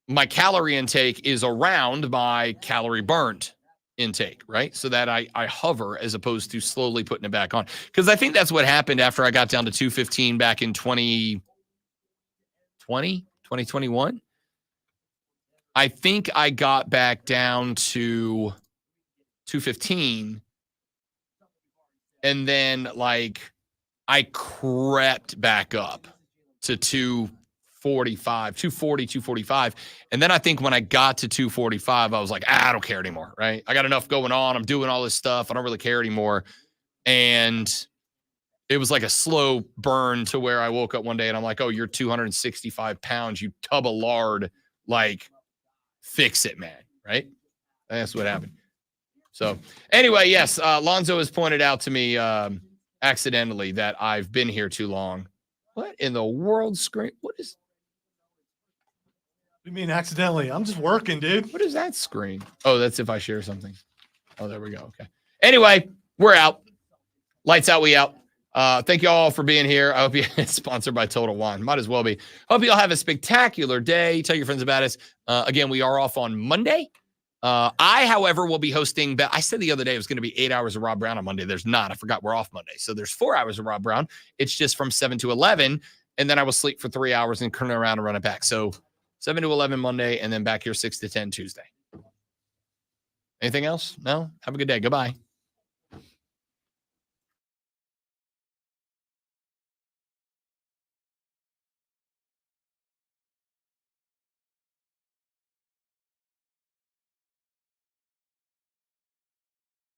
Speaker 8: my calorie intake is around my calorie burned intake, right? So that I hover as opposed to slowly putting it back on. Because I think that's what happened after I got down to 215 back in 2021. I think I got back down to 215 and then like I crept back up to 245. And then I think when I got to 245, I was like, I don't care anymore, right? I got enough going on. I'm doing all this stuff. I don't really care anymore. And it was like a slow burn to where I woke up one day and I'm like, oh, you're 265 pounds, you tub of lard, like, fix it, man,
Speaker 1: right? That's what happened. So anyway, yes, Lonzo has pointed out to me accidentally that I've been here too long. What in the world screen? What is
Speaker 3: What do you mean accidentally? I'm just working, dude.
Speaker 1: What is that screen? Oh, that's if I share something. Oh, there we go. Okay. Anyway, we're out. Lights out, we out. Thank you all for being here. I hope you it's sponsored by Total Wine. Might as well be. Hope you all have a spectacular day. Tell your friends about us. Again, we are off on Monday. I, however, will be hosting. I said the other day it was going to be 8 hours of Rob Brown on Monday. There's not. I forgot we're off Monday. So there's 4 hours of Rob Brown. It's just from 7 to 11. And then I will sleep for 3 hours and turn around and run it back. So 7 to 11 Monday and then back here 6 to 10 Tuesday. Anything else? No? Have a good day. Goodbye.